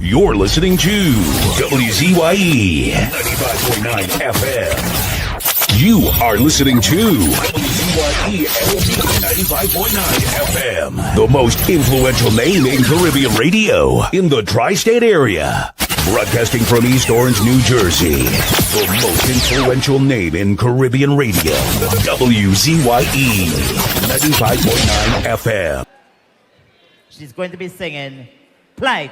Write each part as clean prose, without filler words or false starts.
You're listening to WZYE 95.9 FM. You are listening to WZYE 95.9 FM, the most influential name in Caribbean radio in the tri-state area. Broadcasting from East Orange, New Jersey, the most influential name in Caribbean radio, WZYE 95.9 FM. She's going to be singing Plight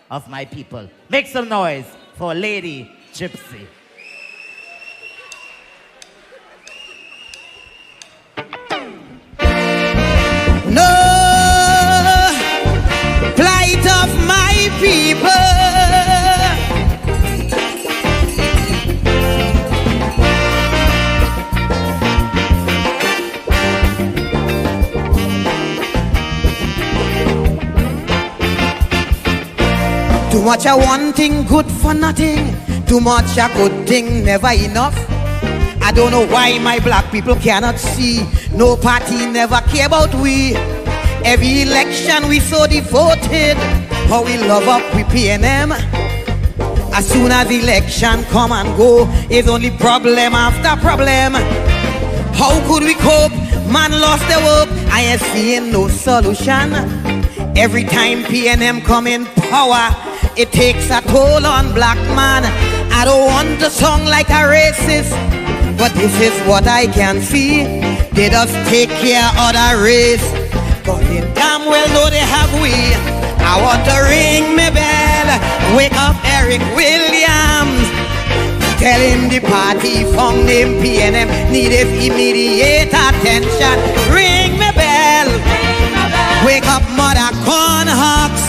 of My People. Make some noise for Lady Gypsy. No plight of my people. Too much a one thing, good for nothing. Too much a good thing, never enough. I don't know why my black people cannot see. No party never care about we. Every election we so devoted. How we love up with PNM. As soon as election come and go, it's only problem after problem. How could we cope? Man lost their hope. I ain't seeing no solution. Every time PNM come in power, it takes a toll on black man. I don't want to sound like a racist, but this is what I can see. They just take care of the race, but they damn well know they have we. I want to ring my bell, wake up Eric Williams, tell him the party found him PNM needed immediate attention. Ring my bell, wake up Mother Cornhawks,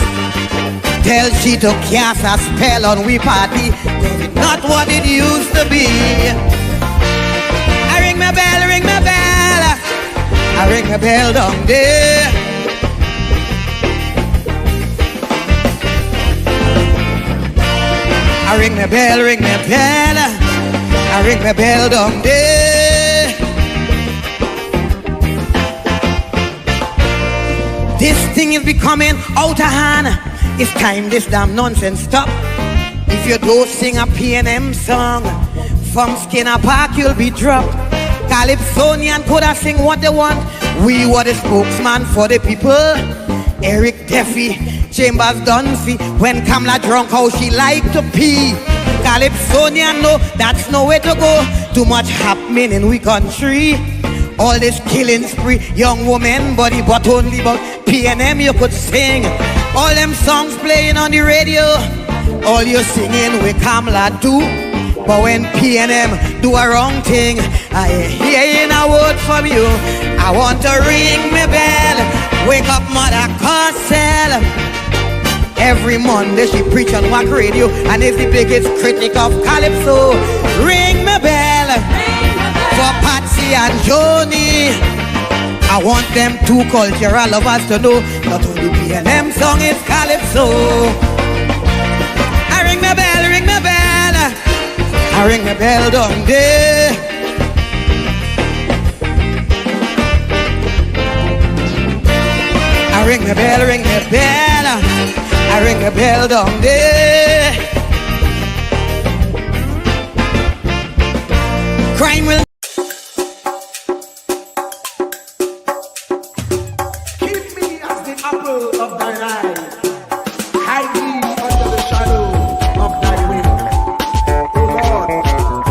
tell she to cast a spell on we party, it's not what it used to be. I ring my bell, ring my bell, I ring my bell down there. I ring my bell, ring my bell, I ring my bell down there. This thing is becoming out of hand. It's time this damn nonsense stop. If you don't sing a PNM song, from Skinner Park you'll be dropped. Calypsonian could have sing what they want. We were the spokesman for the people. Eric Duffy, Chambers Dunphy, when Kamala drunk how she like to pee. Calypsonian no, that's no way to go. Too much happening in we country. All this killing spree, young woman body, but only about PNM you could sing. All them songs playing on the radio, all you singing with Kamala do. But when PNM do a wrong thing, I ain't hearing a word from you. I want to ring my bell, wake up Mother Cosell. Every Monday she preach on Wack Radio and is the biggest critic of Calypso. Ring my bell for Patsy and Joni. I want them two cultural lovers to know not only PNM song is Calypso. I ring my bell, ring my bell, I ring my bell down there. I ring my bell, ring my bell, I ring my bell down there. Crime will of thine eye, hide me under the shadow of thy wing. O Lord,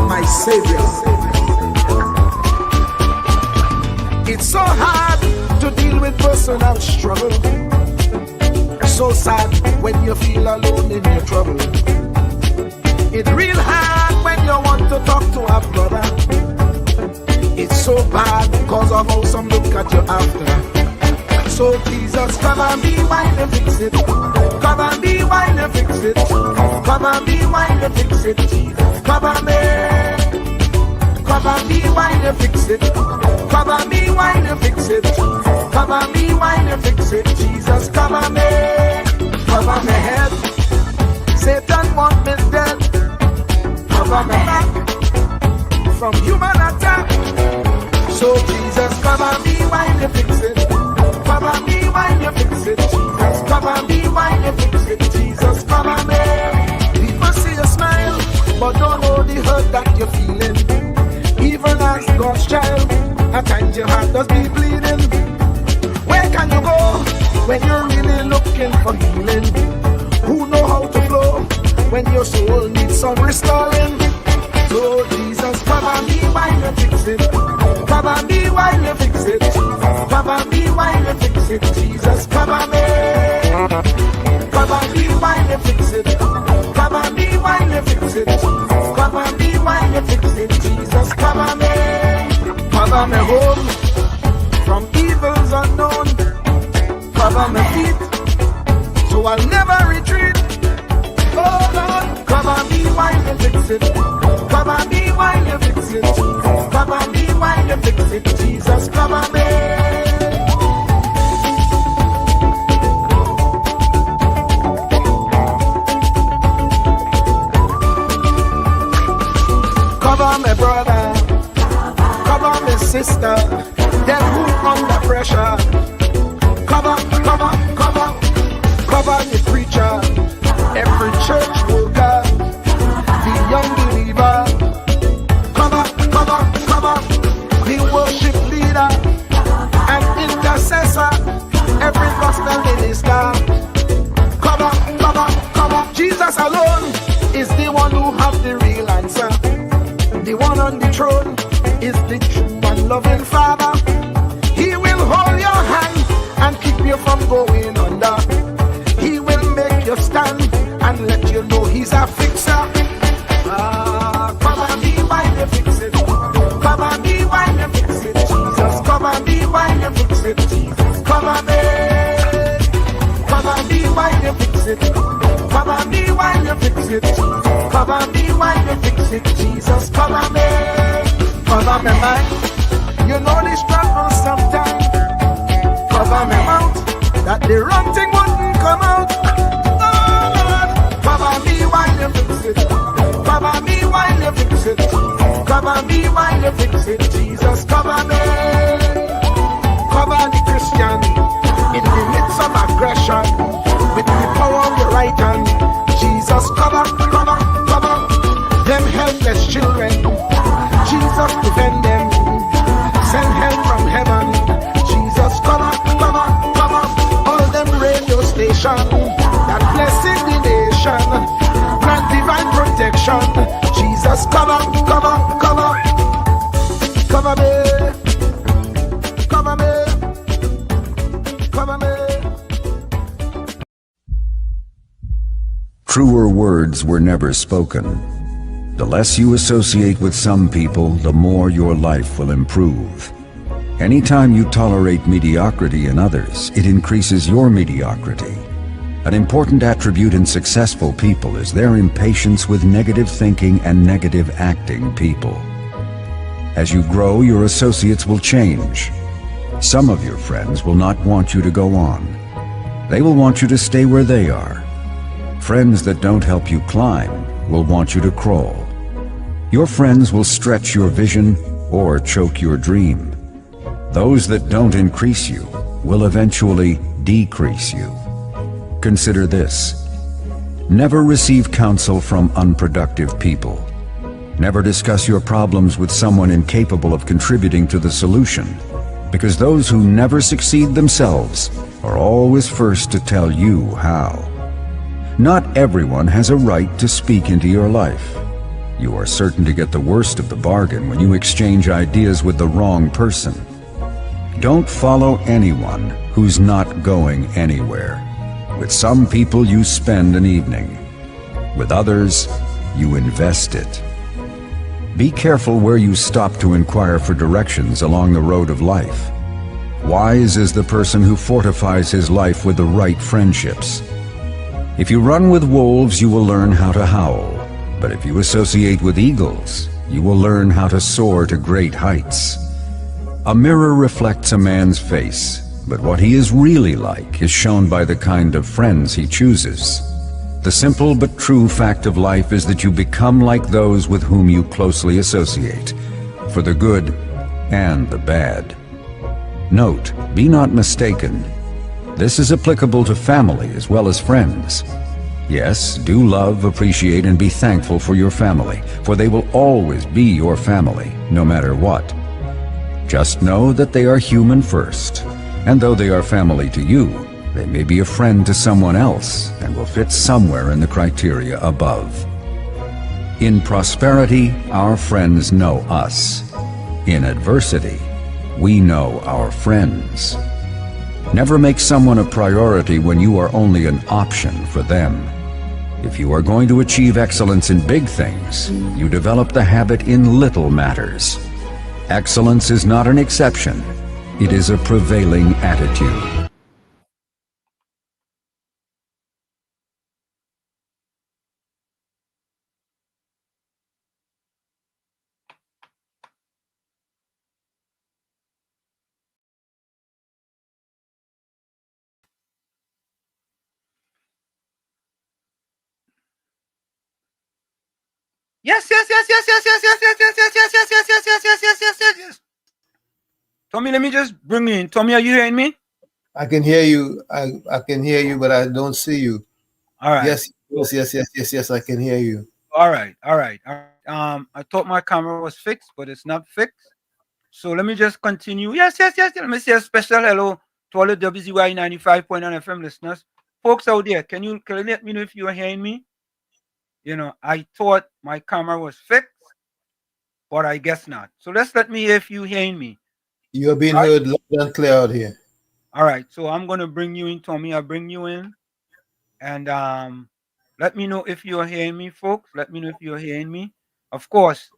my Savior. It's so hard to deal with personal struggle. So sad when you feel alone in your trouble. It's real hard when you want to talk to a brother. It's so bad because of how some look at you after. So Jesus, come and be while you fix it. Come and be while you fix it. Come and be while you fix it. Jesus, come and me. Come and be while you fix it. Come and be while you fix it. Come and be while you fix it. Jesus, come and me. Cover my head. Satan want me dead. Cover my back from human attack. So Jesus, come and be while you fix it. Come and be while you fix it. Jesus, come and be while you fix it. Jesus, come and be. that you're feeling. Even as God's child, at times your heart does be bleeding. Where can you go when you're really looking for healing? Who know how to flow when your soul needs some restoring? So Jesus, cover me while you fix it. Cover me while you fix it. Cover me while you fix it. Jesus, cover me. Cover me while you fix it. Cover me while you fix it. Cover me while you fix it. Jesus, cover me. Cover me home from evils unknown. Cover my feet so I'll never retreat. Oh Lord, cover me while you fix it. Cover me while you fix it. Cover me while you fix it. Jesus, cover me. Cover my brother, cover my sister, them who under pressure. Cover the preacher, every church worker, the young believer. Cover the worship leader and intercessor, every gospel minister. Cover. Jesus alone is the one who has the real answer. The one on the throne is the true and loving Father. He will hold your hand and keep you from going under. He will make you stand and let you know he's a fixer. Cover me while you fix it. Cover me while you fix it. Jesus, cover me while you fix it. Jesus, cover me. Cover me while you fix it. Cover me while you fix it. Cover me while you fix it. Jesus, cover me. Cover me mind. You know the struggle sometimes. Cover me mouth, that the wrong thing wouldn't come out. Oh Lord, cover me while you fix it. Cover me while you fix it. Cover me while you fix it. Jesus, cover me. Cover the Christian in the midst of aggression with the power of your right hand. Jesus, cover them helpless children. Jesus, defend them. Send help from heaven. Jesus, cover all them radio stations that blessing the nation. Grant divine protection. Jesus, cover me. Truer words were never spoken. The less you associate with some people, the more your life will improve. Anytime you tolerate mediocrity in others, it increases your mediocrity. An important attribute in successful people is their impatience with negative thinking and negative acting people. As you grow, your associates will change. Some of your friends will not want you to go on. They will want you to stay where they are. Friends that don't help you climb will want you to crawl. Your friends will stretch your vision or choke your dream. Those that don't increase you will eventually decrease you. Consider this. Never receive counsel from unproductive people. Never discuss your problems with someone incapable of contributing to the solution, because those who never succeed themselves are always first to tell you how. Not everyone has a right to speak into your life. You are certain to get the worst of the bargain when you exchange ideas with the wrong person. Don't follow anyone who's not going anywhere. With some people you spend an evening. With others, you invest it. Be careful where you stop to inquire for directions along the road of life. Wise is the person who fortifies his life with the right friendships. If you run with wolves, you will learn how to howl. But if you associate with eagles, you will learn how to soar to great heights. A mirror reflects a man's face, but what he is really like is shown by the kind of friends he chooses. The simple but true fact of life is that you become like those with whom you closely associate, for the good and the bad. Note, be not mistaken. This is applicable to family as well as friends. Yes, do love, appreciate, and be thankful for your family, for they will always be your family, no matter what. Just know that they are human first, and though they are family to you, they may be a friend to someone else and will fit somewhere in the criteria above. In prosperity, our friends know us. In adversity, we know our friends. Never make someone a priority when you are only an option for them. If you are going to achieve excellence in big things, you develop the habit in little matters. Excellence is not an exception. It is a prevailing attitude. Yes. Tommy, let me just bring you in. Tommy, are you hearing me? I can hear you. I can hear you, but I don't see you. All right. Yes. I can hear you. All right. I thought my camera was fixed, but it's not fixed. So let me just continue. Yes. Let me say a special hello to all the WZYE 95.9 FM listeners. Folks out there, can you let me know if you are hearing me? I thought my camera was fixed, but I guess not. So let me hear if you hearing me. You are being heard loud and clear out here. All right. So I'm going to bring you in, Tommy. I'll bring you in. And let me know if you're hearing me, folks. Let me know if you're hearing me. Of course,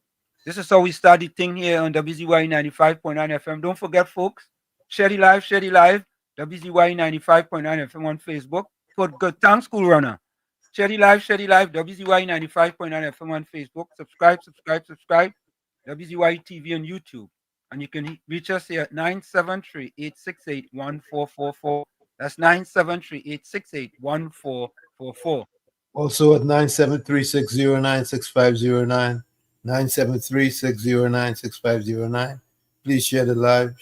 this is how we start the thing here on WZYE 95.9 FM. Don't forget, folks, share the live, WZYE 95.9 FM on Facebook. Good thanks, School Runner. Share the live, WZYE 95.9 FM on Facebook. Subscribe. WZYE TV on YouTube. And you can reach us here at 973-868-1444. That's 973-868-1444. Also at 973-609-6509. 973-609-6509. Please share the live.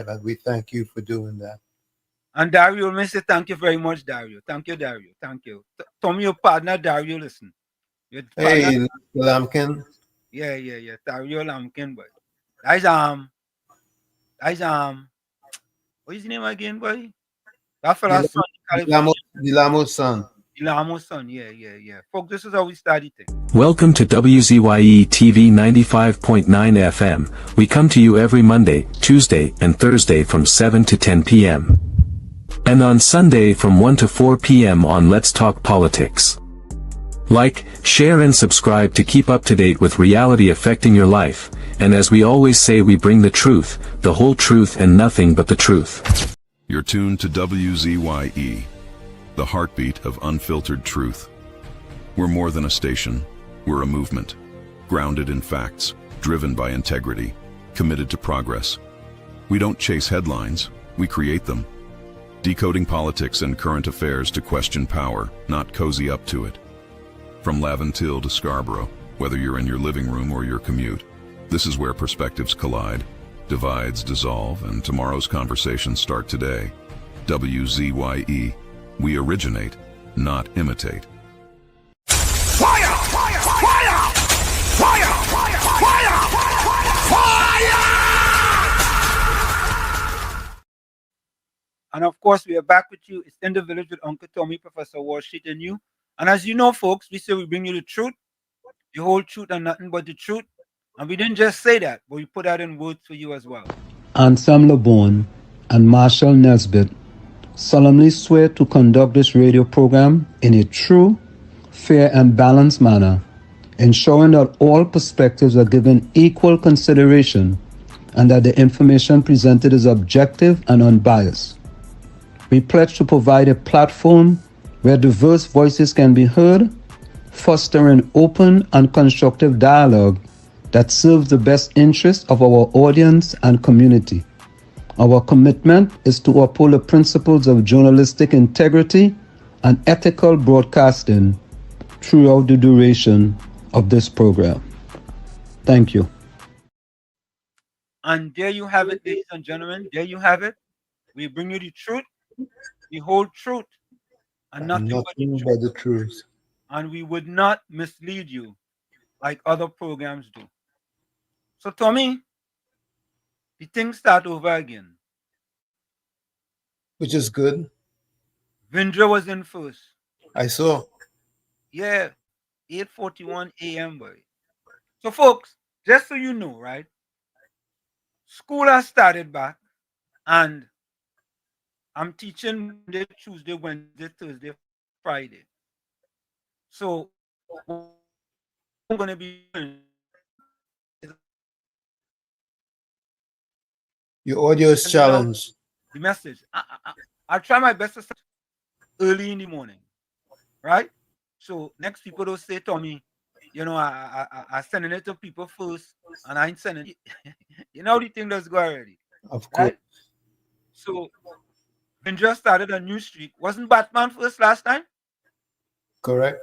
And we thank you for doing that. And Dario, I say thank you very much, Dario. Thank you, Dario. Thank you. Tommy, your partner, Dario, listen. Hey, Lampkin. Yeah. Dario Lampkin, boy. That's what is his name again, boy? That fella's son. Dilamo's son. Dilamo's son, yeah. Folks, this is how we started it. Welcome to WZYE TV 95.9 FM. We come to you every Monday, Tuesday, and Thursday from 7 to 10 p.m. And on Sunday from 1 to 4 p.m. on Let's Talk Politics. Like, share and subscribe to keep up to date with reality affecting your life. And as we always say, we bring the truth, the whole truth, and nothing but the truth. You're tuned to WZYE, the heartbeat of unfiltered truth. We're more than a station, we're a movement, grounded in facts, driven by integrity, committed to progress. We don't chase headlines, we create them. Decoding politics and current affairs to question power, not cozy up to it. From Laventille to Scarborough, whether you're in your living room or your commute, this is where perspectives collide, divides dissolve, and tomorrow's conversations start today. WZYE, we originate, not imitate. Fire! Fire! Fire! Fire! Fire! Fire! Fire! And of course, we are back with you. It's in the village with Uncle Tommy, Professor Wall Street, and you. And as you know, folks, we say we bring you the truth, the whole truth, and nothing but the truth. And we didn't just say that, but we put that in words for you as well. Anselm LeBon and Marshall Nesbitt solemnly swear to conduct this radio program in a true, fair, and balanced manner, ensuring that all perspectives are given equal consideration and that the information presented is objective and unbiased. We pledge to provide a platform where diverse voices can be heard, fostering open and constructive dialogue that serves the best interests of our audience and community. Our commitment is to uphold the principles of journalistic integrity and ethical broadcasting throughout the duration of this program. Thank you. And there you have it, ladies and gentlemen. There you have it. We bring you the truth, the whole truth, and nothing but the Nothing truth. but the truth. And we would not mislead you like other programs do. So, Tommy, the thing start over again. Which is good. Vindra was in first. I saw. Yeah, 8:41 a.m. boy. So, folks, just so you know, right? School has started back, and I'm teaching Monday, Tuesday, Wednesday, Thursday, Friday. So, what I'm going to be doing is Your audio is sending out challenged. the message. I'll try my best to start early in the morning, right? So next people don't say, Tommy, you know, I sending it to people first, and I ain't sending it. You know the thing that's go already, Of course. right? So Vindra started a new streak. Wasn't Batman first last time? Correct.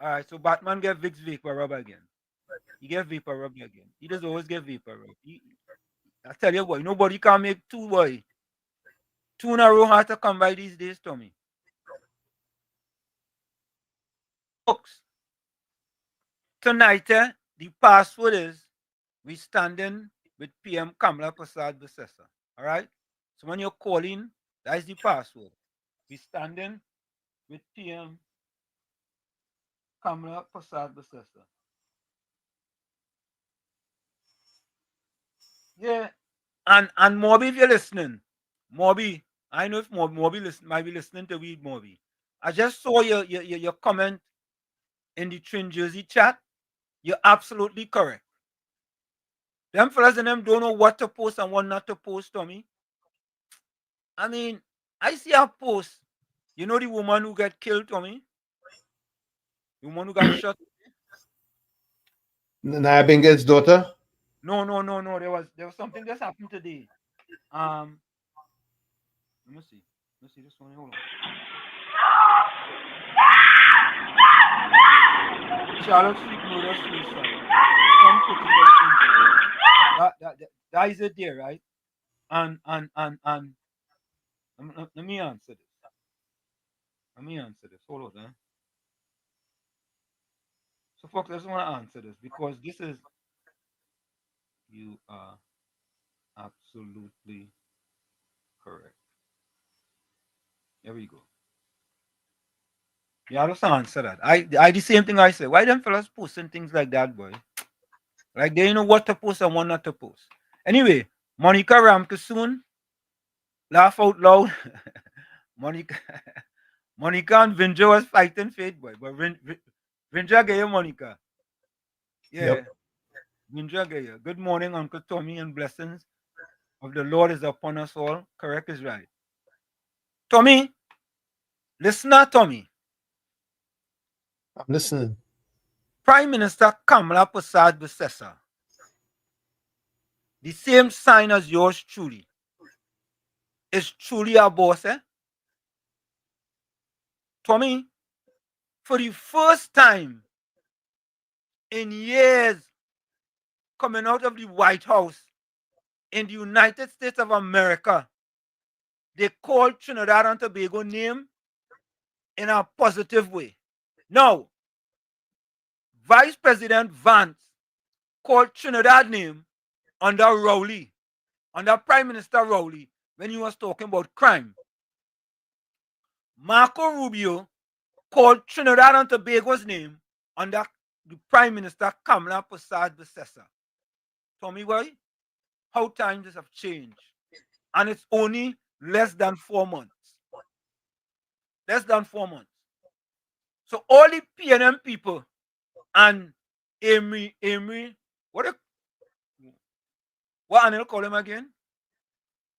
All right, so Batman get Vicks Vapor Rub again. He get Vapor Rub again. He does always get Vapor Rub. I tell you what, nobody can make two, boy. Two in a row hard to come by these days, Tommy. Folks, tonight, the password is we standing with PM Kamala Prasad Besessa. All right? So when you're calling, that is the password. We standing with PM Kamala Prasad Besessa. Yeah. And Morby, if you're listening, Morby, I know if Morby might be listening to read Morby. I just saw your comment in the Twin Jersey chat. You're absolutely correct. Them fellas and them don't know what to post and what not to post, Tommy. I mean, I see a post. You know the woman who got killed, Tommy? The woman who got shot? Naya Binget's daughter? No. There was something that's happened today. Let me see. This one. Hold on. Charlotte Street murder suicide. Some critical injury. That is it there, right? And let me answer this. Hold on. So folks, I just want to answer this because this is you are absolutely correct. Here we go. Yeah, I just answer that. I the same thing I said. Why them fellas posting things like that, boy? Like they know what to post and what not to post. Anyway, Monica Ramke soon. Laugh out loud. Monica and Vindra was fighting fate, boy. But Vindra get you, Monica. Yeah. Yep. Vindra get you. Good morning, Uncle Tommy, and blessings of the Lord is upon us all. Correct is right. Tommy, listener, Tommy. I'm listening. Prime Minister Kamala Prasad Besessa, the same sign as yours truly, is truly a boss, eh? Tommy, for the first time in years coming out of the White House in the United States of America, they called Trinidad and Tobago name in a positive way. Now, Vice President Vance called Trinidad name under Rowley, under Prime Minister Rowley, when he was talking about crime. Marco Rubio called Trinidad and Tobago's name under the Prime Minister Kamala Prasad Besessa. Tommy, why? How times have changed. And it's only less than 4 months. Less than 4 months. So all the PNM people and Amy, what Anil call him again?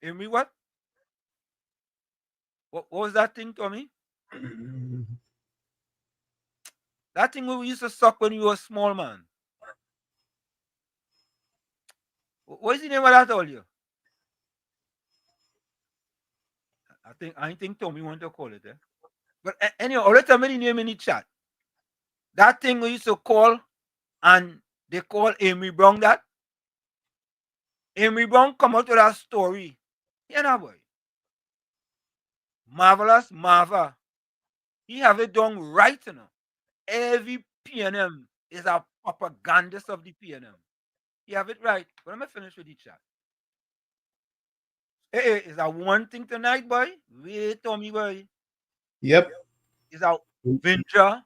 Amy what? What was that thing, Tommy? That thing we used to suck when you were a small man. What is the name of that all you? I think Tommy want to call it, eh? But anyway, I'll tell me the name in the chat. That thing we used to call, and they call Amy Brown that. Amy Brown come out with that story. You know, boy. Marvelous Marva. He have it done right, you know. Every PNM is a propagandist of the PNM. He have it right. But let me finish with the chat. Hey, is that one thing tonight, boy? Wait, Tommy, boy. Yep. Is that Vinja,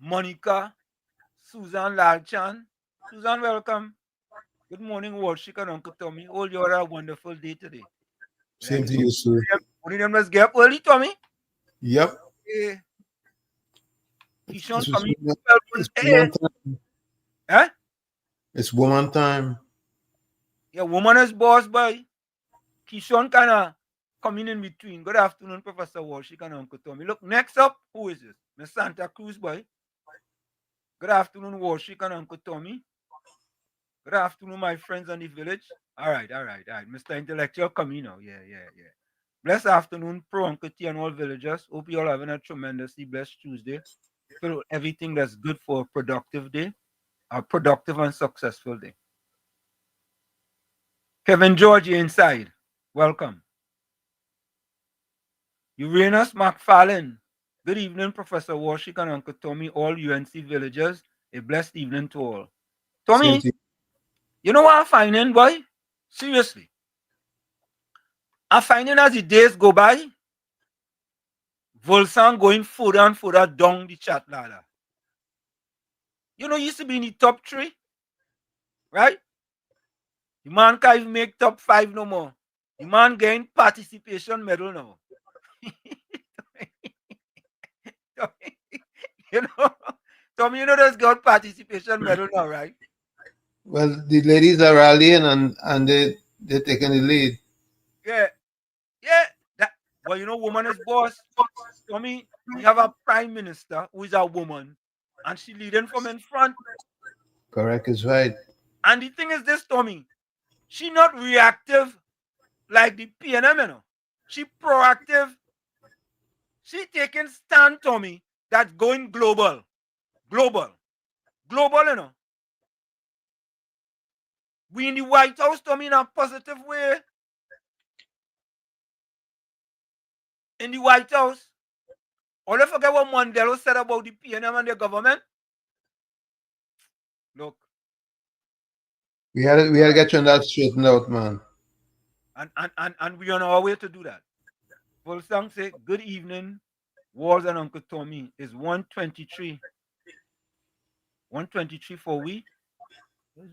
Monica, Susan Lalchan? Susan, welcome. Good morning, Walshik and Uncle Tommy. Oh, you're a wonderful day today. Same to you, sir. One of them let's get up early, Tommy. Yep. Hey. Keyshawn It's coming. woman time. Huh? It's woman time. Yeah, woman is boss, boy. Keyshawn kind of coming in between. Good afternoon, Professor Walshik and Uncle Tommy. Look, next up, who is this? Miss Santa Cruz, boy. Good afternoon, Walshik and Uncle Tommy. Good afternoon, my friends on the village. All right. Mr. Intellectual Camino. Yeah. Blessed afternoon, Pro Uncle T and all villagers. Hope you all having a tremendously blessed Tuesday. Feel everything that's good for a productive day, a productive and successful day. Kevin George, you inside. Welcome. Uranus McFarlane. Good evening, Professor Warshik and Uncle Tommy, all UNC villagers. A blessed evening to all. Tommy, you know what I'm finding, boy? Seriously. I'm finding as the days go by, Volsan going further and further down the chat ladder. You know, used to be in the top 3, right? The man can't even make top 5 no more. The man gain participation medal now. You know, Tommy, you know there's got participation medal now, right? Well, the ladies are rallying and they're taking the lead. Yeah. Well, you know, woman is boss. Tommy, we have a prime minister who is a woman, and she leading from in front. Correct is right. And the thing is this, Tommy, she not reactive like the PNM, you know. She proactive. She taking stand, Tommy, that's going global. Global, you know. We in the White House, Tommy, in a positive way. In the White House. Or don't forget what Mandela said about the PNM and the government. Look. We had to get you on that straightened out, man. And we on our way to do that. Volsang say, good evening, Walls and Uncle Tommy. Is 123. 123 for we?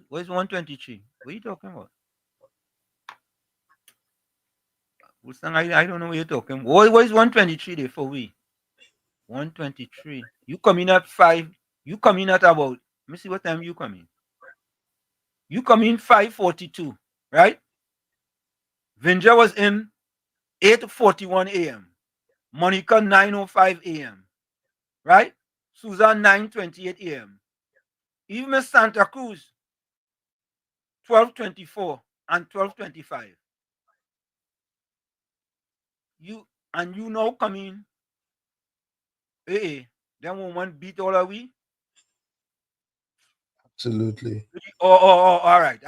Where's 123? What are you talking about? Volsang, I don't know what you're talking about. What is 123 there for we? 123. You come in at 5. You come in at about, let me see what time you come in. You come in 5:42, right? Vinja was in 8:41 a.m. Monica 9:05 a.m. Right? Susan 9:28 a.m. Even Miss Santa Cruz 12:24 and 12:25. You now come in. Hey, that woman beat all of we. Absolutely. Oh, all right.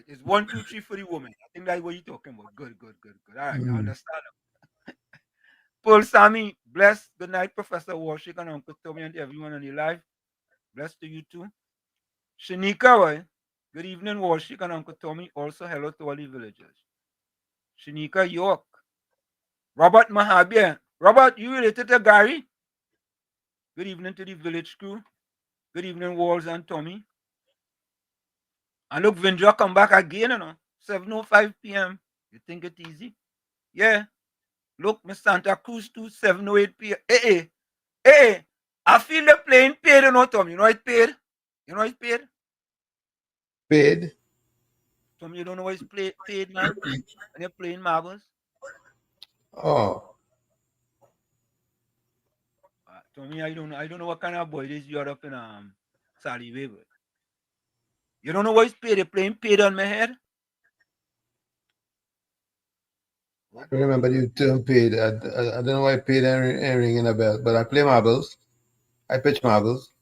It's 1, 2, 3 for the woman. I think that's what you're talking about. Good. All right, I understand. Paul Sammy, bless. Good night, Professor Warshik and Uncle Tommy and everyone on the live. Bless to you too. Shanika, good evening, Warshik and Uncle Tommy. Also, hello to all the villagers. Shanika York. Robert Mahabia. Robert, you related to Gary? Good evening to the village crew. Good evening, Walls and Tommy. And look, Vindra come back again, 7:05 p.m. You think it easy? Yeah. Look, Miss Santa Cruz too, 7:08 p.m. Hey. I feel the plane paid, Tom. You know it's paid? You know it's paid? Paid? Tom, you don't know what it's paid, man? And you're playing marbles? Oh. Tommy, I don't know what kind of boy this you're up in Sally Weber. You don't know what it's paid? They're playing paid on my head? I don't remember the term paid. I don't know why paid ain't ringing a bell, but I play marbles. I pitch marbles.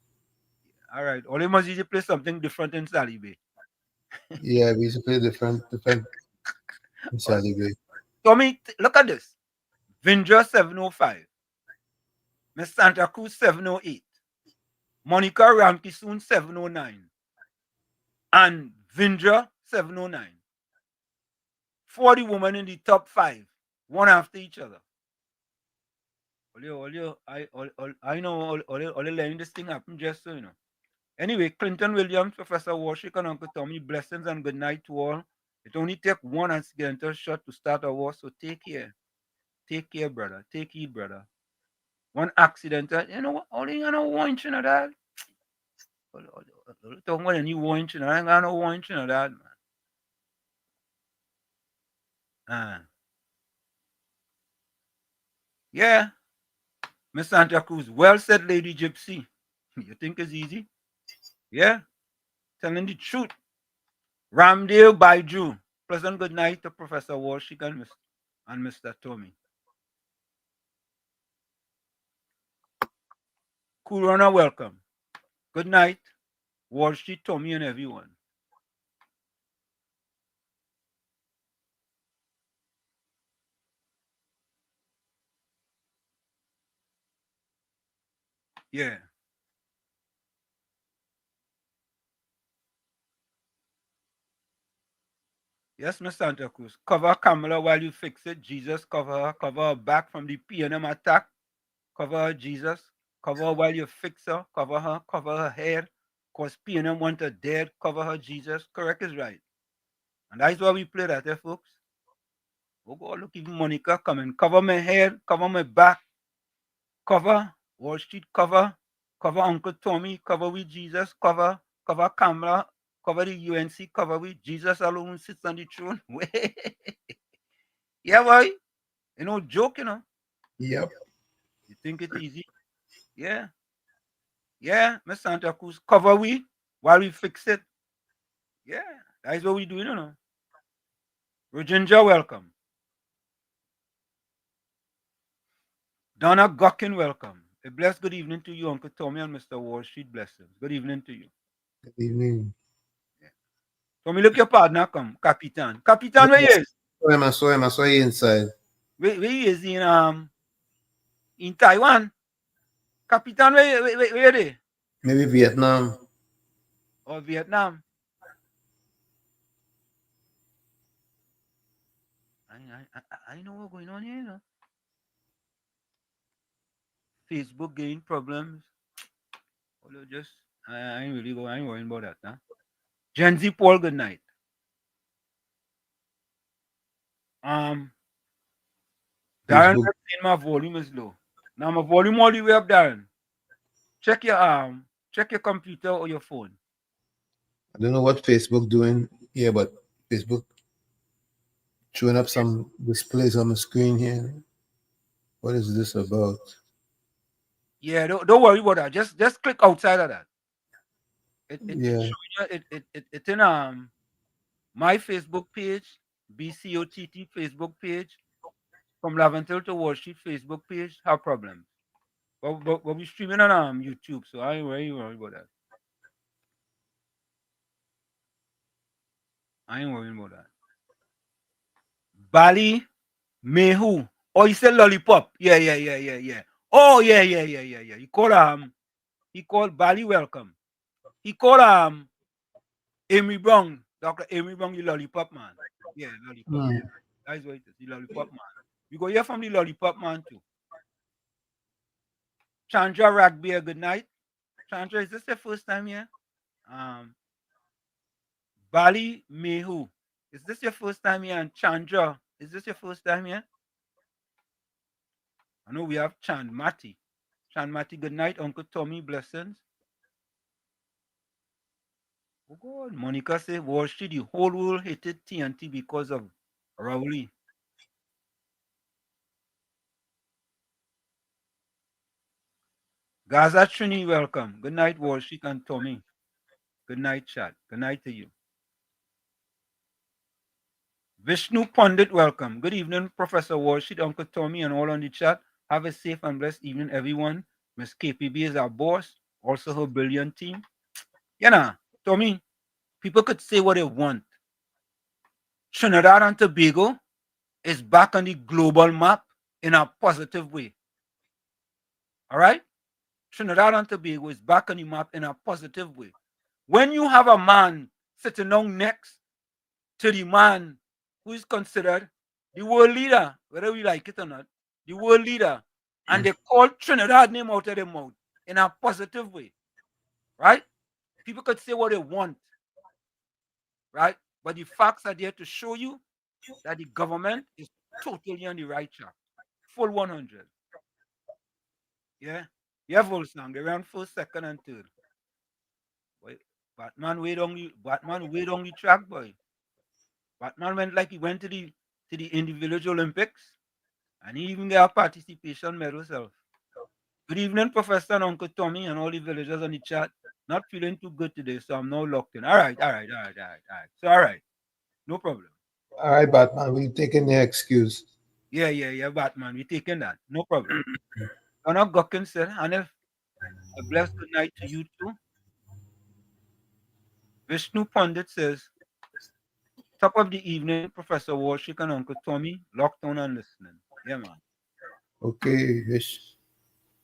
All right. All you must is to play something different in Sally Bay. Yeah, we used to play different in Sally Bay. Tommy, look at this. Vindra 705. Miss Santa Cruz 708. Monica Ramke soon 709. And Vindra 709. 40 women in the top 5, one after each other. I know all letting this thing happen just so you know. Anyway, Clinton Williams, Professor Warshik, and Uncle Tommy, blessings and good night to all. It only take one accidental shot to start a war, so take care. Take care, brother. Take heed, brother. One accidental, you know, only you know one inch of that. Talking about any one inch, I ain't got no one inch of that, man. Yeah, Miss Santa Cruz, well said, Lady Gypsy. You think it's easy? Yeah, telling the truth. Ramdale Baiju. Pleasant good night to Professor Walshik and Mr. Tommy. Corona, welcome. Good night, Walshik, Tommy, and everyone. Yeah. Yes, Miss Santa Cruz. Cover Kamala while you fix it. Jesus, cover her back from the PNM attack. Cover her, Jesus. Cover her while you fix her. Cover her hair. Because PNM want her dead. Cover her, Jesus. Correct is right. And that's why we play that, folks. Oh God, look, even Monica coming. Cover my hair, cover my back. Cover Wall Street, cover Uncle Tommy, cover with Jesus, cover Kamala, cover the UNC, cover with Jesus alone sits on the throne. Yeah, boy. You know, joke, you know. Yep. You think it's easy? Yeah. Yeah, Miss Santa Cruz, cover we while we fix it. Yeah, that's what we do, you know. Rajinja, welcome. Donna Gockin, welcome. A blessed good evening to you, Uncle Tommy and Mr. Wall Street. Blessings. Good evening to you. Good evening. Yeah. Tommy, look your partner come, Capitan. Capitan, where he is? I saw you inside. Where he is in Taiwan? Capitan, where they? Maybe Vietnam. Or Vietnam? I know what's going on here, you know. Facebook getting problems. Although just I ain't worrying about that, huh? Gen Z Paul, good night. Darren, Facebook. saying my volume is low. Now my volume all the way up, Darren. Check your computer or your phone. I don't know what Facebook doing here, but Facebook showing up some displays on the screen here. What is this about? Yeah, don't worry about that. Just click outside of that. It's showing you it in my Facebook page, BCOTT Facebook page, from Laventil to Wall Street Facebook page have problems. But we streaming on YouTube, so I ain't worry about that. I ain't worrying about that. Bali Mehu. Oh, he said lollipop. Yeah. Oh, yeah. He called Bali welcome. He called Amy Brown, Dr. Amy Brown, the lollipop man. Yeah, lollipop. That's what it is, the lollipop man. We go hear from the lollipop man too. Chandra Ragbear, good night. Chandra, is this your first time here? Bali Mehu. Is this your first time here? And Chandra, is this your first time here? I know we have Chan Mati. Chan Mati, good night. Uncle Tommy, blessings. Oh God, Monica said, Wall Street, the whole world hated TNT because of Rowley. Gaza Trini, welcome. Good night, Wall Street and Tommy. Good night, chat. Good night to you. Vishnu Pandit, welcome. Good evening, Professor Wall Street, Uncle Tommy, and all on the chat. Have a safe and blessed evening, everyone. Miss KPB is our boss, also her brilliant team. You know, Tommy, people could say what they want. Trinidad and Tobago is back on the global map in a positive way. All right? Trinidad and Tobago is back on the map in a positive way. When you have a man sitting down next to the man who is considered the world leader, whether we like it or not, the world leader, and they call Trinidad name out of their mouth in a positive way, right? People could say what they want, right? But the facts are there to show you that the government is totally on the right track. Full 100. Yeah? You have full song. They ran first, second, and third. Boy, Batman wait on the track, boy. Batman went like he went to the individual Olympics, and he even got a participation medal himself. Good evening, Professor and Uncle Tommy and all the villagers on the chat. Not feeling too good today, so I'm now locked in. All right. So all right. No problem. All right, Batman, we taking the excuse. Yeah, Batman. We taking that. No problem. Donna Gokkin said, Hanif, a blessed good night to you too. Vishnu Pandit says, top of the evening, Professor Warshik and Uncle Tommy, locked on and listening. Yeah, man. Okay, Vish.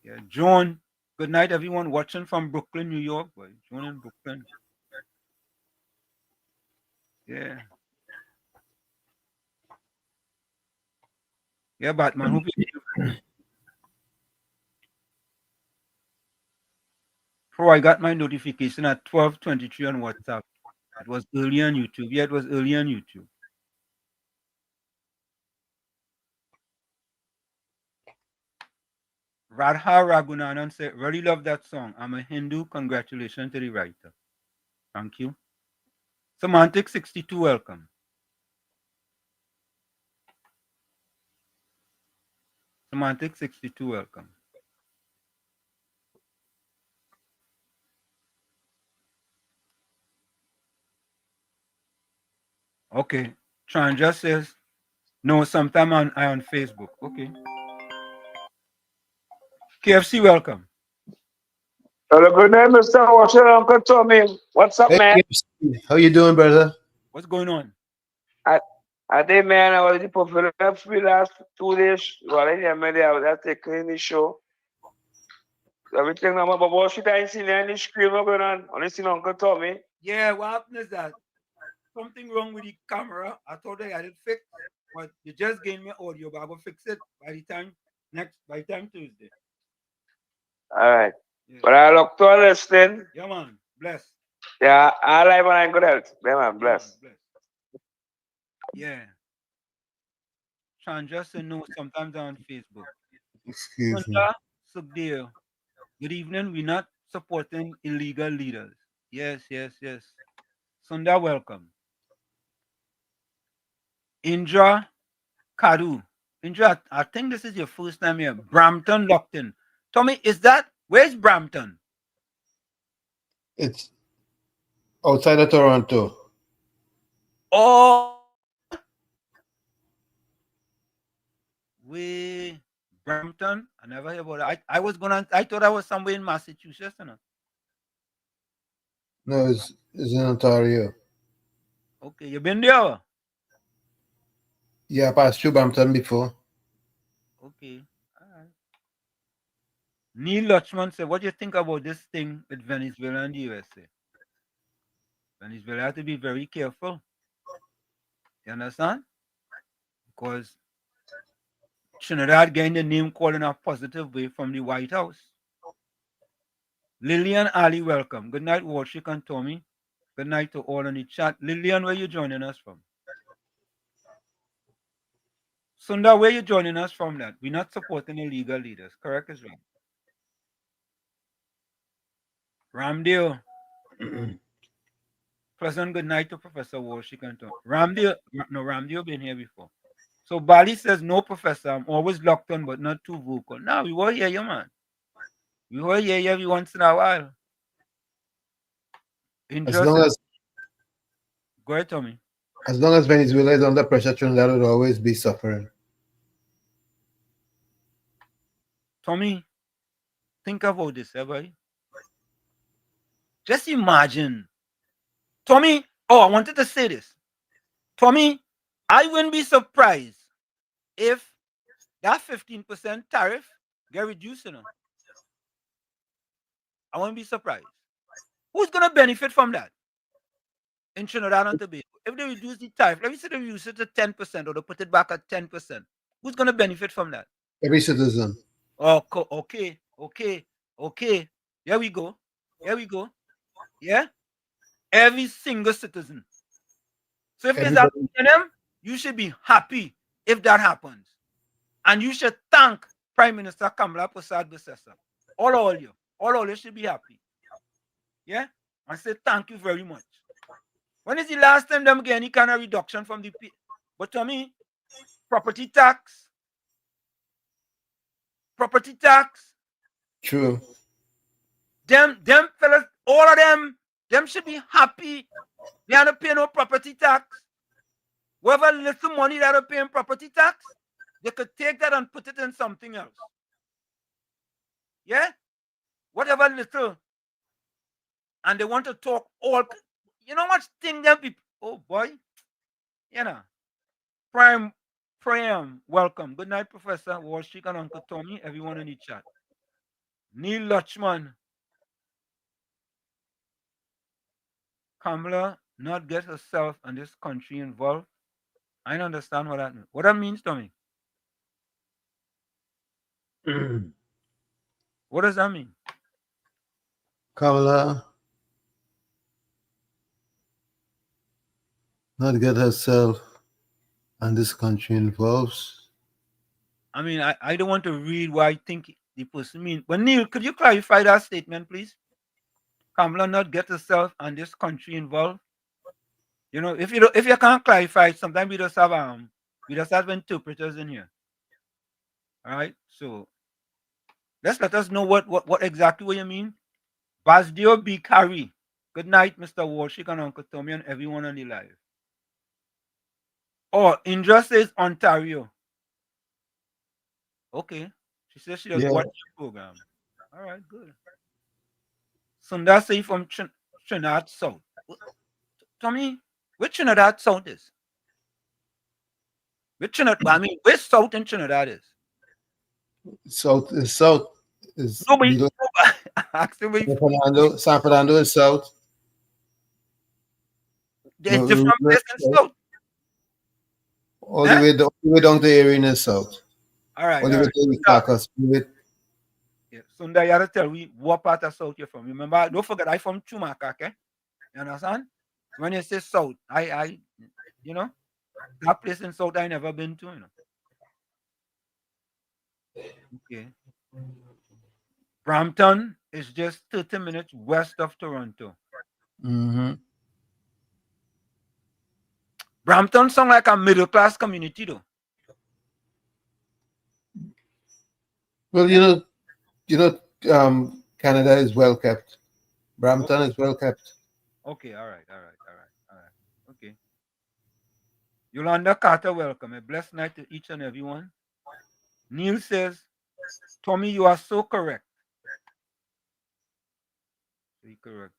Yeah, John, good night, everyone watching from Brooklyn, New York. Boy, John in Brooklyn. Yeah. Yeah, Batman. Hope you Bro, I got my notification at 12:23 on WhatsApp. It was early on YouTube. Yeah, it was early on YouTube. Radha Raghunanan said, really love that song. I'm a Hindu. Congratulations to the writer. Thank you. Semantic 62, welcome. Semantic 62, welcome. Okay. Chanja says, no, sometime I on Facebook. Okay. KFC, welcome. Hello, good night, Mr. Watcher, Uncle Tommy. What's up, Hey, man? how you doing, brother? What's going on? I think, man, I was popular for the last 2 days. Well, I was taking the show. Everything I'm about shit I seen any screen going on. Only seen Uncle Tommy. Yeah, what happened is that something wrong with the camera. I thought I had it fixed, but you just gave me audio, but I will fix it by the time Tuesday. All right. Yeah. But I look to listening. Yeah, man. Bless. Yeah, I live and I'm good health. Yeah, man. Bless. Yeah. Chandra said no, sometimes on Facebook. Excuse me. Sunda Sukhdeo. Good evening. We're not supporting illegal leaders. Yes. Sunda, welcome. Indra Kadu. Indra, I think this is your first time here. Brampton locked in. Tommy, where's Brampton? It's outside of Toronto. Oh, Brampton. I never heard about it. I thought I was somewhere in Massachusetts. No, it's in Ontario. Okay, you been there? Yeah, I passed through Brampton before. Okay. All right. Neil Lutchman said, what do you think about this thing with Venezuela and the USA? Venezuela have to be very careful. You understand? Because Trinidad getting the name called in a positive way from the White House. Lillian Ali, welcome. Good night, Warshik and Tommy. Good night to all in the chat. Lillian, where you joining us from? Sunda, where you joining us from that? We're not supporting illegal leaders. Correct as well. Ramdeo. Pleasant good night to Professor Warshik and Tommy. Ramdeo been here before. So Bali says, no, Professor, I'm always locked on, but not too vocal. No, we will hear you, man. We will hear you every once in a while. Go ahead, Tommy. As long as Venezuela is under pressure, Trinidad will always be suffering. Tommy, think about this, everybody. Just imagine. Tommy, I wanted to say this. Tommy, I wouldn't be surprised if that 15% tariff get reduced, I won't be surprised. Who's going to benefit from that in Trinidad and Tobago? If they reduce the tariff, let me say they reduce it to 10% or they put it back at 10%. Who's going to benefit from that? Every citizen. Oh, okay. Here we go. Yeah? Every single citizen. So if there's a them, you should be happy if that happens. And you should thank Prime Minister Kamala Prasad Bissessa. All you should be happy. Yeah? And say thank you very much. When is the last time them get any kind of reduction from the but to me, property tax. True. Them fellas, all of them should be happy. They don't pay no property tax. Whatever little money that are paying property tax, they could take that and put it in something else. Yeah? Whatever little. And they want to talk all. You know what thing them people? Oh boy. You know. Prime, welcome. Good night, Professor Wall Street and Uncle Tommy, everyone in the chat. Neil Lutchman. Kamala not get herself and this country involved. I don't understand what that means. What that means, Tommy? What does that mean? Kamala not get herself and this country involves. I mean, I don't want to read what I think the person means. But Neil, could you clarify that statement, please? Kamala not get herself and this country involved. You know, if you can't clarify it, sometimes we just have interpreters in here. All right, so let us know what exactly what you mean. Basdio B. Carey. Good night, Mr. Walshik and Uncle Tommy and everyone on the live. Oh, Indra says Ontario. Okay. She says she doesn't watch the program. All right, good. Sundar say from Trinidad South. Tommy, which Trinidad South is? Which Trinidad? I mean, which South in Trinidad is? South is nobody. San Fernando is south. There's different places in south. All the way down to Erin is south. All right. All the way to the Carcass. Yeah. Sundar, you have to tell me what part of south you're from. Remember, don't forget I'm from Chumaka, okay? You understand? When you say south, I you know, that place in south I never been to, you know. Okay. Brampton is just 30 minutes west of Toronto. Mm-hmm. Brampton sounds like a middle class community, though. Well, you know, Canada is well kept. Brampton is well kept. Okay, all right. Okay. Yolanda Carter, welcome. A blessed night to each and everyone. Neil says, Tommy, you are so correct. Correct.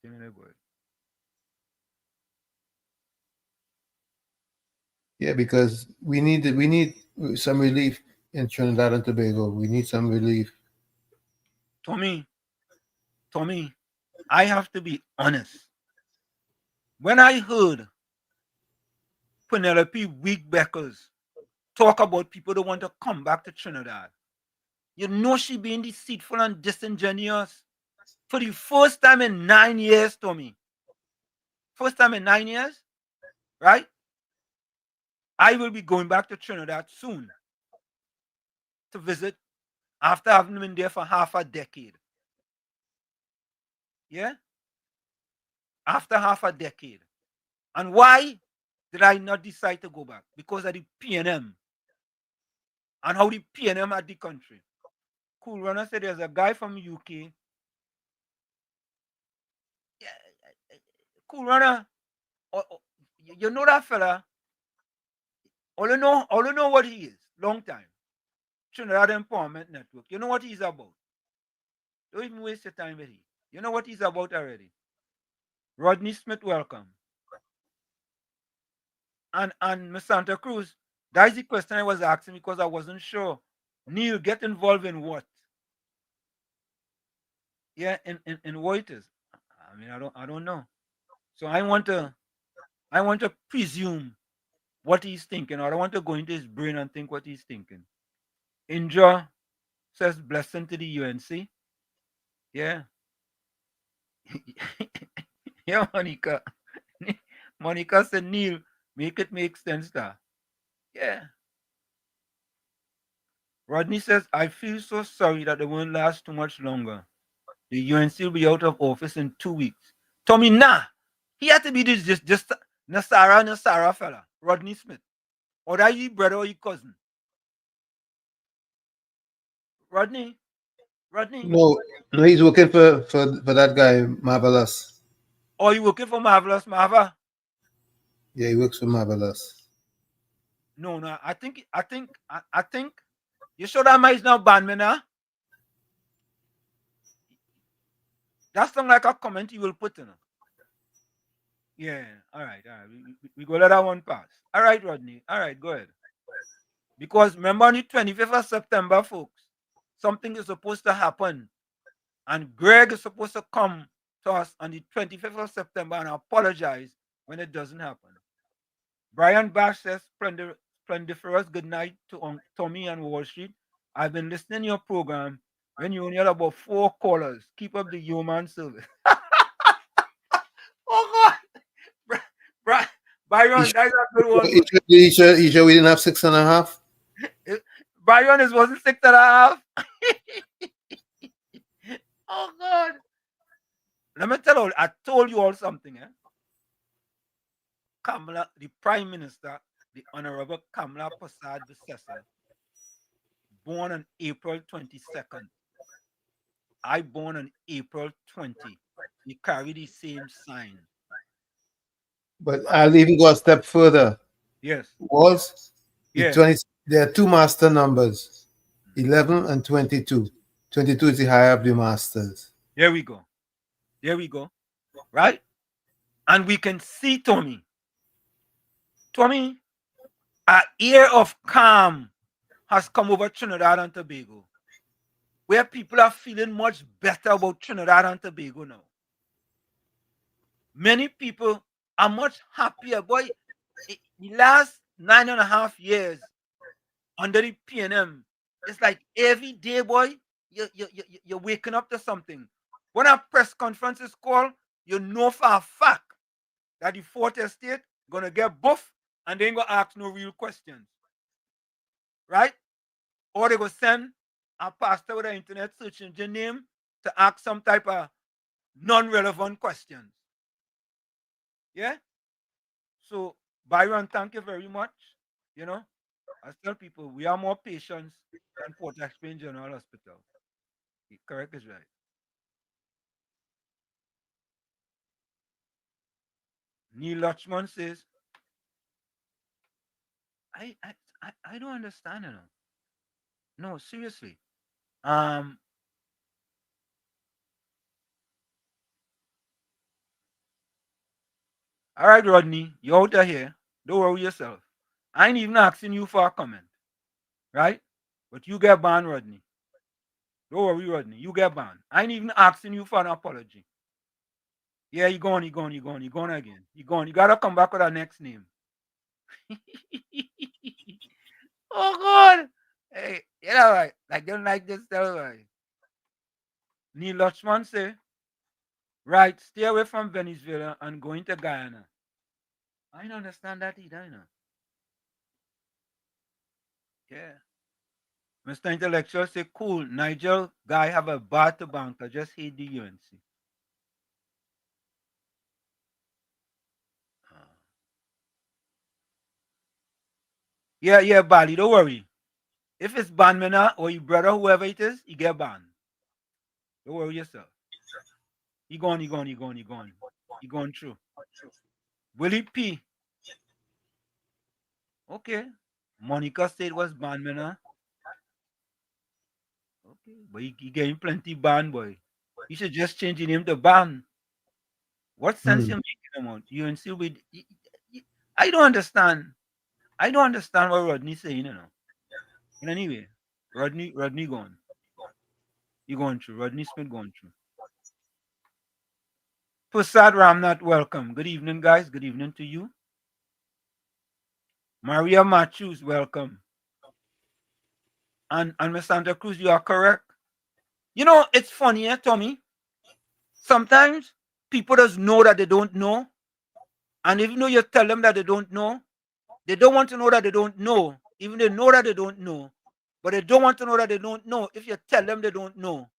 Yeah, because we need some relief in Trinidad and Tobago. We need some relief. Tommy, I have to be honest. When I heard Penelope Wigbeckers talk about people that want to come back to Trinidad, you know she being deceitful and disingenuous for the first time in 9 years, Tommy. First time in 9 years, right? I will be going back to Trinidad soon to visit after having been there for half a decade. Yeah? After half a decade. And why did I not decide to go back? Because of the PNM and how the PNM at the country. Cool Runner said there's a guy from UK. Yeah, Cool Runner. You know that fella? All you know what he is. Long time. Trinidad Empowerment Network. You know what he's about. Don't even waste your time with him. You know what he's about already. Rodney Smith, welcome. And Miss Santa Cruz, that's the question I was asking because I wasn't sure Neil, get involved in what? Yeah, in what it is. I mean, I don't know. So I want to presume what he's thinking, or I want to go into his brain and think what he's thinking. Indra says blessing to the UNC. Yeah. Yeah, Monica. Monica said, Neil, make it make sense, da. Yeah. Rodney says, I feel so sorry that they won't last too much longer. The UNC will be out of office in 2 weeks. Tommy, nah. He had to be this just Nasara fella, Rodney Smith. Or that you brother or your cousin. Rodney. No, he's working for that guy, Marvelous. Oh, you working for Marvelous Marva? Yeah, he works for Marvelous. No, I think you sure that man is not bandman, now? That's something like a comment you will put in. Yeah, all right. We go let that one pass. All right, Rodney. All right, go ahead. Because remember on the 25th of September, folks, something is supposed to happen. And Greg is supposed to come to us on the 25th of September and apologize when it doesn't happen. Brian Bash says, splendiferous good night to Tommy and Wall Street. I've been listening to your program when you only had about 4 callers. Keep up the human service. Oh, God. Byron, that's a good one. He sure we didn't have 6.5? Byron, it wasn't 6.5. Oh, God. Let me tell you, I told you all something. Kamala, the Prime Minister, the Honorable Kamala Prasad Visesa, born on April 22nd. I born on April 20. We carry the same sign. But I'll even go a step further. Yes. Was Yeah. there are 2 master numbers, 11 and 22. 22 is the higher of the masters. There we go. Right? And we can see Tommy, an air of calm has come over Trinidad and Tobago, where people are feeling much better about Trinidad and Tobago now. Many people are much happier. Boy, the last 9.5 years under the PNM, it's like every day, boy, you're waking up to something. When a press conference is called, you know for a fact that the Fourth Estate gonna get buff and they ain't gonna ask no real questions. Right? Or they go send a pastor with an internet search engine name to ask some type of non-relevant questions. Yeah? So, Byron, thank you very much. I tell people we are more patients than Port-au-Prince General Hospital. Correct is right. Neil Lachman says, I don't understand it. No, seriously. All right, Rodney, you out of here. Don't worry yourself. I ain't even asking you for a comment. Right? But you get banned, Rodney. Don't worry, Rodney. You get banned. I ain't even asking you for an apology. Yeah, you gone again. You gone. You gotta come back with our next name. Oh, God. Hey, right. Like, don't like this, tell right. Neil Lachman say, right, stay away from Venezuela and go into Guyana. I don't understand that either, Yeah. Mr. Intellectual say, cool, Nigel guy have a bar to banker, just hate the UNC. Yeah, Bali, don't worry. If it's bandmana or your brother, whoever it is, you get banned. Don't worry yourself. He gone. He gone through. Willie P. Okay. Monica said was bandmana. Okay. But he getting plenty ban, boy. You should just change your name to ban. What sense you making them out? You and still with I don't understand. I don't understand what Rodney's saying, In anyway. Rodney gone. He going through. Rodney Smith going through. Prasad Ramnath, welcome. Good evening, guys. Good evening to you. Maria Matthews, welcome. And Miss Santa Cruz, you are correct. You know, it's funny, Tommy? Sometimes people just know that they don't know. And even though you tell them that they don't know, they don't want to know that they don't know. Even they know that they don't know. But they don't want to know that they don't know if you tell them they don't know.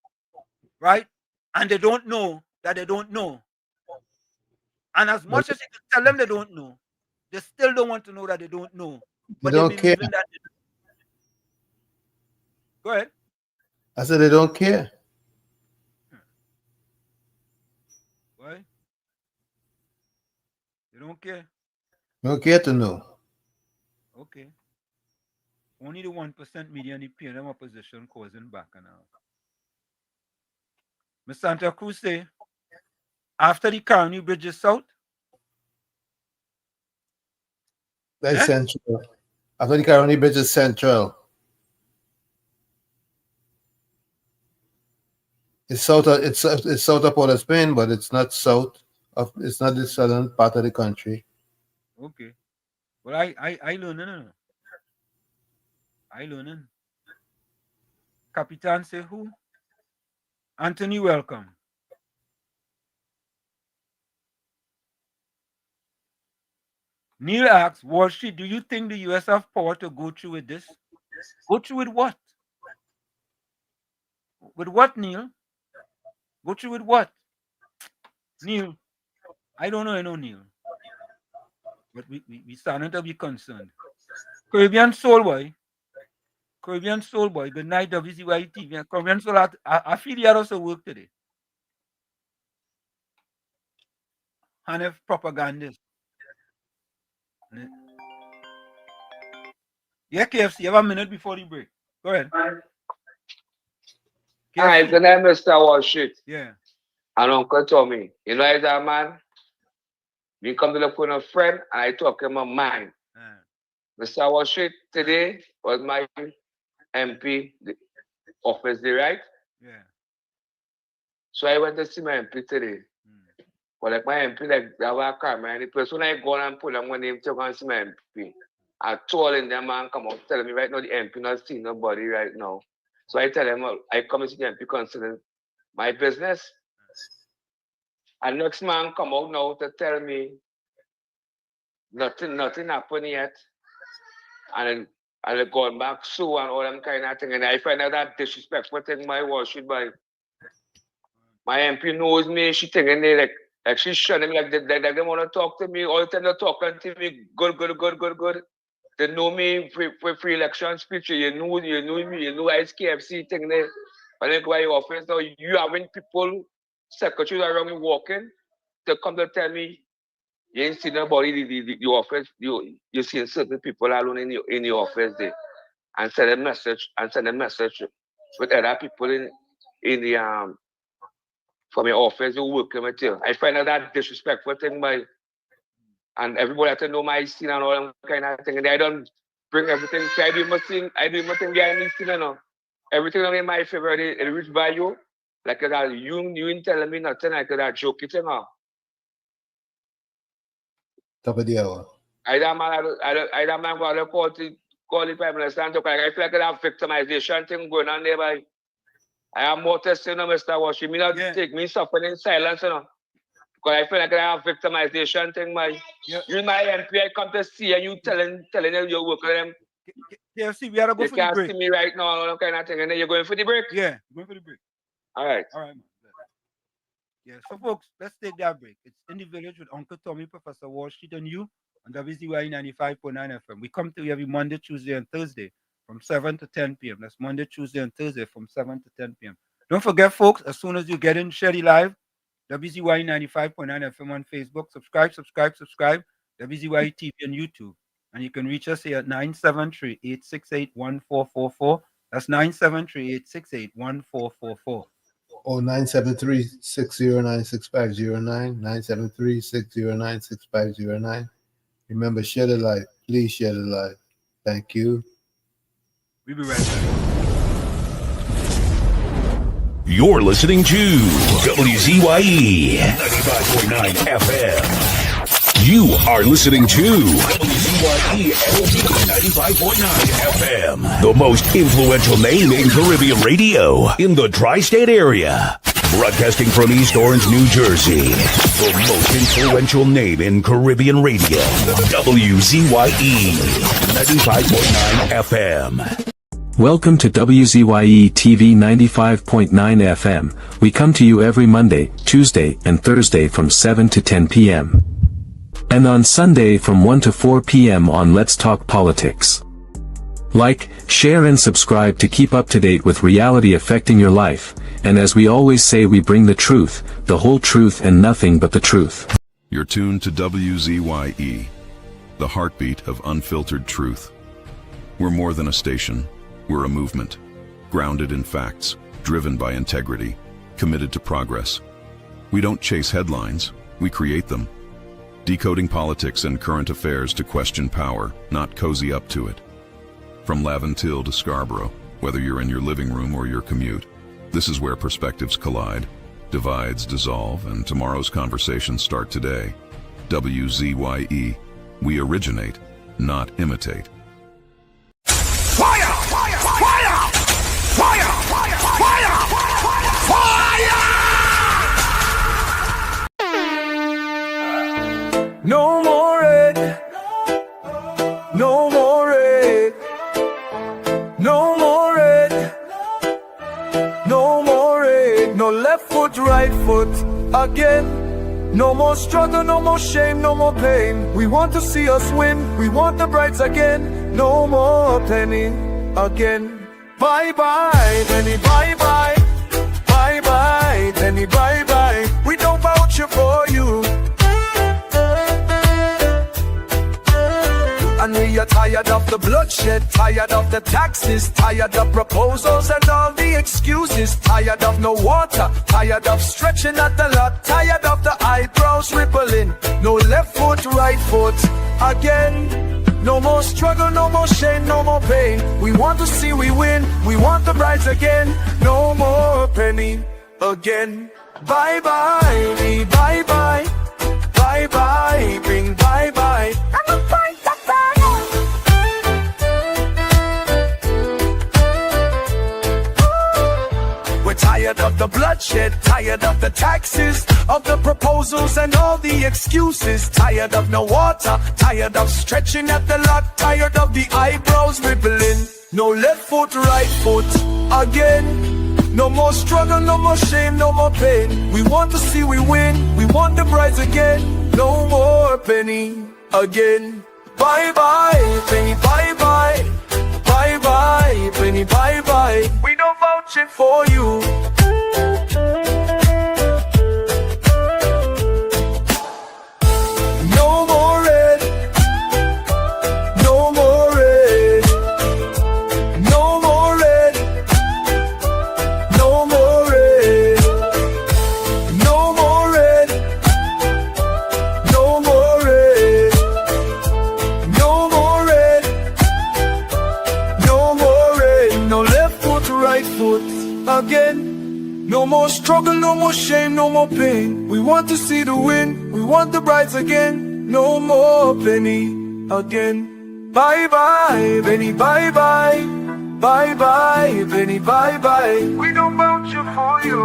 Right? And they don't know that they don't know. And as much as you can tell them they don't know, they still don't want to know that they don't know. But They don't care. That they... Go ahead. I said they don't care. Why? They don't care. They don't care to know. Okay. Only the 1% media and the PNM opposition causing back and out. Miss Santa Cruz say, after the Caroni Bridge is out, That's central. After the Caroni Bridge is central. It's south of Port of Spain, but it's not south of. It's not the southern part of the country. Okay. Well, I learning. I learning. Capitan say who? Anthony, welcome. Neil asks, Wall Street, do you think the US have power to go through with this? Go through with what? With what, Neil? Go through with what? Neil, I don't know, Neil. But we starting to be concerned. Caribbean Soul Boy, good night, WZYE TV. Caribbean Soul, I feel he had also work today. Hanef propagandist. Yeah, KFC, you have a minute before the break. Go ahead. Hi, good night, Mr. Wall Street. Yeah. And Uncle Tommy. You know, as a man, we come to look for a friend and I talk him a mind. Mr. Wall Street, today was my MP office day, right? Yeah. So I went to see my MP today. But like my MP, like that was a camera, and the person I go and put on my name to go and see my MP. I told him that man come out telling me right now the MP not seeing nobody right now. So I tell him I come and see the MP concerning my business. And next man come out now to tell me nothing happened yet. And I go back so and all them kind of thing. And I find out that disrespectful thing my Wall Street boy. My MP knows me, she thinking they like she's shunning me like they want to talk to me, all the time they're talking to me, good. They know me for free election speech, you know me, you know it's KFC thing there. But then go to your office now, you having people, secretaries around me walking, to come to tell me you ain't seen nobody the office, you see certain people alone in your office there. And send a message with other people in the from your office who working with you. I find out that disrespectful thing by, and everybody have to know my scene and all that kind of thing. And I don't bring everything. So I do my thing behind the scene, you know. Everything in my favor, it reach by you. Like that, you ain't telling me nothing. Like that, joke it, you know. Top of the hour. I don't man go to call the Prime Minister and talk. I feel like that victimization thing going on there, by. I am more testing, Mr. Wash. Me not take me suffering in silence, you know. Because I feel like I have victimization thing, my. Yeah. You my MP, I come to see and you telling them you work with them. KFC, we gotta go for the break. You can't see me right now, all that kind of thing. And then you're going for the break? Yeah, going for the break. All right. Man. Yeah, so folks, let's take that break. It's In the Village with Uncle Tommy, Professor Wall Street, and you on WZYE 95.9 FM. We come to you every Monday, Tuesday, and Thursday from 7 to 10 p.m. That's Monday, Tuesday, and Thursday from 7 to 10 p.m. Don't forget, folks, as soon as you get in, share the live, WZYE 95.9 FM on Facebook. Subscribe. WZYE TV on YouTube. And you can reach us here at 973-868-1444. That's 973-868-1444. Oh, 973-609-6509. 973-609-6509. Remember, share the live. Please share the live. Thank you. We'll be right back. You're listening to WZYE 95.9 FM. You are listening to WZYE 95.9 FM. The most influential name in Caribbean radio in the tri-state area. Broadcasting from East Orange, New Jersey. The most influential name in Caribbean radio. WZYE 95.9 FM. Welcome to WZYE TV 95.9 FM. We come to you every Monday, Tuesday, and Thursday from 7 to 10 p.m. And on Sunday from 1 to 4 p.m. on Let's Talk Politics. Like, share and subscribe to keep up to date with reality affecting your life. And as we always say, we bring the truth, the whole truth and nothing but the truth. You're tuned to WZYE, the heartbeat of unfiltered truth. We're more than a station. We're a movement, grounded in facts, driven by integrity, committed to progress. We don't chase headlines, we create them. Decoding politics and current affairs to question power, not cozy up to it. From Laventille to Scarborough, whether you're in your living room or your commute, this is where perspectives collide, divides dissolve, and tomorrow's conversations start today. WZYE, we originate, not imitate. Fire! Fire! Fire! Fire! Fire! Fire! Fire! No more red. No more red. No more red. No more red. No left foot, right foot again. No more struggle, no more shame, no more pain. We want to see us win. We want the brides again. No more penny again. Bye bye, penny, bye bye. Bye bye, penny, bye bye. We don't vouch for you. And we are tired of the bloodshed, tired of the taxes, tired of proposals and all the excuses, tired of no water, tired of stretching at the lot, tired of the eyebrows rippling. No left foot, right foot again. No more struggle, no more shame, no more pain. We want to see we win, we want the brides again. No more penny again. Bye bye, me bye bye. Bye bye, bring bye bye. I'm a fight the fire. We're tired of the bloodshed, tired of the taxes, of the proposals and all the excuses, tired of no water, tired of stretching at the lot, tired of the eyebrows rippling. No left foot, right foot again. No more struggle, no more shame, no more pain. We want to see we win, we want the brides again. No more penny again. Bye bye, penny, bye bye. Bye bye, penny, bye bye. We don't vouch it for you. No more red. No more red. No more red. No more red. No more red. No more red. No more red. No more red. No left foot, right foot again. No more struggle, no more shame, no more pain. We want to see the win, we want the brides again. No more penny again. Bye bye, penny, bye bye. Bye bye, penny, bye bye. We don't vouch for you.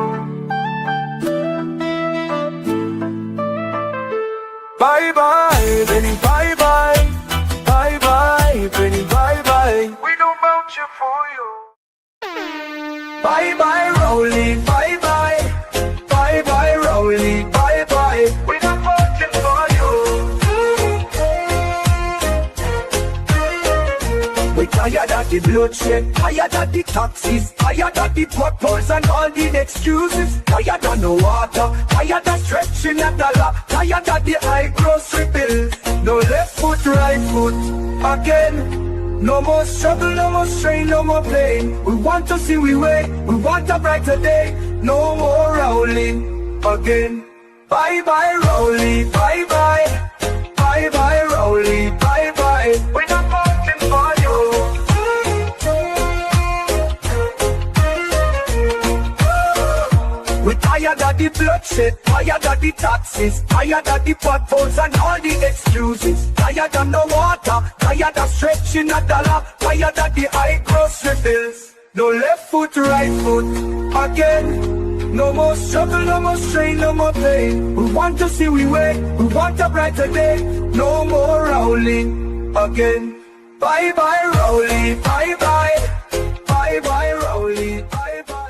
Bye bye, penny, bye bye. Bye bye, penny, bye bye. We don't vouch for you. Bye bye, Rowley, bye bye. Bye bye, Rowley, bye bye. We're not watching for you. We're tired of the bloodshed, tired of the taxes, tired of the potholes and all the excuses, tired of no water, tired of stretching at the lot, tired of the eyebrows ripples. No left foot, right foot again. No more struggle, no more strain, no more pain. We want to see we win, we want a brighter day. No more rolling again. Bye bye, Rowley, bye bye. Bye bye, Rowley, bye bye. We're not voting for you. Tired of the bloodshed, tired of the taxes, tired of the potholes and all the excuses. Tired of no water, tired of stretching a dollar, tired of the high grocery bills. No left foot, right foot, again. No more struggle, no more strain, no more pain. We want to see we way, we want a brighter day. No more Rowley again. Bye bye Rowley, bye bye. Bye bye Rowley, bye bye.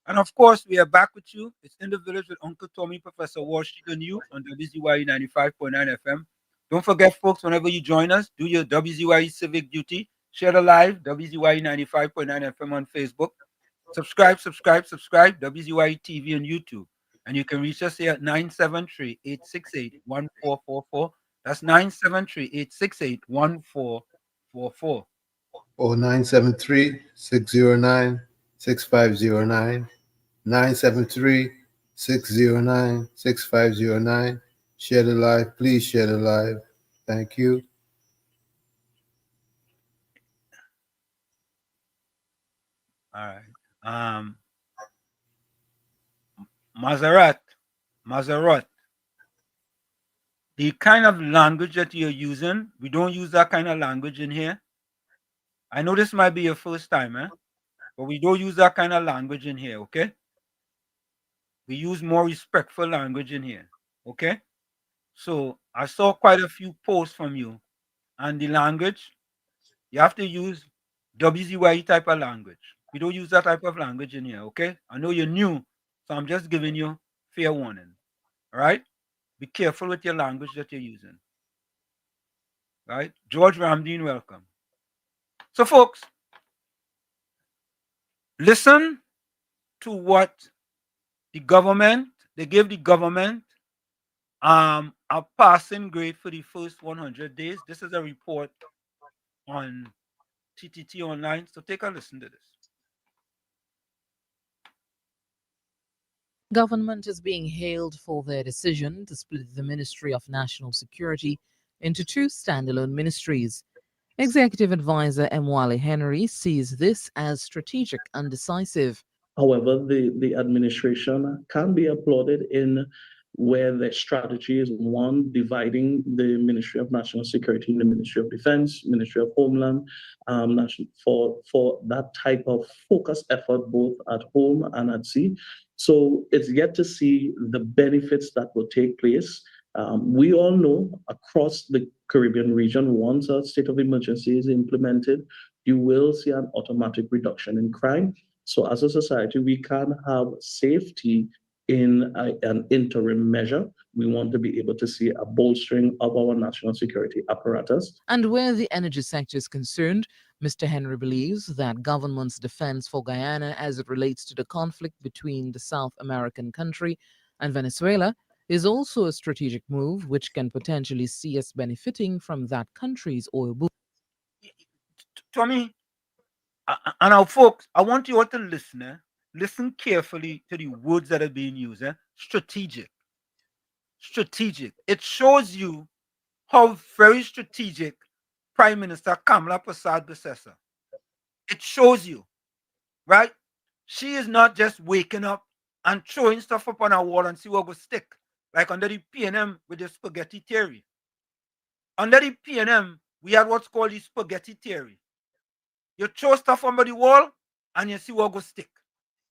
And of course, we are back with you. It's In the Village with Uncle Tommy, Professor Washington, you on WZYE 95.9 FM. Don't forget, folks, whenever you join us, do your WZYE civic duty. Share the live, WZYE 95.9 FM on Facebook. Subscribe, WZYE TV on YouTube. And you can reach us here at 973-868-1444. That's 973-868-1444. Or 973-609-6509. 973-609-6509. Share the live. Please share the live. Thank you. All right. Mazarat, the kind of language that you're using, we don't use that kind of language in here. I know this might be your first time, but we don't use that kind of language in here, okay? We use more respectful language in here, okay? So I saw quite a few posts from you, and the language, you have to use WZYE type of language. We don't use that type of language in here, okay? I know you're new, so I'm just giving you fair warning, all right? Be careful with your language that you're using, right? George Ramdeen, welcome. So, folks, listen to what the government, they gave the government a passing grade for the first 100 days. This is a report on TTT Online, so take a listen to this. Government is being hailed for their decision to split the Ministry of National Security into two standalone ministries. Executive Advisor Mwale Henry sees this as strategic and decisive. However, the administration can be applauded in where the strategy is one, dividing the Ministry of National Security in the Ministry of Defense, Ministry of Homeland, for that type of focused effort both at home and at sea. So it's yet to see the benefits that will take place. We all know across the Caribbean region, once a state of emergency is implemented, you will see an automatic reduction in crime. So as a society, we can have safety in an interim measure. We want to be able to see a bolstering of our national security apparatus. And where the energy sector is concerned, Mr. Henry believes that government's defense for Guyana as it relates to the conflict between the South American country and Venezuela is also a strategic move which can potentially see us benefiting from that country's oil boom. Tommy, and now, folks, I want you all to listen. Listen carefully to the words that are being used. Strategic. Strategic. It shows you how very strategic Prime Minister Kamala Persad-Bissessar. It shows you, right? She is not just waking up and throwing stuff up on a wall and see what will stick, like under the PNM with the spaghetti theory. Under the PNM, we had what's called the spaghetti theory. You throw stuff under the wall and you see what will stick.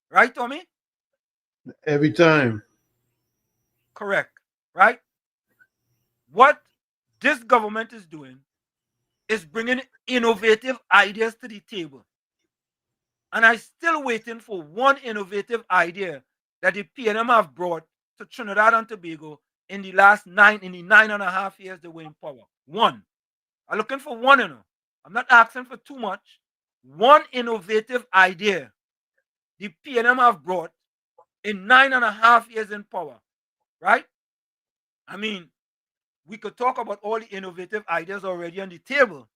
Right, Tommy? Every time. Correct. Right? What this government is doing is bringing innovative ideas to the table. And I'm still waiting for one innovative idea that the PNM have brought to Trinidad and Tobago in the last 9.5 years they were in power. One. I'm looking for one, I'm not asking for too much. One innovative idea the PNM have brought in 9.5 years in power, right? I mean, we could talk about all the innovative ideas already on the table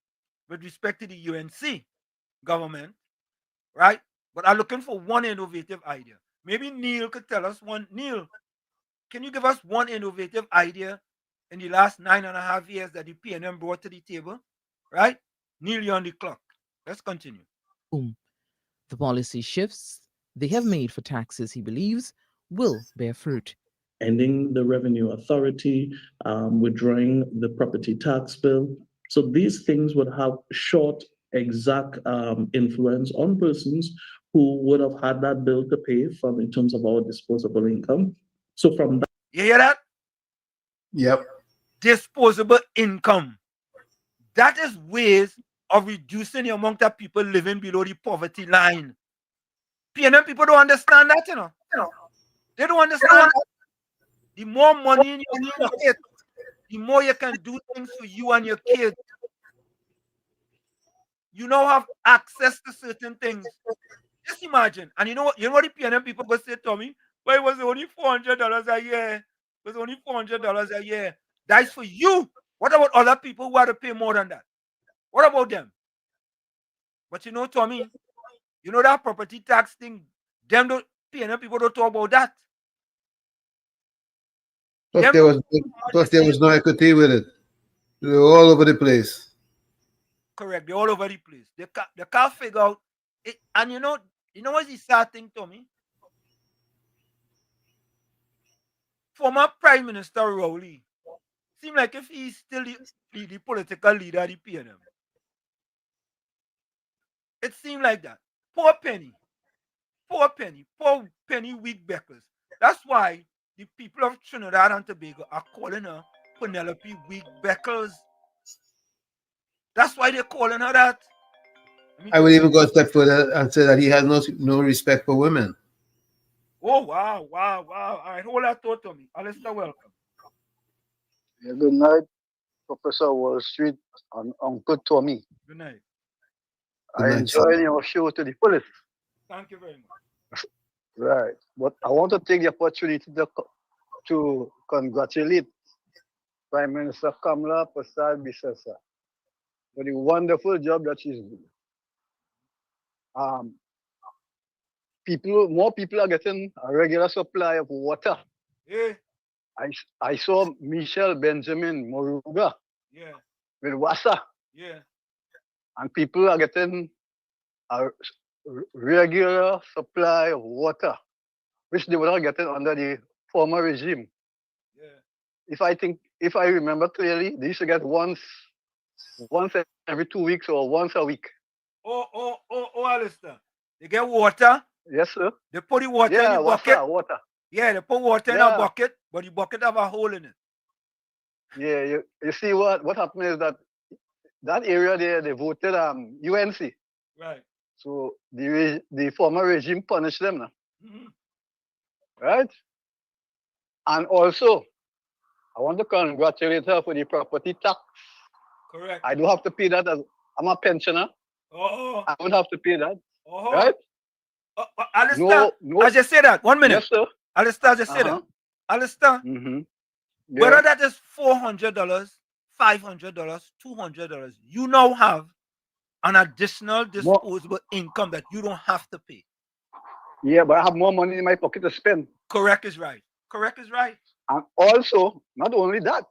with respect to the UNC government, right? But I'm looking for one innovative idea. Maybe Neil could tell us one. Neil, can you give us one innovative idea in the last 9.5 years that the PNM brought to the table, right? Neil, you're on the clock. Let's continue. The policy shifts they have made for taxes, he believes, will bear fruit. Ending the revenue authority, withdrawing the property tax bill. So these things would have short, exact influence on persons who would have had that bill to pay from in terms of our disposable income. So from that. You hear that? Yep. Disposable income. That is ways of reducing the amount of people living below the poverty line. PNM people don't understand that, you know. They don't understand that. The more money in your pocket, the more you can do things for you and your kids. You now have access to certain things. Just imagine. And you know what the PNM people go say to me? But it was only $400 a year. It was only $400 a year. That's for you. What about other people who have to pay more than that? What about them? But you know, Tommy, you know that property tax thing, them don't PNM people don't talk about that. Plus there was no equity with it. They were all over the place. Correct. They're all over the place. They can't figure out it. And you know what's the sad thing, Tommy? Former Prime Minister Rowley seems like if he's still the political leader of the PNM. It seemed like that. Poor Penny, poor Penny Wheat Beckers. That's why the people of Trinidad and Tobago are calling her Penelope Wheat Beckers. That's why they're calling her that. I would even go a step further and say that he has no respect for women. Oh, wow. All right, hold that thought to me. Alistair, welcome. Yeah, good night, Professor Wall Street and Uncle Tommy. Good night. I enjoy your show to the fullest. Thank you very much. Right. But I want to take the opportunity to congratulate Prime Minister Kamala Persad-Bissessar for the wonderful job that she's doing. More people are getting a regular supply of water. Yeah. I saw Michelle Benjamin Moruga with WASA. Yeah. And people are getting a regular supply of water, which they were not getting under the former regime. Yeah. If I remember clearly, they used to get once every 2 weeks or once a week. Oh, Alistair. They get water. Yes, sir. They put the water in the bucket. Water. Yeah, they put water in a bucket, but the bucket have a hole in it. Yeah, you see what happened is that area there, they voted UNC. Right. So the former regime punished them now. Mm-hmm. Right? And also, I want to congratulate her for the property tax. Correct. I don't have to pay that as I'm a pensioner. Oh. I don't have to pay that. Oh. Right? Alistair, I just say that. 1 minute. Yes, sir. Alistair, just say that. Alistair, whether that is $400, $500, $200, you now have an additional disposable income that you don't have to pay. Yeah, but I have more money in my pocket to spend. Correct is right. And also, not only that,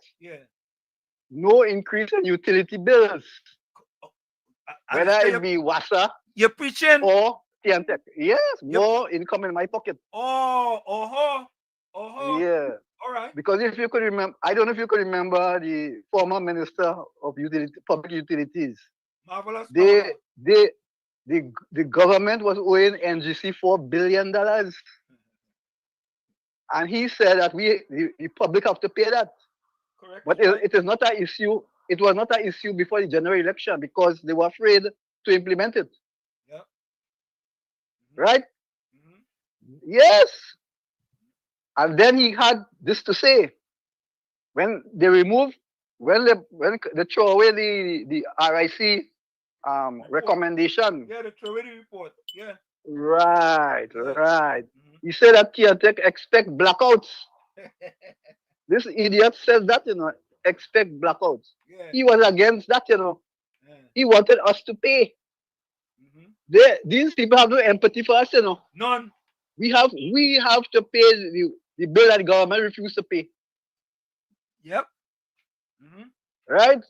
no increase in utility bills. Whether it be WASA, you're preaching, or TNTech. Yes, more income in my pocket. Yeah. All right. Because if you could remember, I don't know if you could remember the former Minister of Public Utilities. Marvelous. The government was owing NGC $4 billion. And he said that the public have to pay that. Correct. But it is not an issue. It was not an issue before the general election because they were afraid to implement it. Yeah. Mm-hmm. Right? Mm-hmm. Yes. And then he had this to say. When they throw away the RIC recommendation. Yeah, the throw away the report. Yeah. Right. Mm-hmm. He said that TNTech expect blackouts. This idiot says that, expect blackouts. Yeah. He was against that, Yeah. He wanted us to pay. Mm-hmm. These people have no empathy for us, None. We have to pay the bill that the government refused to pay. Yep. Mm-hmm. Right?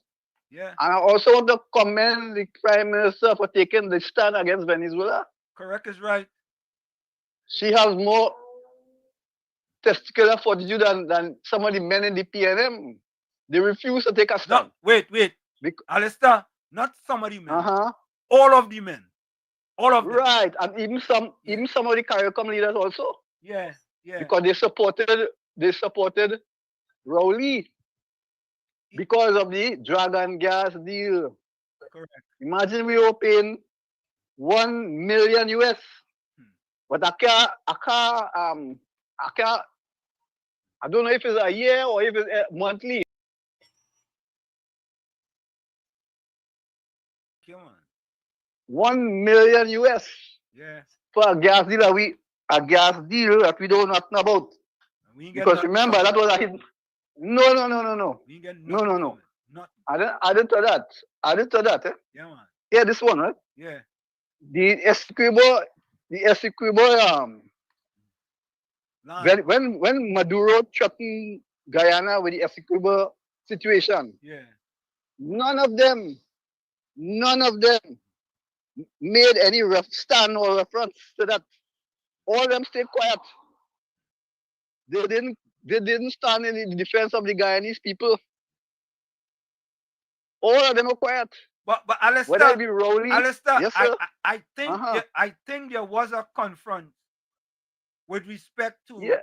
Yeah. And I also want to commend the Prime Minister for taking the stand against Venezuela. Correct is right. She has more testicular fortitude than some of the men in the PNM. They refuse to take a stand. No, wait. Alistair, not some of the men. All of the men. All of them. Right, and even some of the CARICOM leaders also. Yeah. Because they supported Rowley because of the dragon gas deal. Correct. Imagine we were paying $1 million US. But I don't know if it's a year or if it's monthly. Come on. $1 million US. Yeah. For a gas deal that we don't know nothing about. Because remember that was a hidden. No. I didn't tell that. Yeah, man. Yeah, this one, right? Yeah. The Essequibo, when Maduro threatened Guyana with the Essequibo situation, none of them made any stand or reference to that. All of them stayed quiet. They didn't stand in the defense of the Guyanese people. All of them were quiet. But Alistair, whether it be Rowley, Alistair, yes, sir. I think there was a confront with respect to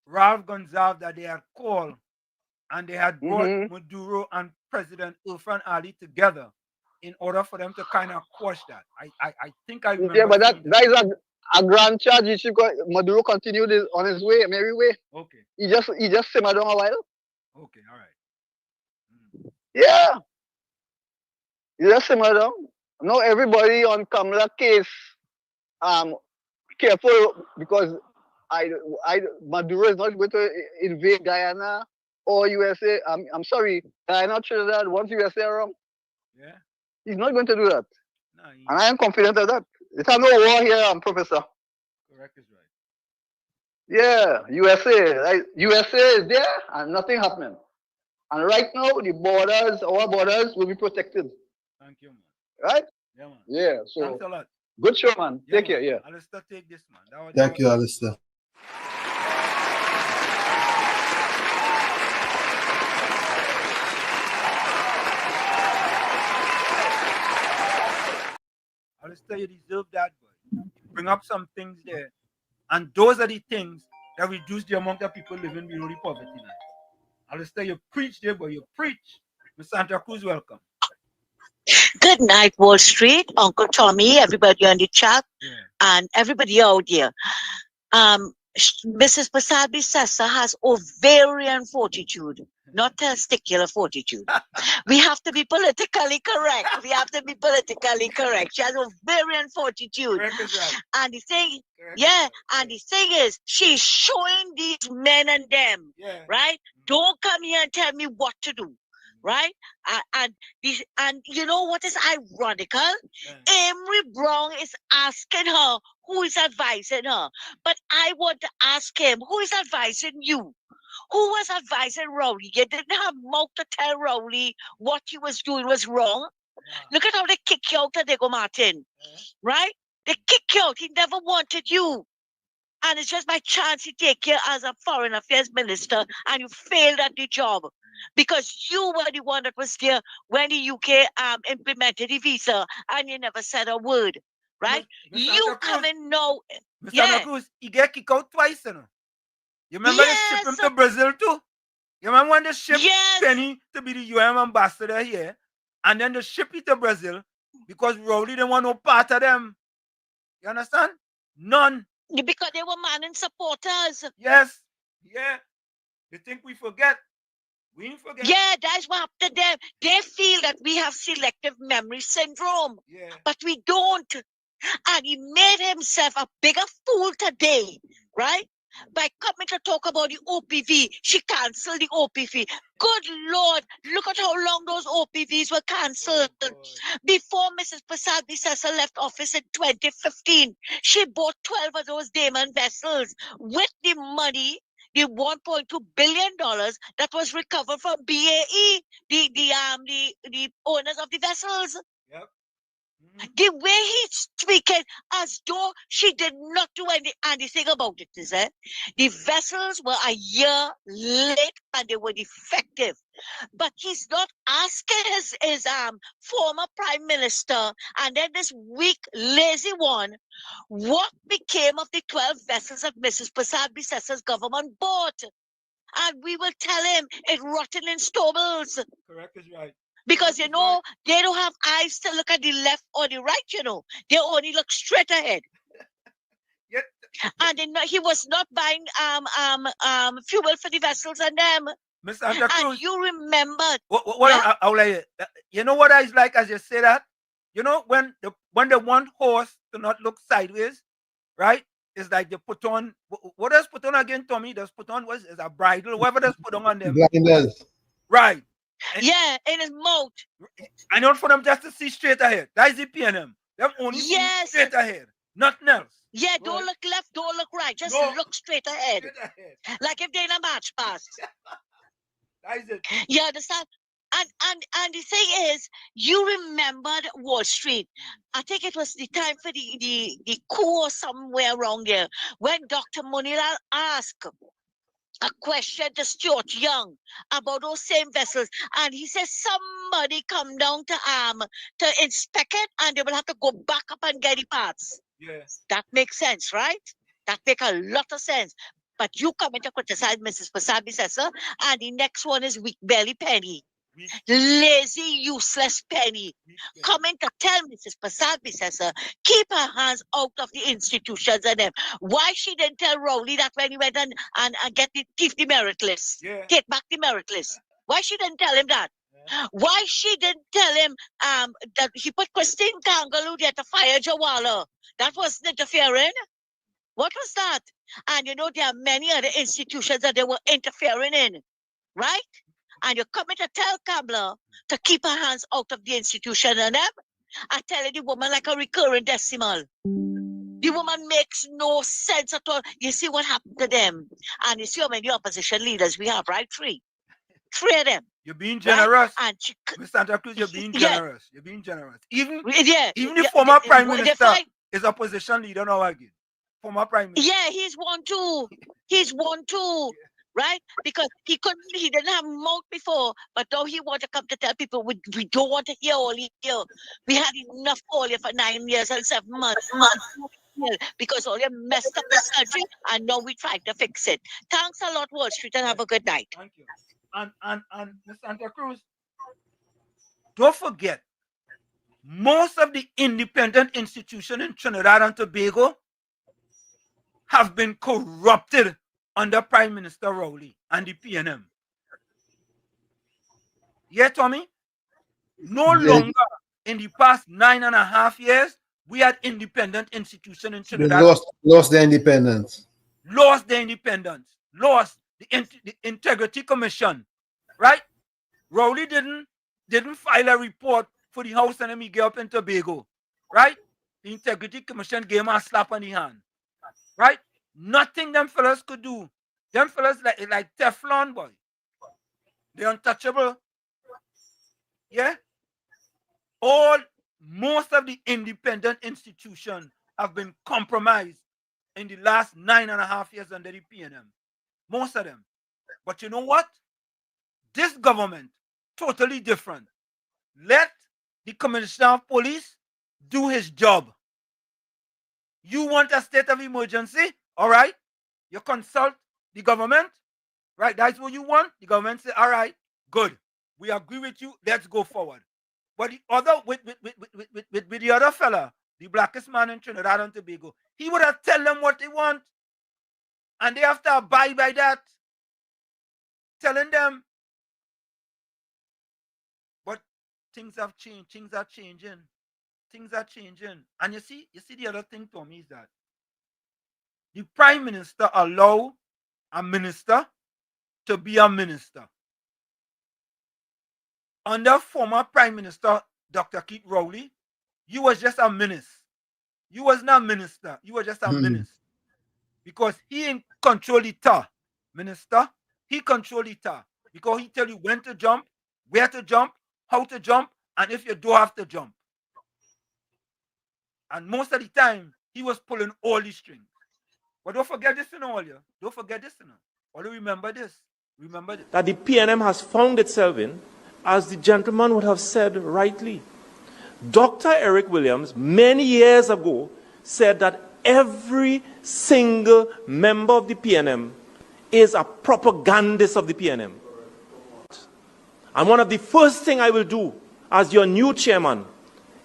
Ralph Gonzalez that they had called, and they had brought Maduro and President Irfan Ali together in order for them to kind of quash that. I think I remember. Yeah, but that is a grand charge. Maduro continued on his way, merry way. Okay. He just simmered down a while. Okay, all right. Yeah. He just simmered down. Now everybody on Kamala case, careful, because Maduro is not going to invade Guyana or USA. I'm sorry, Guyana, Trinidad, once USA around. Yeah. He's not going to do that. No, and I am confident of that. There's no war here, Professor. Correct is right. Yeah, USA. Right? USA is there and nothing happening. And right now, our borders will be protected. Thank you, man. Right? Yeah, man. Yeah, so. Thanks a lot. Good show, man. Yeah, take care, yeah. Alistair, take this, man. Thank you, Alistair. Alistair, you deserve that, boy. You bring up some things there. And those are the things that reduce the amount of people living below the poverty line. Alistair, you preach there, boy. You preach. Ms. Santa Cruz, welcome. Good night, Wall Street, Uncle Tommy, everybody on the chat, and everybody out there. Mrs. Pasabi Sessa has ovarian fortitude, not testicular fortitude. We have to be politically correct. She has ovarian fortitude. And the thing, and the thing is, she's showing these men and them, right? Don't come here and tell me what to do. Right? And you know what is ironical? Emery Brown is asking her who is advising her. But I want to ask him, who is advising you? Who was advising Rowley? You didn't have mouth to tell Rowley what he was doing was wrong. Look at how they kick you out of Diego Martin. Right? They kick you out. He never wanted you. And it's just by chance he take you as a foreign affairs minister and you failed at the job. Because you were the one that was there when the UK implemented the visa and you never said a word, right? You come in now. Mr. Cruz, he get kicked out twice, you know. You remember they shipped him to Brazil too? You remember when they shipped Penny to be the UN ambassador here? And then they shipped it to Brazil because Rowley didn't want no part of them. You understand? None. Because they were man and supporters. Yes. Yeah. They think we forget. We didn't forget. Yeah, that's what happened to them. They feel that we have selective memory syndrome. Yeah. But we don't. And he made himself a bigger fool today, right? By coming to talk about the OPV. She canceled the OPV. Good Lord, look at how long those OPVs were cancelled. Before Mrs. Pasabi Sessa left office in 2015, she bought 12 of those Damon vessels with the money, the $1.2 billion that was recovered from BAE, the owners of the vessels. Yep. The way he's speaking as though she did not do anything about it, is it? The vessels were a year late and they were defective. But he's not asking his former prime minister and then this weak, lazy one, what became of the 12 vessels that Mrs. Prasad Bisessa's government bought? And we will tell him it rotten in stubbles. Correct is right. Because, they don't have eyes to look at the left or the right, They only look straight ahead. And he was not buying fuel for the vessels and them. Miss Santa Cruz. And you remembered. I'll let you. You know what I like as you say that? When they want horse to not look sideways, right? It's like they put on, what does put on again, Tommy? Does put on, what is a bridle, whatever does put on them. Blinders. Right. In his mouth. I know for them just to see straight ahead. That's the PNM. Them only see straight ahead. Nothing else. Yeah, don't look left, don't look right. Just look straight ahead. Like if they're in a march past. That is it. You understand? And the thing is, you remembered Wall Street. I think it was the time for the coup or somewhere around there when Dr. Munilal asked a question to Stuart Young about those same vessels, and he says somebody come down to inspect it, and they will have to go back up and get the parts. Yes, that makes sense, right? That makes a lot of sense. But you come in to criticize Mrs. Prasad Bisessa, and the next one is weak belly Penny. Lazy, useless Penny. Coming to tell Mrs. Prasad Bisessa, keep her hands out of the institutions and them. Why she didn't tell Rowley that when he went and get the merit list? Take back the merit list. Why she didn't tell him that? Why she didn't tell him that he put Christine Kangaloo there to fire Jawala? That wasn't interfering. What was that? And there are many other institutions that they were interfering in, right? And you're coming to tell Kamala to keep her hands out of the institution and them. I tell you, the woman like a recurring decimal. The woman makes no sense at all. You see what happened to them. And you see how many opposition leaders we have, right? Three of them. You're being generous. Right? And Miss Santa Cruz, you're being generous. You're being generous. Even the former prime minister is opposition leader now again. Former prime minister. Yeah, he's one too. Right? Because he didn't have mouth before, but now he wants to come to tell people we don't want to hear all here. We had enough all here for 9 years and 7 months. Because all you messed up this country, and now we trying to fix it. Thanks a lot, Wall Street, and have a good night. Thank you. And Ms. Santa Cruz, don't forget, most of the independent institutions in Trinidad and Tobago have been corrupted under Prime Minister Rowley and the PNM. Yeah, Tommy? No longer in the past 9.5 years, we had independent institutions in Trinidad. They lost their independence. Lost their independence. Lost the Integrity Commission. Right? Rowley didn't file a report for the House and Miguel up in Tobago. Right? The Integrity Commission gave him a slap on the hand. Right? Nothing them fellas could do. Them fellas like Teflon, boy. They're untouchable. Yeah? Most of the independent institutions have been compromised in the last 9.5 years under the PNM. Most of them. But you know what? This government, totally different. Let the Commissioner of Police do his job. You want a state of emergency? All right. You consult the government. Right. That's what you want. The government say, all right, good. We agree with you. Let's go forward. But the other, with the other fella, the blackest man in Trinidad and Tobago, he would have tell them what they want. And they have to abide by that. Telling them. But things have changed. Things are changing. Things are changing. And you see the other thing, Tommy, is that the Prime Minister allow a minister to be a minister. Under former Prime Minister Dr. Keith Rowley, you was just a minister. You was not a minister. You were just a minister. Because he in control the minister. He control the because he tell you when to jump, where to jump, how to jump, and if you don't have to jump. And most of the time, he was pulling all the strings. But don't forget this, all you. Don't forget this, Only remember this. Remember this. That the PNM has found itself in, as the gentleman would have said rightly. Dr. Eric Williams, many years ago, said that every single member of the PNM is a propagandist of the PNM. And one of the first things I will do as your new chairman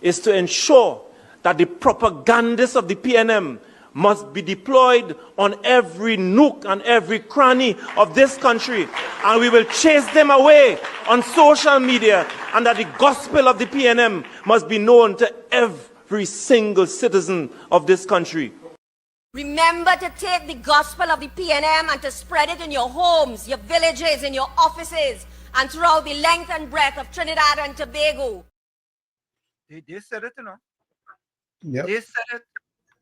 is to ensure that the propagandists of the PNM must be deployed on every nook and every cranny of this country, and we will chase them away on social media, and that the gospel of the PNM must be known to every single citizen of this country. Remember to take the gospel of the PNM and to spread it in your homes, your villages, in your offices, and throughout the length and breadth of Trinidad and Tobago. They said it, Yep. They said it.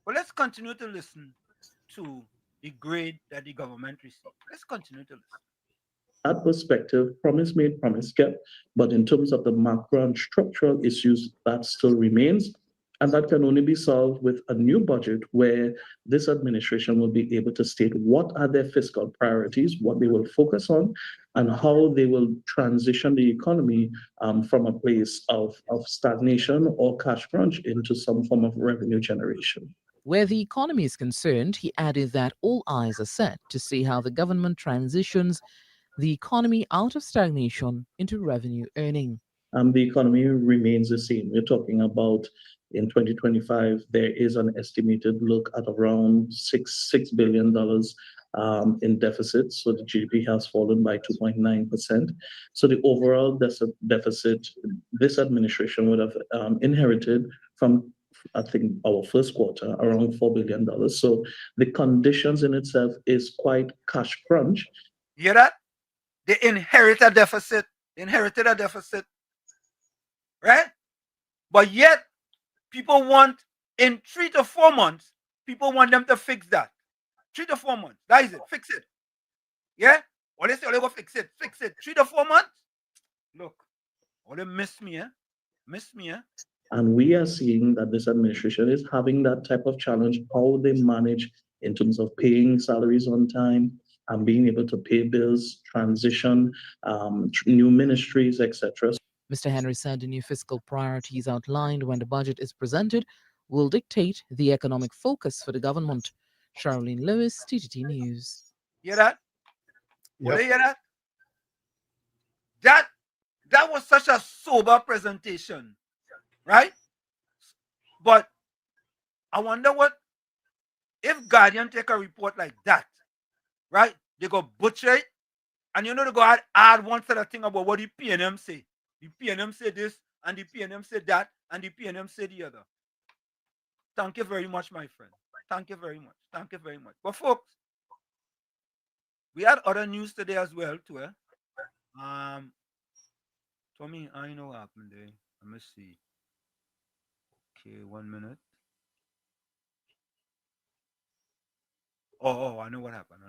But let's continue to listen to the grade that the government received. Let's continue to listen. That perspective, promise made, promise kept. But in terms of the macro and structural issues, that still remains. And that can only be solved with a new budget where this administration will be able to state what are their fiscal priorities, what they will focus on, and how they will transition the economy from a place of stagnation or cash crunch into some form of revenue generation. Where the economy is concerned, he added that all eyes are set to see how the government transitions the economy out of stagnation into revenue earning. The economy remains the same. We're talking about in 2025, there is an estimated look at around $6 billion in deficit. So the GDP has fallen by 2.9%. So the overall deficit this administration would have inherited from, I think, our first quarter, around $4 billion. So the conditions in itself is quite cash crunch. You hear that? They inherit a deficit. They inherited a deficit. Right? But yet, people want, in 3 to 4 months, people want them to fix that. 3 to 4 months. That is it. Fix it. Yeah? Or they say, oh, they go fix it. Fix it. 3 to 4 months? Look. Oh, they miss me, Miss me, And we are seeing that this administration is having that type of challenge, how they manage in terms of paying salaries on time and being able to pay bills, transition, new ministries, etc. Mr. Henry said the new fiscal priorities outlined when the budget is presented will dictate the economic focus for the government. Charlene Lewis, TTT News. Hear that? Yep. You hear that? That was such a sober presentation, right? But I wonder what if Guardian take a report like that, right? They go butcher it, and they go add one set of thing about what the PNM say. The PNM say this, and the PNM say that, and the PNM say the other. Thank you very much, my friend. Thank you very much. Thank you very much. But folks, we had other news today as well, too. Tommy, I know what happened there. Let me see. Okay, 1 minute. Oh, I know what happened.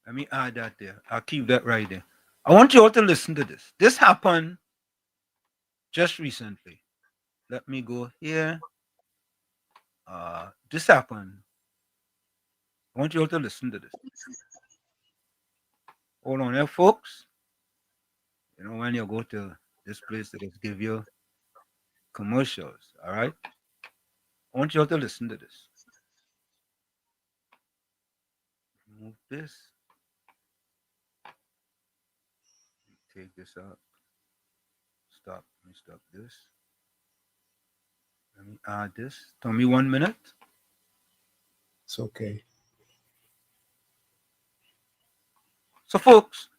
Let me add that there. I'll keep that right there. I want you all to listen to this. This happened just recently. Let me go here. This happened. I want you all to listen to this. Hold on there, folks. You know, when you go to this place, they just give you commercials, all right? I want you all to listen to this. Move this. Take this out. Stop. Let me stop this. Let me add this. Tell me 1 minute. It's okay. So, folks,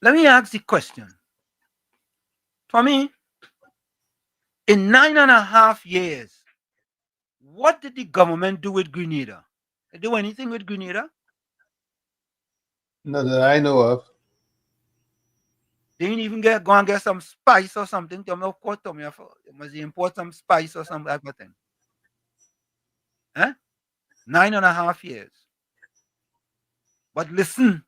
let me ask the question. Tommy, in 9.5 years, what did the government do with Grenada? Did they do anything with Grenada? Not that I know of. They didn't even go and get some spice or something. Of course, Tommy, they must import some spice or some type of thing. 9.5 years. But listen,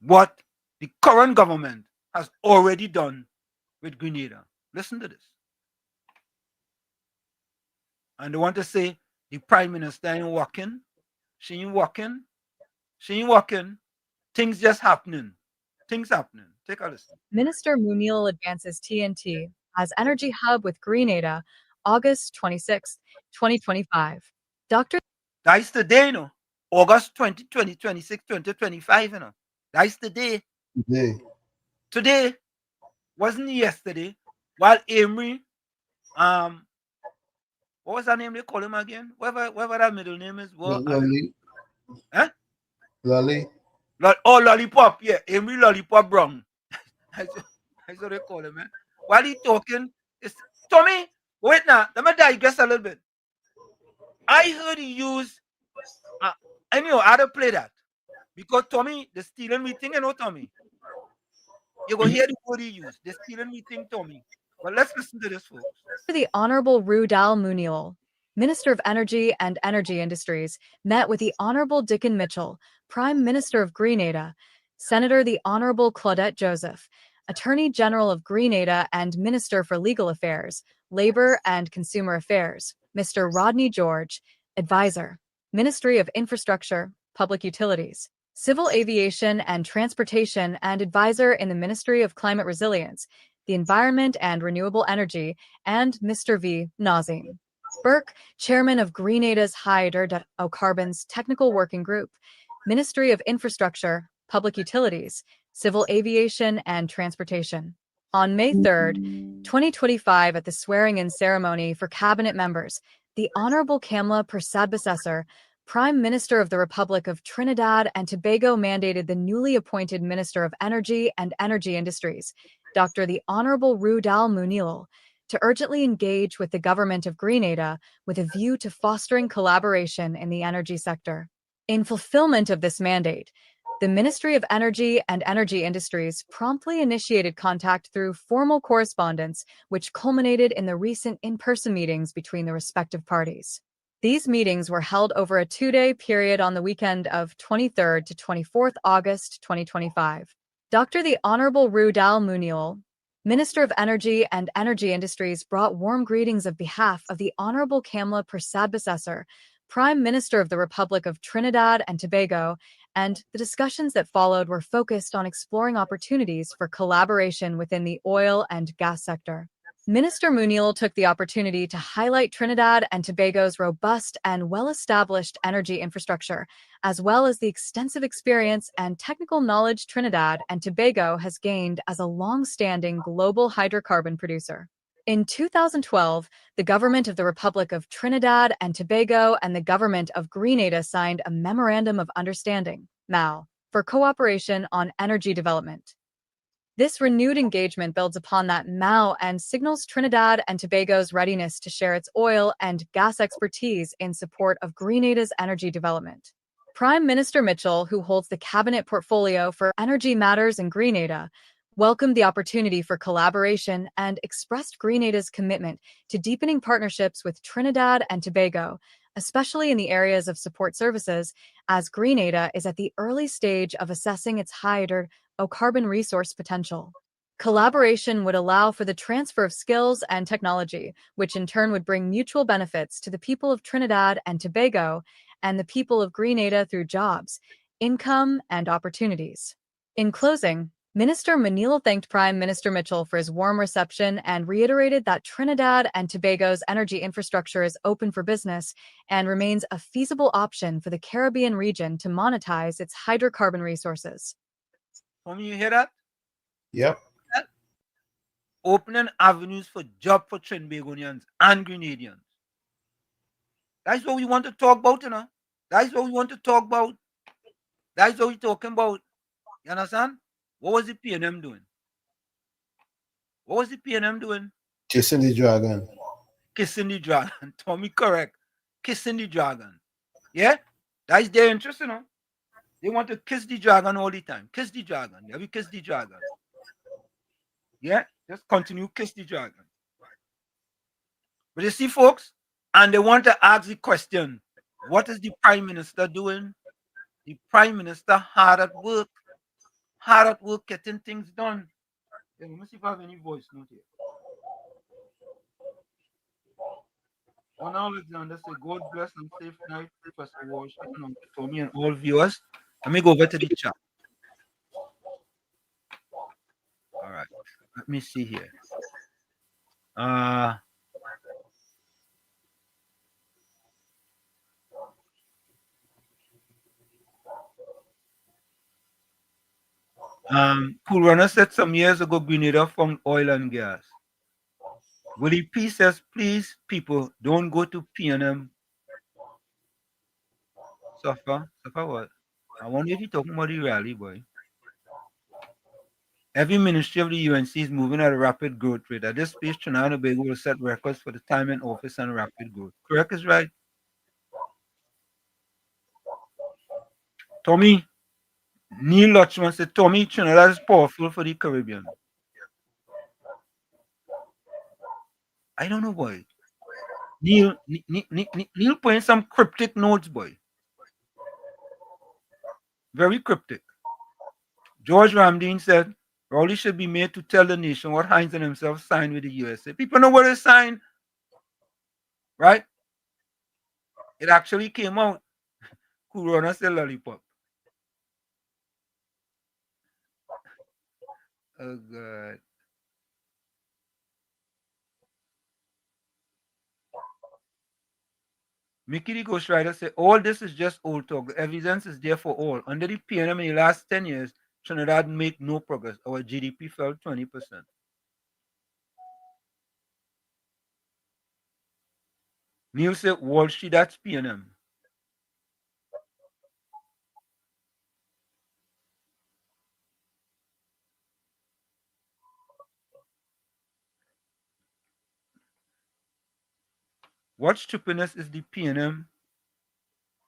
what the current government has already done with Grenada. Listen to this. And they want to say the prime minister ain't working. She ain't working. She ain't working. Things just happening. Things happening. Take a listen. Minister Munil advances TNT as energy hub with Grenada, August 26, 2025. Dr. That's today, you know. August 20, 2026, 2025, you know. That's the day. Today. Today wasn't yesterday. While Amory, what was her name they call him again? Whatever that middle name is. What? Lolly. Huh? Lolly. Lollipop, yeah. Amory Lollipop Brown. That's what they call him, man. While he talking, it's Tommy. Wait now, let me digress a little bit. I heard he used I know how to play that. Because Tommy, the stealing me thing, you know, Tommy. You're gonna hear the word he used. The stealing me thing, Tommy. But let's listen to this, folks. The Honorable Rudal Muniol, Minister of Energy and Energy Industries, met with the Honorable Dickon Mitchell, Prime Minister of Grenada, Senator the Honorable Claudette Joseph, Attorney General of Grenada and Minister for Legal Affairs, Labor and Consumer Affairs, Mr. Rodney George, Advisor, Ministry of Infrastructure, Public Utilities, Civil Aviation and Transportation, and Advisor in the Ministry of Climate Resilience, the Environment and Renewable Energy, and Mr. V. Nazim Burke, Chairman of Grenada's Hydrocarbons Technical Working Group, Ministry of Infrastructure, Public Utilities, Civil Aviation and Transportation. On May 3rd, 2025, at the swearing-in ceremony for cabinet members, the Honorable Kamla Persad-Bissessar, Prime Minister of the Republic of Trinidad and Tobago, mandated the newly appointed Minister of Energy and Energy Industries, Dr. the Honorable Rudal Munil, to urgently engage with the government of Grenada with a view to fostering collaboration in the energy sector. In fulfillment of this mandate, the Ministry of Energy and Energy Industries promptly initiated contact through formal correspondence, which culminated in the recent in-person meetings between the respective parties. These meetings were held over a 2-day period on the weekend of 23rd to 24th August 2025. Dr. the Honorable Rudal Munil, Minister of Energy and Energy Industries, brought warm greetings of behalf of the Honorable Kamla Persad-Bissessar, Prime Minister of the Republic of Trinidad and Tobago, and the discussions that followed were focused on exploring opportunities for collaboration within the oil and gas sector. Minister Munil took the opportunity to highlight Trinidad and Tobago's robust and well-established energy infrastructure, as well as the extensive experience and technical knowledge Trinidad and Tobago has gained as a long-standing global hydrocarbon producer. In 2012, the government of the Republic of Trinidad and Tobago and the government of Grenada signed a Memorandum of Understanding, MOU, for cooperation on energy development. This renewed engagement builds upon that MOU and signals Trinidad and Tobago's readiness to share its oil and gas expertise in support of Grenada's energy development. Prime Minister Mitchell, who holds the cabinet portfolio for energy matters in Grenada, welcomed the opportunity for collaboration and expressed Grenada's commitment to deepening partnerships with Trinidad and Tobago, especially in the areas of support services, as Grenada is at the early stage of assessing its hydrocarbon resource potential. Collaboration would allow for the transfer of skills and technology, which in turn would bring mutual benefits to the people of Trinidad and Tobago and the people of Grenada through jobs, income, and opportunities. In closing, Minister Munil thanked Prime Minister Mitchell for his warm reception and reiterated that Trinidad and Tobago's energy infrastructure is open for business and remains a feasible option for the Caribbean region to monetize its hydrocarbon resources. Tommy, you hear that? Yep. Opening avenues for job for Trinbagonians and Grenadians. That's what we want to talk about, you know. That's what we want to talk about. That's what we're talking about. You understand? What was the PNM doing? What was the PNM doing? Chasing the dragon. Kissing the dragon. Tommy, correct. Kissing the dragon. Yeah? That's their interest, you know. They want to kiss the dragon all the time. Kiss the dragon. Yeah, we kiss the dragon. Yeah? Just continue kiss the dragon. But you see, folks, and they want to ask the question, what is the Prime Minister doing? The Prime Minister hard at work getting things done. Yeah, let me see if I have any voice note here. One Alexander say, God bless and safe night, Professor Walsh, and Uncle Tommy and all viewers. Let me go over to the chat. All right. Let me see here. Cool Runner said some years ago, Grenada found oil and gas. Willie P says, please, people, don't go to PNM. Suffer what? I wonder if you're talking about the rally, boy. Every ministry of the UNC is moving at a rapid growth rate. At this pace, Trinidad and Tobago will set records for the time in office and rapid growth. Correct is right. Tommy, Neil Lutchman said, Tommy, Trinidad is powerful for the Caribbean. I don't know, boy. Neil putting some cryptic notes, boy. Very cryptic. George Ramdeen said, Rowley should be made to tell the nation what Hines and himself signed with the USA. People know what they signed, right? It actually came out. Corona said lollipop. Oh, God. Mickey the Ghostwriter said, all this is just old talk. The evidence is there for all. Under the PNM in the last 10 years, Trinidad made no progress. Our GDP fell 20%. Neil said, Wall Street, that's PNM. What stupidness is the PNM?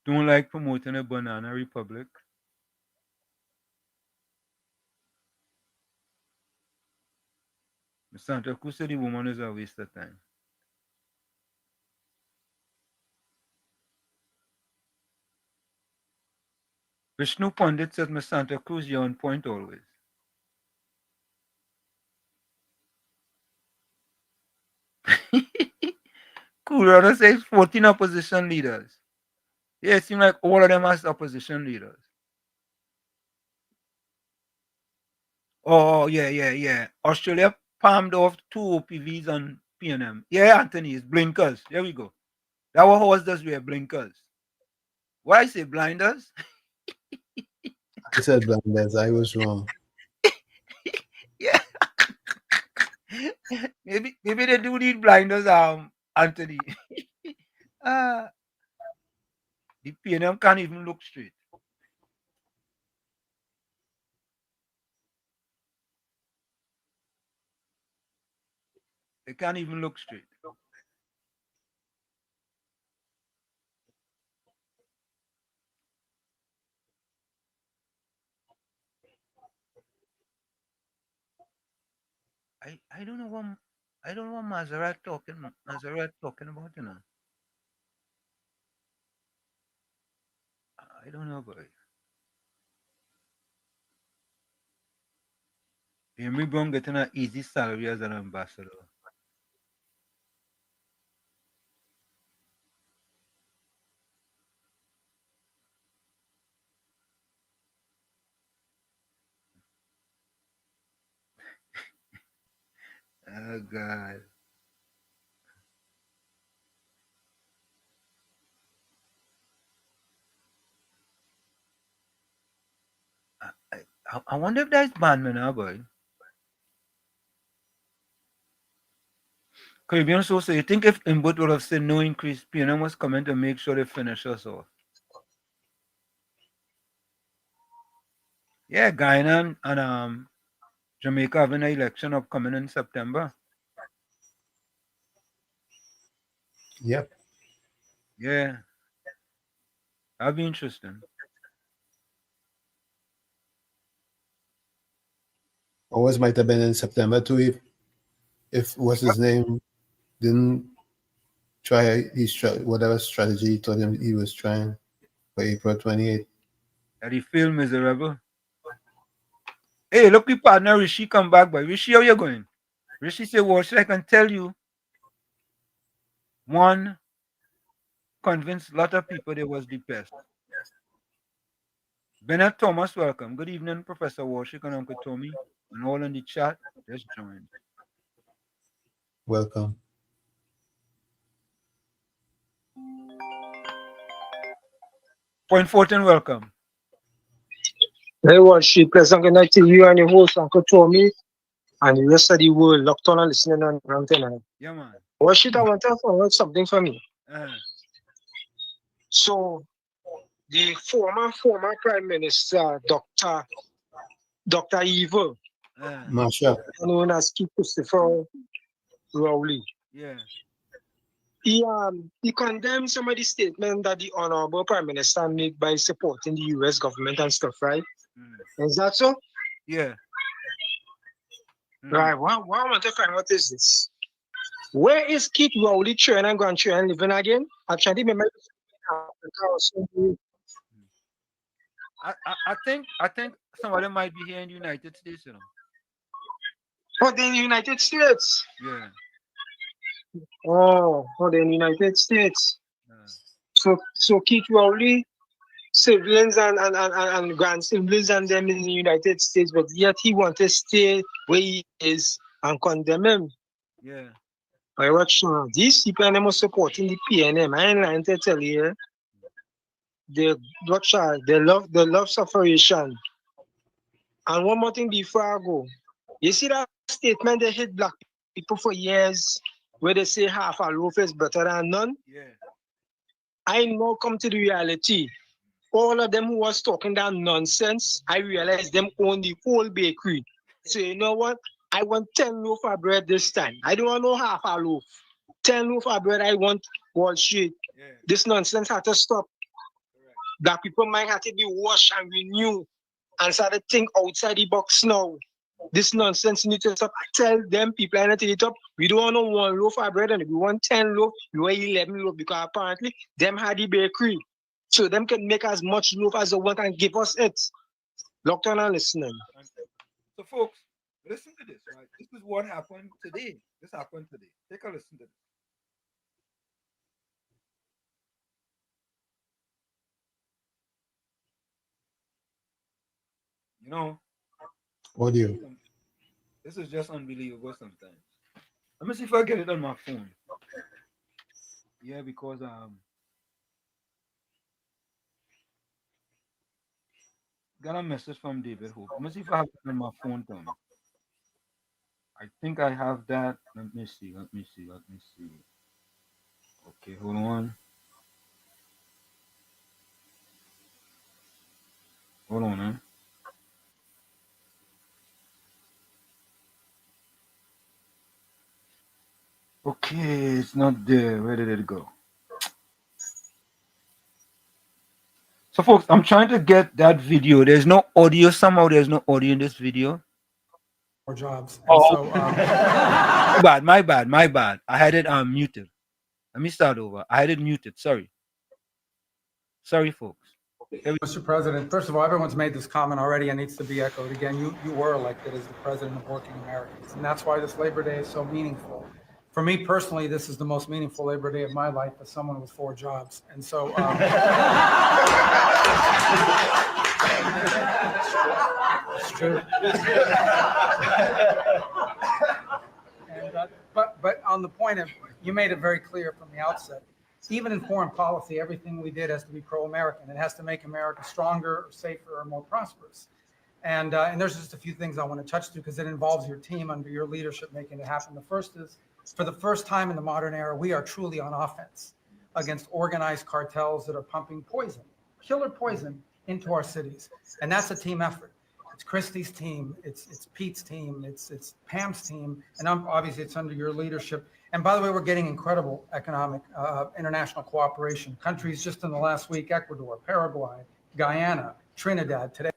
Don't like promoting a banana republic. Santa Cruz said the woman is a waste of time. Vishnu Pandit says, Miss Santa Cruz, you're on point always. Cool Runner says 14 opposition leaders. Yeah, it seems like all of them are opposition leaders. Oh, yeah. Australia palmed off 2 OPVs on PNM. Yeah, Anthony, it's blinkers. There we go. That what horse does wear blinkers. Why I say blinders? I said blinders. I was wrong. Yeah. maybe they do need blinders, Anthony. The PNM can't even look straight. They can't even look straight. I don't know what Maserati talking about, you know. I don't know, boy. Henry Brown getting an easy salary as an ambassador. Oh, God. I wonder if that's bandman now, boy. Caribbean so you think if Imbut would have said no increase, PNM was coming to make sure they finish us off. Yeah, Guyana and Jamaica having an election upcoming in September. Yep. Yeah. That'll be interesting. Always might have been in September too if what's his name didn't try his whatever strategy he told him he was trying for April 28th. That he failed miserable. Hey, look, we partner Rishi come back, boy. Rishi, how you going? Rishi say, well, I can tell you. One, convince a lot of people they was the best. Bernard Thomas, welcome. Good evening, Professor Warshik and Uncle Tommy, and all in the chat. Just join. Welcome. Point 14, welcome. Hey, Warshik, pleasant good night to you and your host, Uncle Tommy, and the rest of the world locked on and listening on tonight. Yeah, man. Warshik, I want to find out something for me. Uh, So, the former Prime Minister, Dr. Evil, Masha. known as Keith Christopher Rowley, yeah. he condemned some of the statements that the Honorable Prime Minister made by supporting the US government and stuff, right? Is that so? Yeah. Right. What I want to find out is this. Where is Keith Rowley, children and grandchildren living again? I'm trying to remember. I think some of them might be here in the United States, you know. Oh, they're in the United States. Yeah. Oh, they're in the United States. So Keith Rowley, siblings and grand siblings and them in the United States, but yet he wants to stay where he is and condemn him. Yeah. I watch these people and them are supporting the PNM. I ain't lying to tell you. They love separation. And one more thing before I go. You see that statement they hit black people for years where they say half a loaf is better than none? Yeah. I now come to the reality. All of them who was talking that nonsense, I realized them own the whole bakery. So you know what? I want 10 loaf of bread this time. I don't want no half a loaf. 10 loaf of bread I want Wall Street. Yeah. This nonsense had to stop. Correct. That people might have to be washed and renewed and start to think outside the box now. This nonsense needs to stop. I tell them people I need to eat up. We don't want no 1 loaf of bread, and if we want 10 loaf, we want 11 loaf because apparently them had the bakery. So them can make as much loaf as they want and give us it. Locked on and listening. So folks, listen to this, right? This is what happened today. This happened today. Take a listen to this. You know, Audio. this is just unbelievable sometimes. Let me see if I get it on my phone. Yeah, because got a message from David Hope. Let me see if I have it on my phone, Tom. I think I have that. Let me see. Okay, hold on. Hold on, man. Okay, it's not there. Where did it go? So, folks, I'm trying to get that video. There's no audio. Somehow there's no audio in this video. More jobs. And Oh, so, my bad. I had it muted. Let me start over. I had it muted. Sorry, folks. Mr. President, first of all, everyone's made this comment already and needs to be echoed again. You were elected as the president of working Americans, and that's why this Labor Day is so meaningful. For me personally, this is the most meaningful Labor Day of my life as someone with 4 jobs. And so, it's true. And, but on the point of, you made it very clear from the outset, even in foreign policy, everything we did has to be pro-American. It has to make America stronger, safer, or more prosperous. And there's just a few things I want to touch to because it involves your team under your leadership making it happen. The first is, for the first time in the modern era, we are truly on offense against organized cartels that are pumping poison, killer poison, into our cities. And that's a team effort. It's Christie's team, it's Pete's team, it's Pam's team, and obviously it's under your leadership. And by the way, we're getting incredible economic international cooperation. Countries just in the last week: Ecuador, Paraguay, Guyana, Trinidad. Today.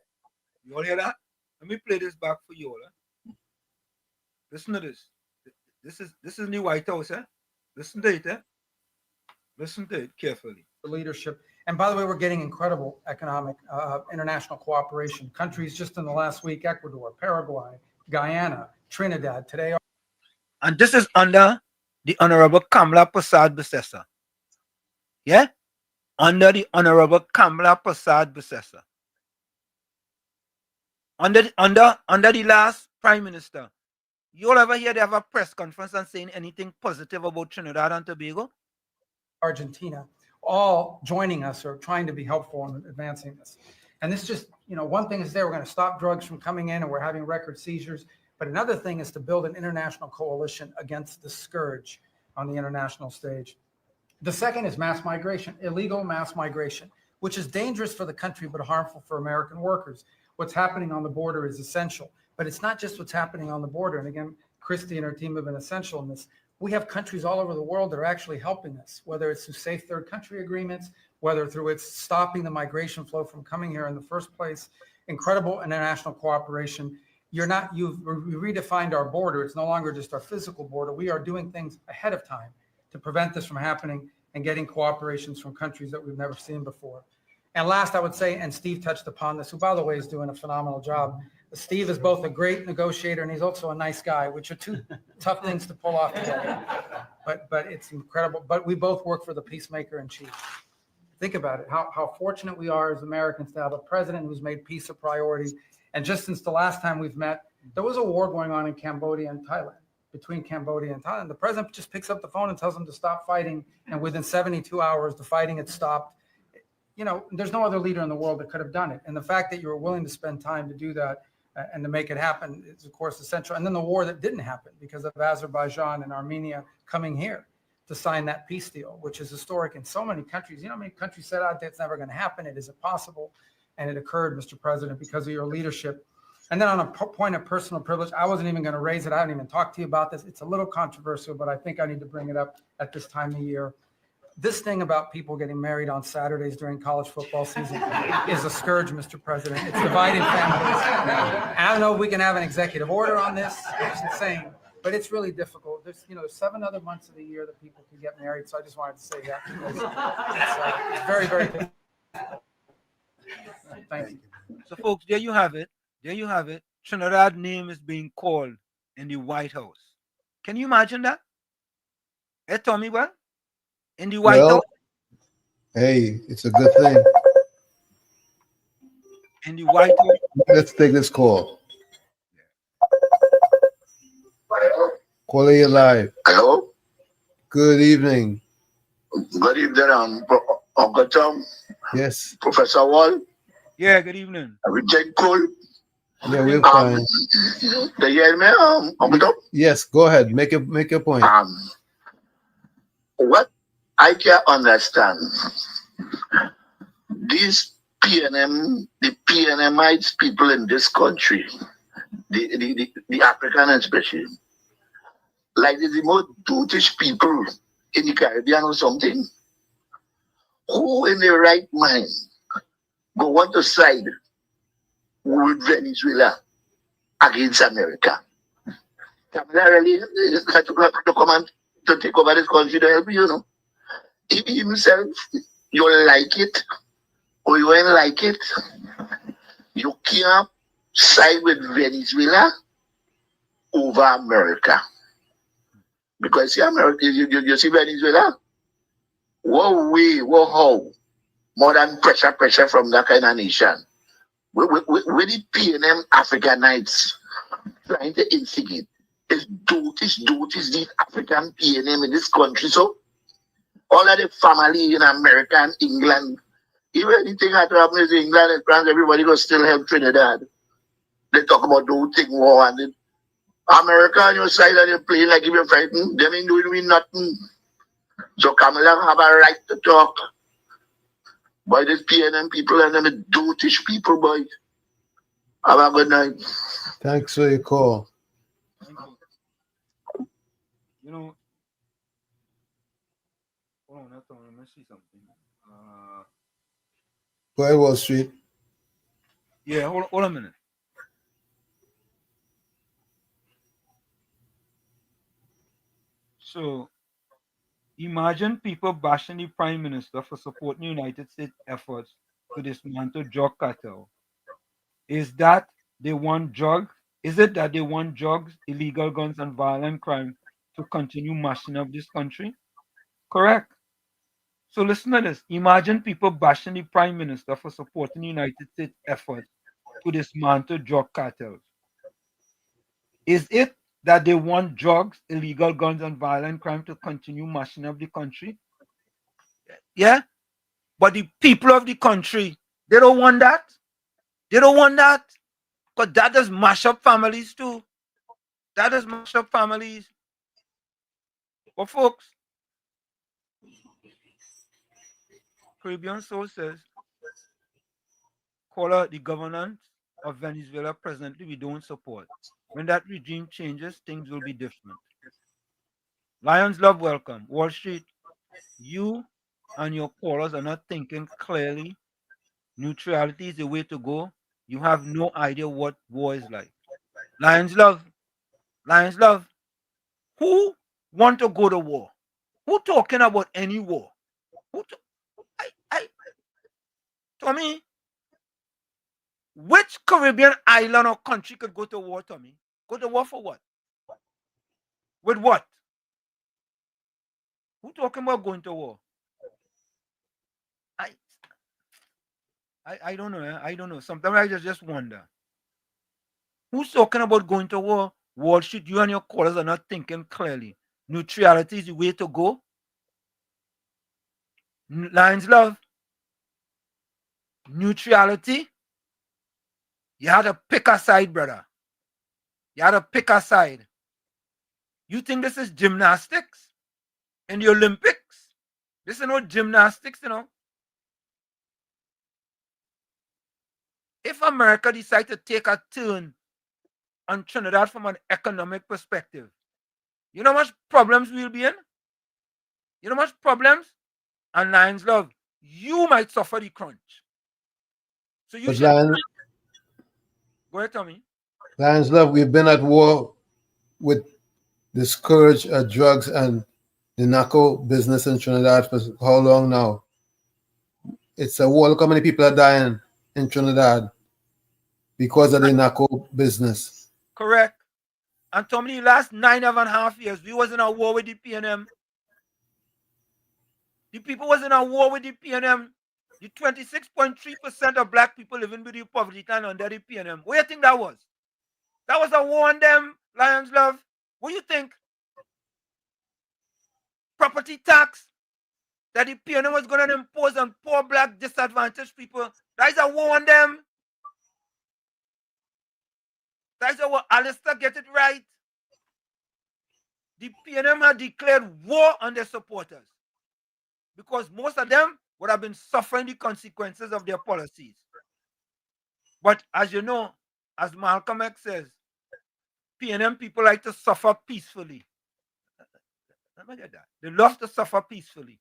You all hear that? Let me play this back for you all. Listen to this. This is the White House, eh? Listen to it, eh? Listen to it carefully. The leadership. And by the way, we're getting incredible economic international cooperation. Countries just in the last week: Ecuador, Paraguay, Guyana, Trinidad. Today. And this is under the Honorable Kamala Prasad Bissessa. Yeah? under the Honorable Kamala Prasad Besessa. Under the last Prime Minister, you'll ever hear they have a press conference and saying anything positive about Trinidad and Tobago? Argentina, all joining us or trying to be helpful in advancing this. And this just, one thing is we're going to stop drugs from coming in and we're having record seizures. But another thing is to build an international coalition against the scourge on the international stage. The second is mass migration, illegal mass migration, which is dangerous for the country but harmful for American workers. What's happening on the border is essential, but it's not just what's happening on the border. And again, Christy and her team have been essential in this. We have countries all over the world that are actually helping us, whether it's through safe third country agreements, whether through it's stopping the migration flow from coming here in the first place, incredible international cooperation. You've redefined our border. It's no longer just our physical border. We are doing things ahead of time to prevent this from happening and getting cooperations from countries that we've never seen before. And last, I would say, and Steve touched upon this, who, by the way, is doing a phenomenal job. Steve is both a great negotiator and he's also a nice guy, which are two tough things to pull off together. But it's incredible. But we both work for the peacemaker in chief. Think about it, how fortunate we are as Americans to have a president who's made peace a priority. And just since the last time we've met, there was a war going on in Cambodia and Thailand, between Cambodia and Thailand. The president just picks up the phone and tells them to stop fighting. And within 72 hours, the fighting had stopped. There's no other leader in the world that could have done it. And the fact that you were willing to spend time to do that and to make it happen is, of course, essential. And then the war that didn't happen because of Azerbaijan and Armenia coming here to sign that peace deal, which is historic in so many countries. How many countries said out there it's never going to happen? It isn't possible. And it occurred, Mr. President, because of your leadership. And then on a point of personal privilege, I wasn't even going to raise it. I haven't even talked to you about this. It's a little controversial, but I think I need to bring it up at this time of year. This thing about people getting married on Saturdays during college football season is a scourge, Mr. President. It's dividing families. I don't know if we can have an executive order on this. It's insane, but it's really difficult. There's 7 other months of the year that people can get married. So I just wanted to say that because it's very, very difficult. Thank you. So, folks, there you have it. There you have it. Trinidad's name is being called in the White House. Can you imagine that? Hey, Tommy, what? In the White House? Hey, it's a good thing. In the White House? Let's take this call. Caller, you live. Hello? Good evening. Good evening, Uncle Tom. Yes. Professor Wall. Yeah, good evening. Richard Cole. Yeah, we're fine. Do you hear me, Uncle Tom? Yes, go ahead. Make your point. What I can understand, these PNM, the PNMites people in this country, the African especially, like the most brutish people in the Caribbean or something, who in their right mind go want to side with Venezuela against America? Kamala really had to come and to take over this country to help you, He himself, you like it or you ain't like it, you can't side with Venezuela over America. Because see America, you see Venezuela, how more than pressure from that kind of nation. With the PNM Africanites trying to instigate. It's duties, these African PNM in this country. So all of the family in America and England, even anything that happens in England and France, everybody will still help Trinidad. They talk about the thing war and America on your side and you're playing like if you're fighting, they ain't doing nothing. So Kamala have a right to talk. Boy, these PNM people and them dutish people, boy. Have a good night. Thanks for your call. Hold on, let me see something. Go ahead, Wall Street. Yeah, hold a minute. So, imagine people bashing the Prime Minister for supporting United States efforts to dismantle drug cartel. Is that they want drugs? Is it that they want drugs, illegal guns, and violent crime to continue mashing up this country? Correct. So listen to this. Imagine people bashing the Prime Minister for supporting the United States effort to dismantle drug cartels. Is it that they want drugs, illegal guns, and violent crime to continue mashing up the country? Yeah? But the people of the country, they don't want that. They don't want that. Because that does mash up families too. That does mash up families. But folks, Caribbean Soul says, call out the governance of Venezuela presently we don't support. When that regime changes, things will be different. Lions Love, welcome. Wall Street, you and your callers are not thinking clearly. Neutrality is the way to go. You have no idea what war is like. Lions Love, Lions Love, who want to go to war? Who talking about any war? Tommy, which Caribbean island or country could go to war, Tommy? Go to war for what? With what? Who talking about going to war? I don't know. I don't know. Sometimes I just wonder. Who's talking about going to war? Wall Street, you and your callers are not thinking clearly. Neutrality is the way to go. Lions Love, neutrality. You had to pick a side, brother. You had to pick a side. You think this is gymnastics in the Olympics? This is no gymnastics, you know. If America decides to take a turn on Trinidad from an economic perspective, you know how much problems we'll be in? You know how much problems? And Lions Love, you might suffer the crunch. So you But should... Go ahead, Tommy. Lions Love, we've been at war with the scourge of drugs and the narco business in Trinidad for how long now? It's a war. Look how many people are dying in Trinidad because of the narco business. Correct. And Tommy, the last 9.5 years, we was in a war with the PNM. The people was in a war with the PNM. The 26.3% of black people living with the poverty line under the PNM. What do you think that was? That was a war on them, Lions Love. What do you think? Property tax that the PNM was going to impose on poor black disadvantaged people. That is a war on them. That is what Alistair get it right. The PNM had declared war on their supporters because most of them would have been suffering the consequences of their policies. But as you know, as Malcolm X says, PNM people like to suffer peacefully. Let me get that. They love to suffer peacefully.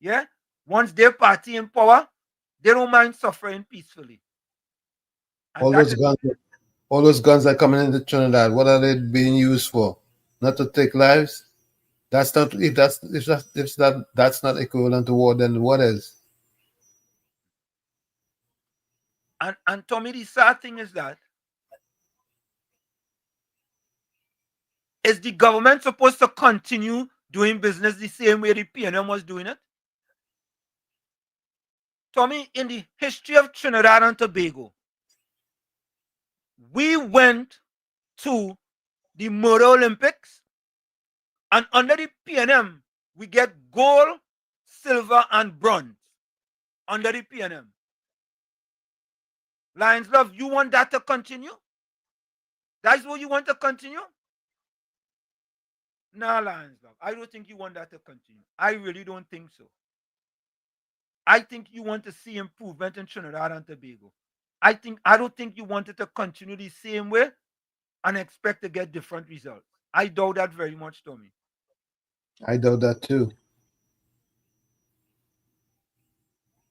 Yeah? Once their party in power, they don't mind suffering peacefully. All those guns are coming into Trinidad. What are they being used for? Not to take lives? That's not that's not equivalent to war, then what is? And Tommy, the sad thing is that is the government supposed to continue doing business the same way the PNM was doing it? Tommy, in the history of Trinidad and Tobago, we went to the Murder Olympics, and under the PNM, we get gold, silver, and bronze under the PNM. Lions Love, you want that to continue? That's what you want to continue? No, Lions Love, I don't think you want that to continue. I really don't think so. I think you want to see improvement in Trinidad and Tobago. I don't think you want it to continue the same way and expect to get different results. I doubt that very much, Tommy. I doubt that too.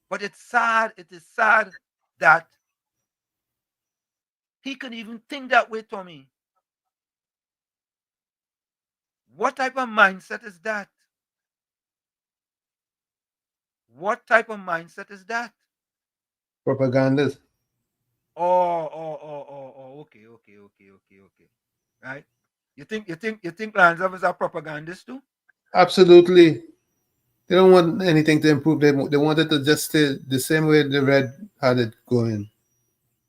But it's sad. It is sad that he can even think that way, Tommy. What type of mindset is that? What type of mindset is that? Propagandist. Okay. Right? You think Lions Love is a propagandist too? Absolutely. They don't want anything to improve. They want it to just stay the same way the red had it going.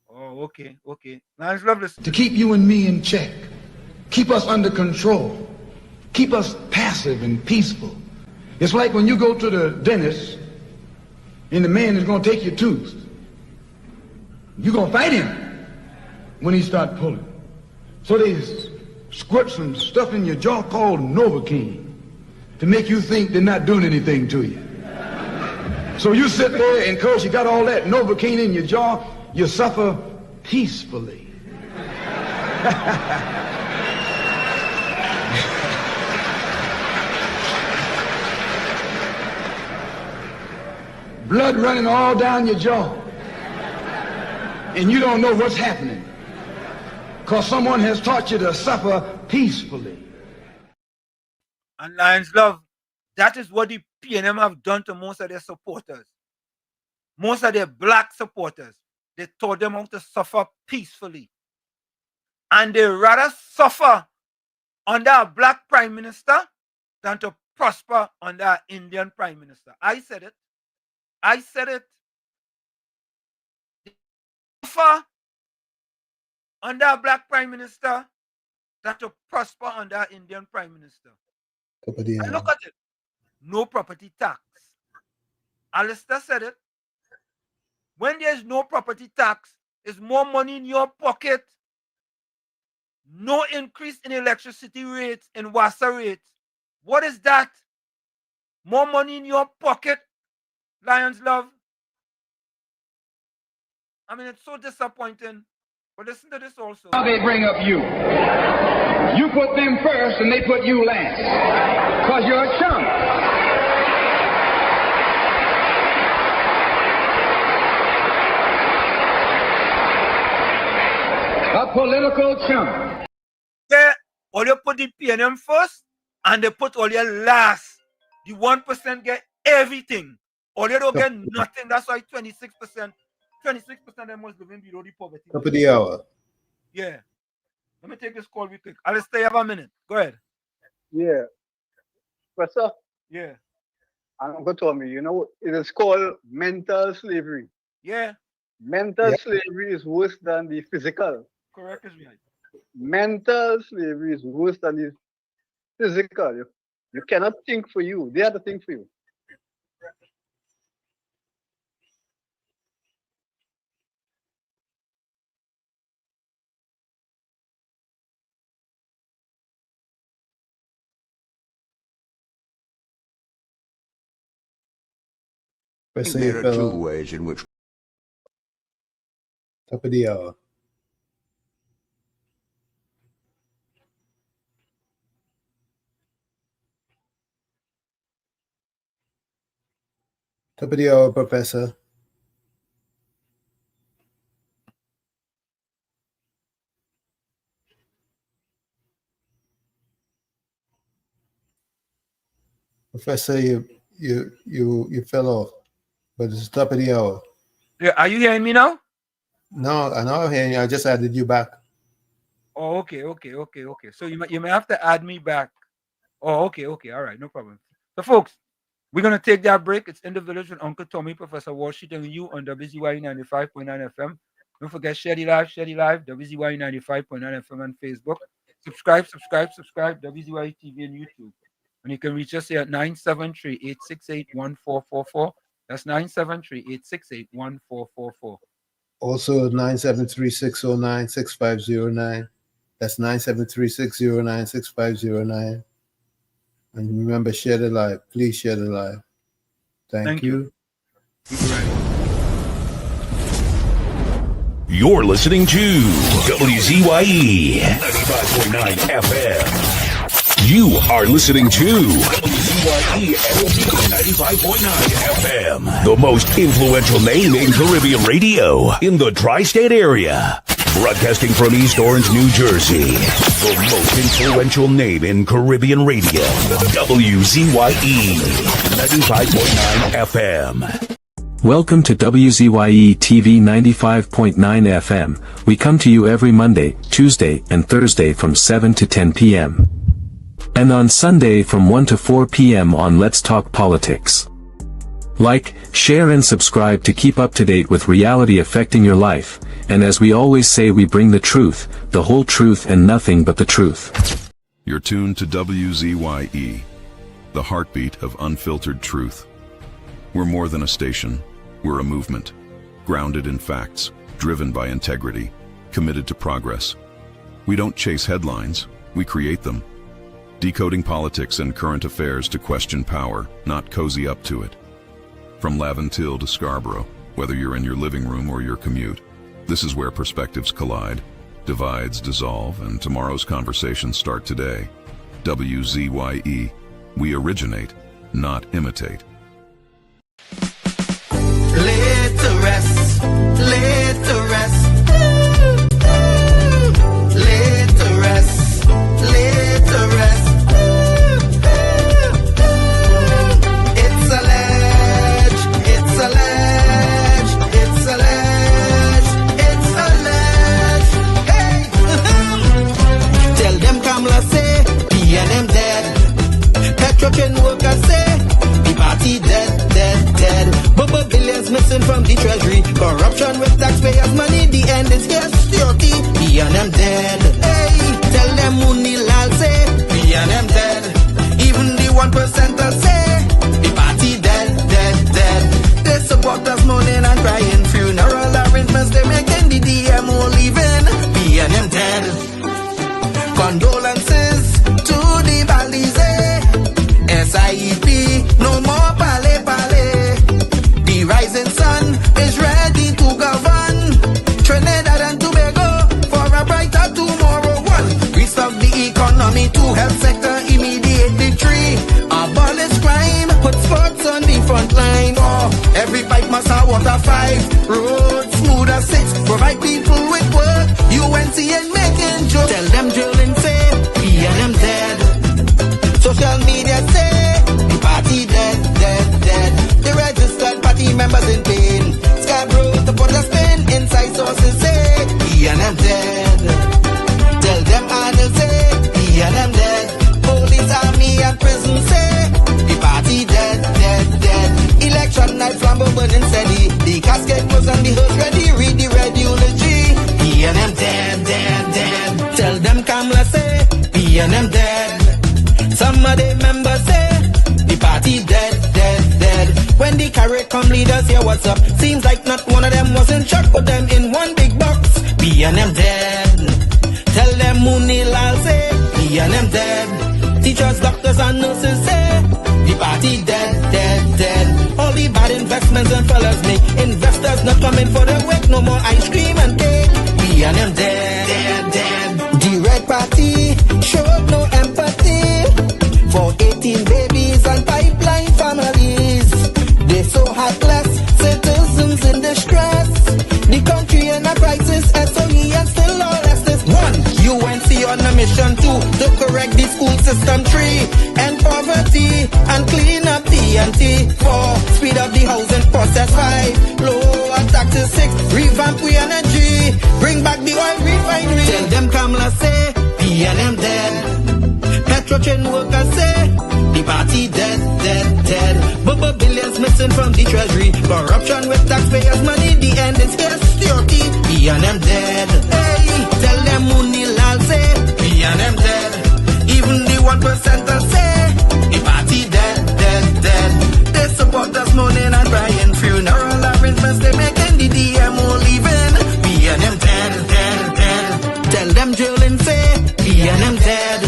Oh, okay, okay. Now it's lovely. To keep you and me in check, keep us under control, keep us passive and peaceful. It's like when you go to the dentist and the man is going to take your tooth. You're going to fight him when he start pulling. So they squirt some stuff in your jaw called Novocaine to make you think they're not doing anything to you. So you sit there and because you got all that Novocaine in your jaw, you suffer peacefully. Blood running all down your jaw. And you don't know what's happening. Because someone has taught you to suffer peacefully. And Lions Love, that is what the PNM have done to most of their supporters. Most of their black supporters. They taught them how to suffer peacefully. And they rather suffer under a black prime minister than to prosper under an Indian prime minister. I said it. I said it. They suffer under a black prime minister than to prosper under an Indian prime minister. And look at it. No property tax. Alistair said it. When there's no property tax, there's more money in your pocket. No increase in electricity rates, in water rates. What is that? More money in your pocket, Lions Love. I mean, it's so disappointing. But listen to this also. Now they bring up you. You put them first and they put you last. Because you're a chump. A political chump. Yeah, all you put the PNM first and they put all your last. The 1% get everything. All you don't get nothing. That's why 26% of them was living below the poverty. Top of the hour. Yeah. Let me take this call real quick. I'll stay have a minute. Go ahead. Yeah. Professor? Yeah. I'm going to tell me, you know, it is called mental slavery. Yeah. Mental slavery is worse than the physical. Correct is right. Mental slavery is worse than the physical. You cannot think for you. They have to think for you. There are two ways in which. Top of the hour. Top of the hour, Professor. Professor, you fell off, but it's top of the hour. Yeah, are you hearing me now? No, I know I'm hearing you. I just added you back. Oh, okay. So you may have to add me back. Oh, okay. All right, no problem. So, folks, we're gonna take that break. It's In the Village with Uncle Tommy, Professor Walsh, and you on WZYE 95.9 FM. Don't forget, share the live, WZYE 95.9 FM on Facebook. Subscribe, WZYE TV and YouTube. And you can reach us here at 973-868-1444. That's 973-868-1444. Also 973-609-6509. That's 973-609-6509. And remember, share the live. Please share the live. Thank you. You're listening to WZYE 95.9 FM. You are listening to WZYE 95.9 FM, the most influential name in Caribbean radio in the tri-state area. Broadcasting from East Orange, New Jersey, the most influential name in Caribbean radio, WZYE 95.9 FM. Welcome to WZYE TV 95.9 FM. We come to you every Monday, Tuesday, and Thursday from 7 to 10 p.m. And on Sunday from 1 to 4 p.m. on Let's Talk Politics. Like, share and subscribe to keep up to date with reality affecting your life, and as we always say, we bring the truth, the whole truth and nothing but the truth. You're tuned to WZYE, the heartbeat of unfiltered truth. We're more than a station, we're a movement, grounded in facts, driven by integrity, committed to progress. We don't chase headlines, we create them. Decoding politics and current affairs to question power, not cozy up to it. From Laventille to Scarborough, whether you're in your living room or your commute, this is where perspectives collide, divides dissolve, and tomorrow's conversations start today. WZYE, we originate, not imitate. Laid to rest, laid to rest. Laid to rest, laid to rest. It's alleged, it's alleged, it's alleged, it's alleged. Hey! Tell them Kamala say, PNM dead. Petrotrain workers say, the party dead, dead, dead. Bubba billions missing from the treasury. Corruption with taxpayers' money, the end is here, security. PNM dead. Hey, tell them Mooney Lal say, PNM dead. Even the 1% say, the party dead, dead, dead. They support us mourning and crying. Funeral arrangements they making, the DMO leaving. PNM dead. Condolences to the Balize. SIEP, no more pale pale. The rising sun is ready to govern Trinidad and Tobago for a brighter tomorrow. One, restart the economy, to health sector, immediate victory. Abolish crime, put sports on the front line. Oh, every pipe must have water. 5, roads smooth as 6, provide people with work. UNC and making jokes. Tell them drilling say, PNM dead. Social media say, the party dead, dead, dead. The registered party members in pain. Scarborough to put a spin, inside sources say, PNM dead. Tell them Arnold say, PNM dead. Police, army and prison say, the party dead, dead, dead. Election night, flambeau burning steady. The casket was on the hearse ready, read the red eulogy. PNM dead, dead, dead. Tell them Kamala say, PNM dead. Some of the members say, the party dead, dead, dead. When the CARICOM leaders hear what's up, seems like not one of them was in shock. Put them in one big box, PNM dead. Tell them Mooney Lal say, PNM dead. Teachers, doctors and nurses say, the party dead, dead, dead. All the bad investments and fellas make investors not coming for the work. No more ice cream and cake, PNM dead, dead, dead. The Red Party showed no empathy for 18 babies and pipeline families. They so heartless, citizens in distress. The country in a crisis, SOE and still all Estes. 1, UNC on a mission 2, to correct the school system. 3, end poverty and clean up TNT. 4, speed up the housing process. 5, lower taxes. 6, revamp we energy, bring back the oil refinery. Tell them Kamala say, PNM dead. Petrotrain workers say, the party dead, dead, dead. Bubba billions missing from the treasury. Corruption with taxpayers' money, the end is here, security. PNM dead. Hey, tell them Mooney Lal say, PNM dead. Even the 1% say, the party dead, dead, dead. They support us mourning and crying. Funeral arrangements they making, the DMO leaving. PNM dead, dead, dead. Tell them drilling say, PNM dead.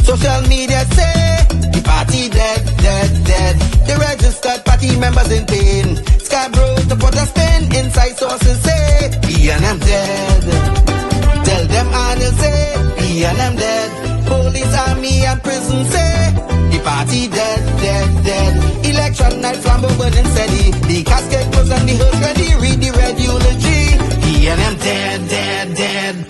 Social media say, the party dead, dead, dead. The registered party members in pain. Scarborough to put a spin, inside sources say, PNM dead. Tell them Arnold say, PNM dead. Police, army and prison say, the party dead, dead, dead. Election night, flambeau burning steady. The casket was on the hearse ready, read the red eulogy. PNM dead, dead, dead.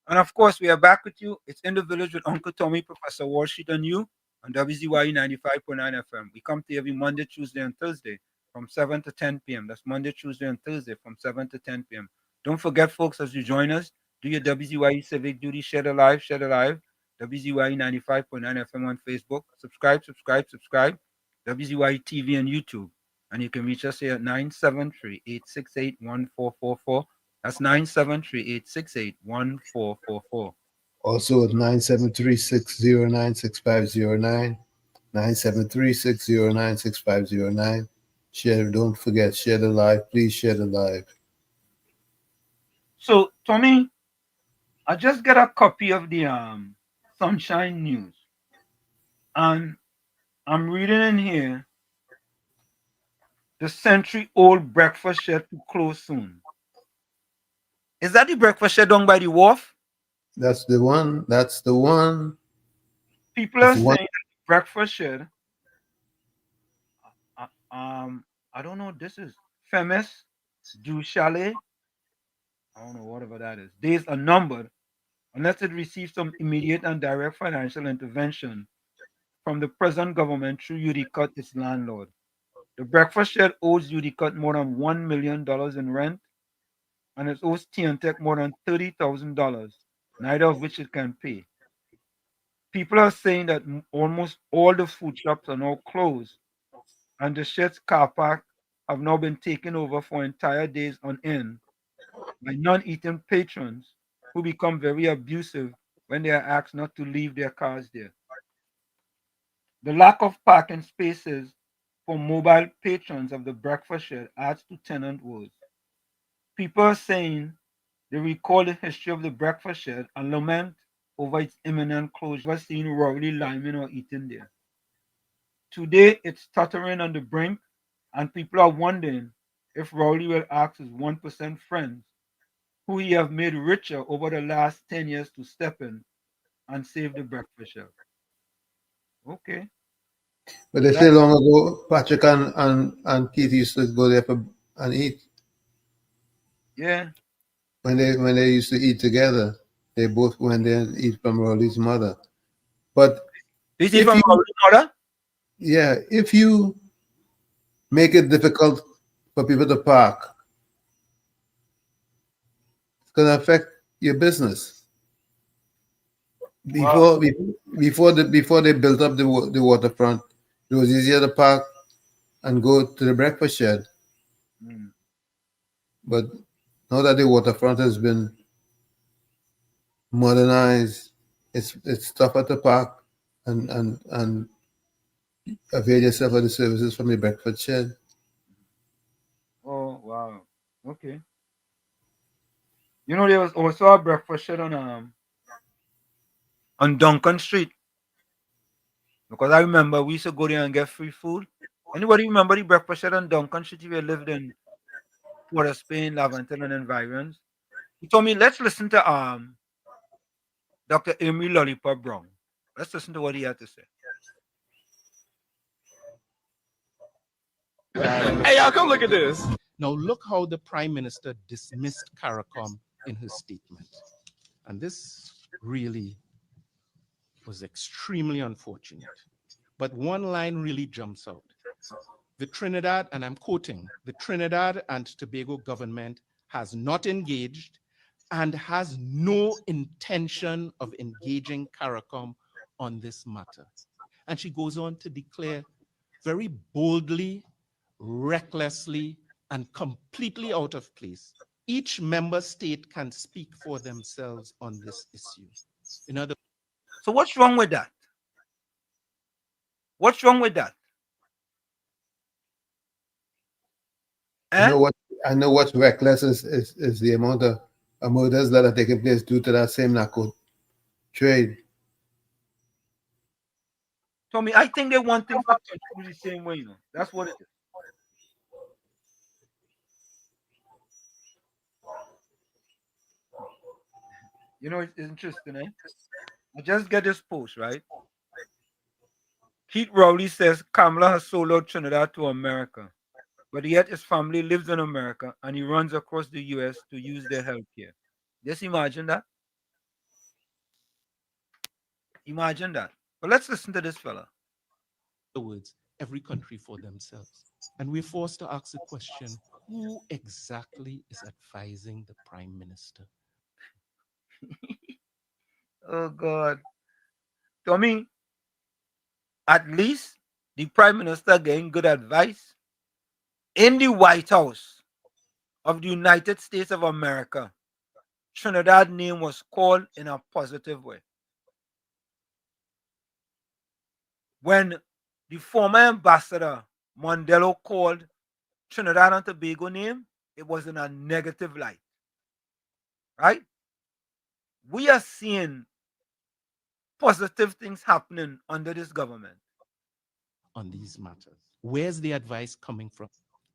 And of course, we are back with you. It's In the Village with Uncle Tommy, Professor Walsheet and you on WZYE 95.9 FM. We come to you every Monday, Tuesday, and Thursday from 7 to 10 p.m. That's Monday, Tuesday, and Thursday from 7 to 10 p.m. Don't forget, folks, as you join us, Do your WZYE civic duty. Share the live. Share the live. WZYE 95.9 FM on Facebook. Subscribe, subscribe, subscribe. WZYE TV and YouTube. And you can reach us here at 973-868-1444. That's 973-868-1444. Also at 973-609-6509. 973-609-6509. Share, don't forget, share the live. Please share the live. So, Tommy, I just got a copy of the Sunshine News. And I'm reading in here, the century-old breakfast shed to close soon. Is that the breakfast shed down by the wharf? That's the one. That's the one. People are saying that the breakfast shed, I don't know, this is famous du chalet. I don't know, whatever that is. Days are numbered unless it receives some immediate and direct financial intervention from the present government through UDCUT, its landlord. The breakfast shed owes UDCUT more than $1 million in rent, and it owes TNTech more than $30,000, neither of which it can pay. People are saying that almost all the food shops are now closed, and the shed's car park have now been taken over for entire days on end by non-eating patrons who become very abusive when they are asked not to leave their cars there. The lack of parking spaces for mobile patrons of the breakfast shed adds to tenant woes. People are saying they recall the history of the breakfast shed and lament over its imminent closure. Never seen Rowley liming or eating there. Today, it's tottering on the brink, and people are wondering if Rowley will ask his 1% friends, who he have made richer over the last 10 years, to step in and save the breakfast shed. Okay. But they say long ago, Patrick and Keith used to go there and eat. Yeah. When they used to eat together, they both went there and eat from Rolly's mother. But is it from Rolly's mother? Yeah, if you make it difficult for people to park, it's gonna affect your business. Before they built up the waterfront, it was easier to park and go to the breakfast shed. But now that the waterfront has been modernized, it's tougher to park and avail yourself of the services from the breakfast shed. Oh wow. Okay. You know, there was also a breakfast shed on Duncan Street. Because I remember we used to go there and get free food. Anybody remember the breakfast shed on Duncan Street if you lived in Port of Spain, Laventon, and environs? He told me, let's listen to Dr. Amy Lollipop Brown. Let's listen to what he had to say. Hey, y'all, come look at this. Now, look how the Prime Minister dismissed CARICOM in his statement. And this really was extremely unfortunate. But one line really jumps out. The Trinidad, and I'm quoting, the Trinidad and Tobago government has not engaged and has no intention of engaging CARICOM on this matter. And she goes on to declare very boldly, recklessly, and completely out of place, each member state can speak for themselves on this issue. In other So what's wrong with that? What's wrong with that? I know what's reckless is the amount of murders that are taking place due to that same narco trade. Tommy, I think they want things to continue the same way, you know. That's what it is. You know, it's interesting, eh? I just get this post, right? Keith Rowley says Kamala has sold out Trinidad to America, but yet his family lives in America and he runs across the US to use their health care. Just imagine that. Imagine that. But let's listen to this fella. In other words, every country for themselves. And we're forced to ask the question, who exactly is advising the Prime Minister? Oh God. Tommy, at least the Prime Minister getting good advice in the White House of the United States of America. Trinidad's name was called in a positive way. When the former ambassador Mondelo called Trinidad and Tobago name, it was in a negative light. Right? We are seeing positive things happening under this government. On these matters. Where's the advice coming from?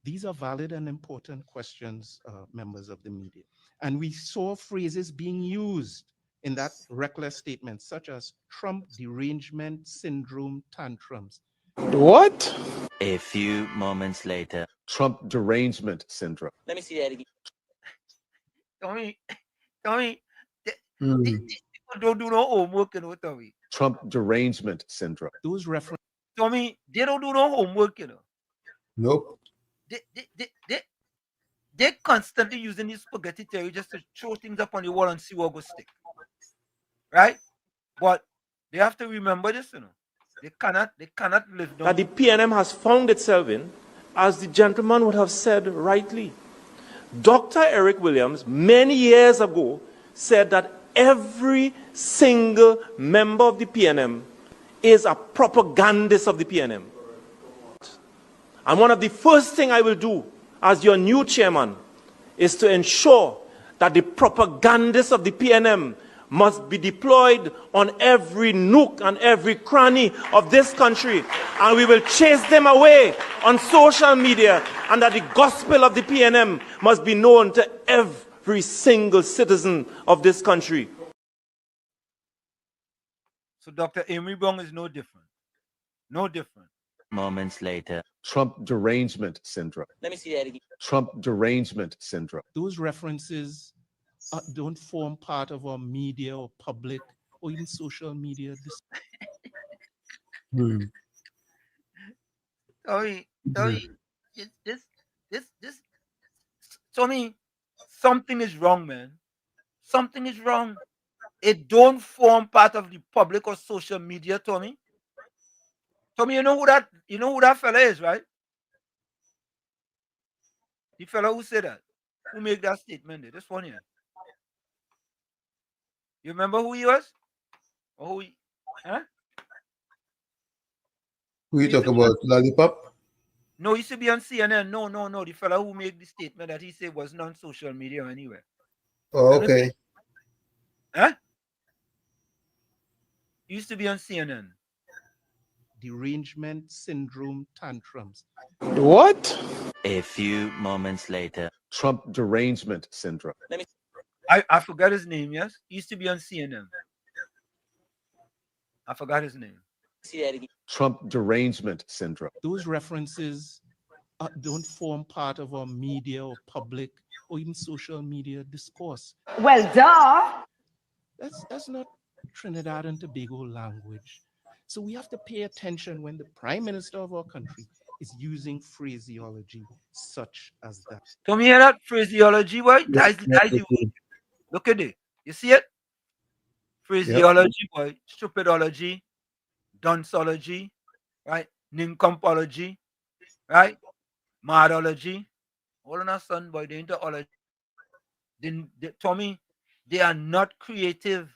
These are valid and important questions, members of the media. And we saw phrases being used in that reckless statement, such as Trump derangement syndrome tantrums. What? A few moments later. Trump derangement syndrome. Let me see that again. Tommy, Hmm. people don't do no homework, you know, Tommy. Trump derangement syndrome. Those references. Tommy, they don't do no homework, you know. Nope. They're constantly using this spaghetti theory just to throw things up on the wall and see what will stick. Right? But they have to remember this, you know. They cannot live down. That the PNM has found itself in, as the gentleman would have said rightly. Dr. Eric Williams, many years ago, said that every single member of the PNM is a propagandist of the PNM. And one of the first things I will do as your new chairman is to ensure that the propagandists of the PNM must be deployed on every nook and every cranny of this country, and we will chase them away on social media, and that the gospel of the PNM must be known to every single citizen of this country. So Dr. Amory Bong is no different. No different. Moments later. Trump derangement syndrome. Let me see that again. Trump derangement syndrome. Those references don't form part of our media or public or even social media. Tommy, this, Tommy, something is wrong, man. Something is wrong. It don't form part of the public or social media, Tommy. Tommy, you know who that fella is, right? The fella who said that, who made that statement there, this one here. You remember who he was? Or who he, huh? Who you talk about? Lollipop? No, he used to be on CNN. No. The fella who made the statement that he said wasn't on social media or anywhere. Oh, okay. Huh? He used to be on CNN. Derangement syndrome tantrums. What? A few moments later. Trump derangement syndrome. Let me. I forgot his name, yes? He used to be on CNN. I forgot his name. See that again. Trump derangement syndrome. Those references don't form part of our media or public or even social media discourse. Well, duh. That's not Trinidad and Tobago language. So we have to pay attention when the Prime Minister of our country is using phraseology such as that. Come hear that phraseology, boy? Look at it. You see it? Phraseology, boy. Stupidology, dunceology, right? Nincompology, right? Madology. All on our son, boy, they into ology. Tommy, they are not creative.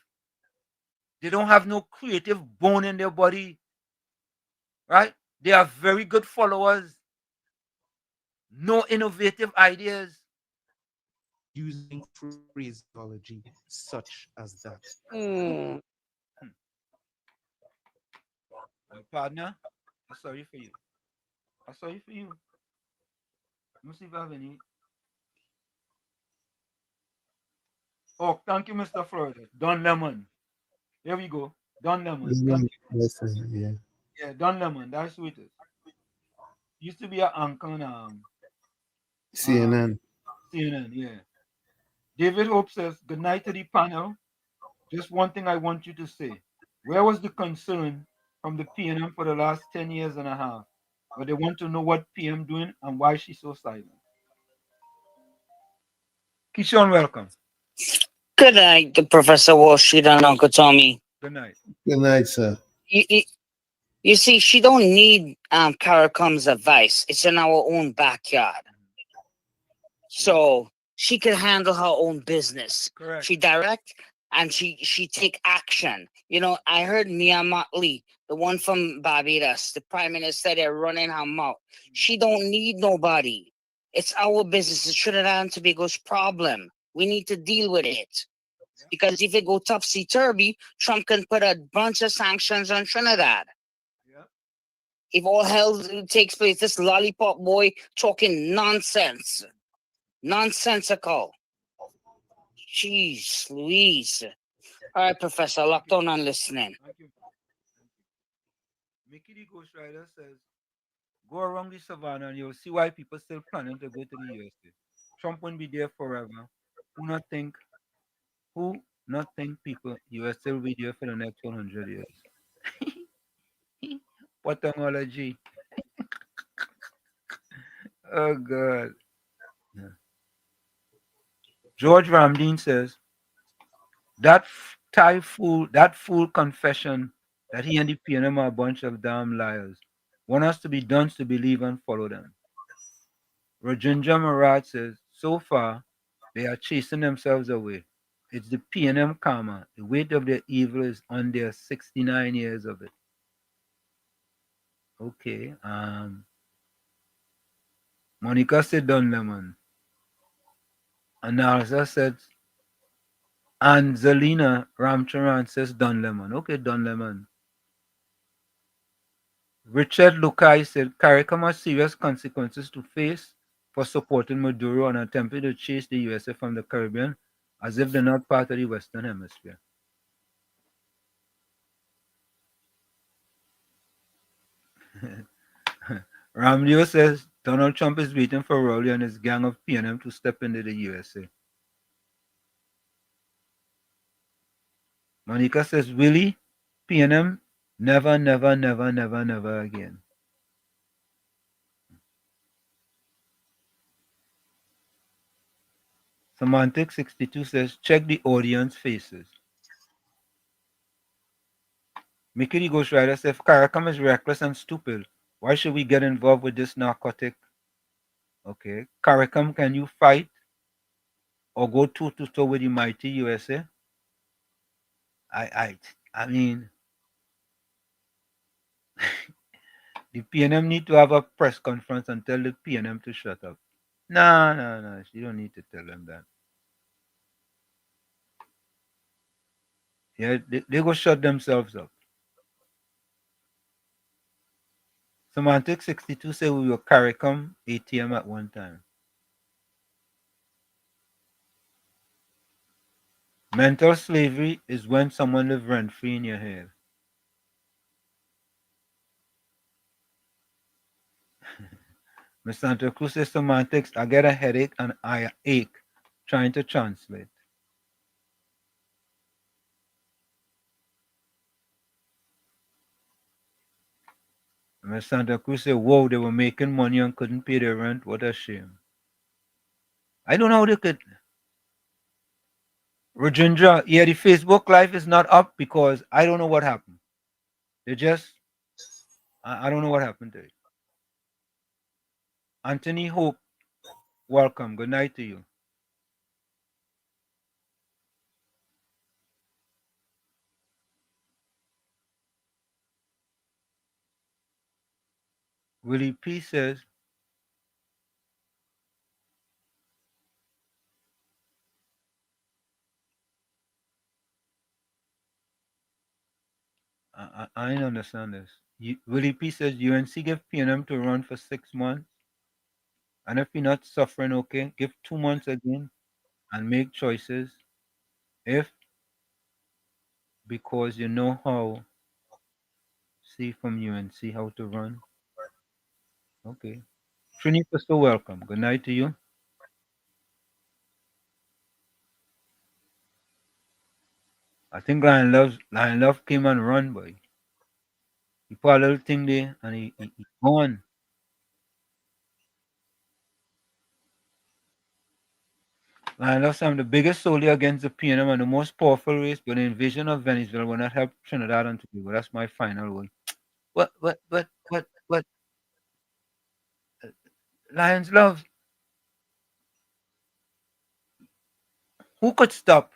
They don't have no creative bone in their body, right? They are very good followers. No innovative ideas. Using phraseology such as that. My partner, I'm sorry for you. I'm sorry for you. Let me see if I have any. Oh, thank you, Mr. Florida. Don Lemon. Here we go. Don Lemon. Thank you. Yeah, Don Lemon. That's who it is. Used to be an anchor on CNN. CNN, yeah. David Hope says, good night to the panel. Just one thing I want you to say. Where was the concern from the PNM for the last 10 years and a half? But they want to know what PM doing and why she's so silent. Kishon, welcome. Good night, Professor Wall Street and Uncle Tommy. Good night. Good night, sir. You see, she don't need CARICOM's advice. It's in our own backyard. So she can handle her own business. Correct. She direct and she take action. You know, I heard Mia Motley, the one from Barbados, the prime minister, they're running her mouth. She don't need nobody. It's our business. It's Trinidad and Tobago's problem. We need to deal with it. Because if it go topsy-turvy, Trump can put a bunch of sanctions on Trinidad. If all hell takes place, this lollipop boy talking nonsense. Nonsensical. Jeez Louise. All right, Professor, locked on and listening. Thank you. Mickey the Ghost Rider says, go around the savannah and you'll see why people still planning to go to the USA. Trump won't be there forever. Who not think people USA will be there for the next 100 years? Pathology. Oh God. Yeah. George Ramdeen says that fool confession that he and the PNM are a bunch of damn liars. Want us to be dunce to believe and follow them. Rajendra Maharaj says, so far they are chasing themselves away. It's the PNM karma. The weight of their evil is on their 69 years of it. Okay. Monica said Don Lemon. Analisa said, and Zelina Ramcharan says Don Lemon. Okay, Don Lemon. Richard Lukai said CARICOM has serious consequences to face for supporting Maduro and attempting to chase the USA from the Caribbean as if they're not part of the Western Hemisphere. Ramleo says Donald Trump is waiting for Rowley and his gang of PNM to step into the USA. Monica says, Willie, PNM, never, never, never, never, never again. Semantic 62 says, check the audience faces. Mickey the Ghost Rider says, if CARICOM is reckless and stupid, why should we get involved with this narcotic? Okay. CARICOM, can you fight or go toe-to-toe with the mighty USA? I mean, the PNM need to have a press conference and tell the PNM to shut up. No. You don't need to tell them that. Yeah, they go shut themselves up. Semantic 62 say we were CARICOM ATM at one time. Mental slavery is when someone lives rent-free in your head. Miss Santa Cruz says semantics, I get a headache and I ache trying to translate. Miss Santa Cruz said, whoa, they were making money and couldn't pay their rent. What a shame. I don't know how they could. Rajendra, yeah, the Facebook Live is not up because I don't know what happened. They just, I don't know what happened to it. Anthony Hope, welcome. Good night to you. Willie P says, I didn't understand this. Willie P says, UNC give PNM to run for 6 months. And if you're not suffering, okay, give 2 months again and make choices. If, because you know how, see from UNC how to run. Okay. Trini, so welcome. Good night to you. I think Lion Love came and run, boy. He put a little thing there and he gone. Line of some the biggest solely against the PNM and the most powerful race, but the invasion of Venezuela will not help Trinidad and Tobago. That's my final word. What? Lions love. Who could stop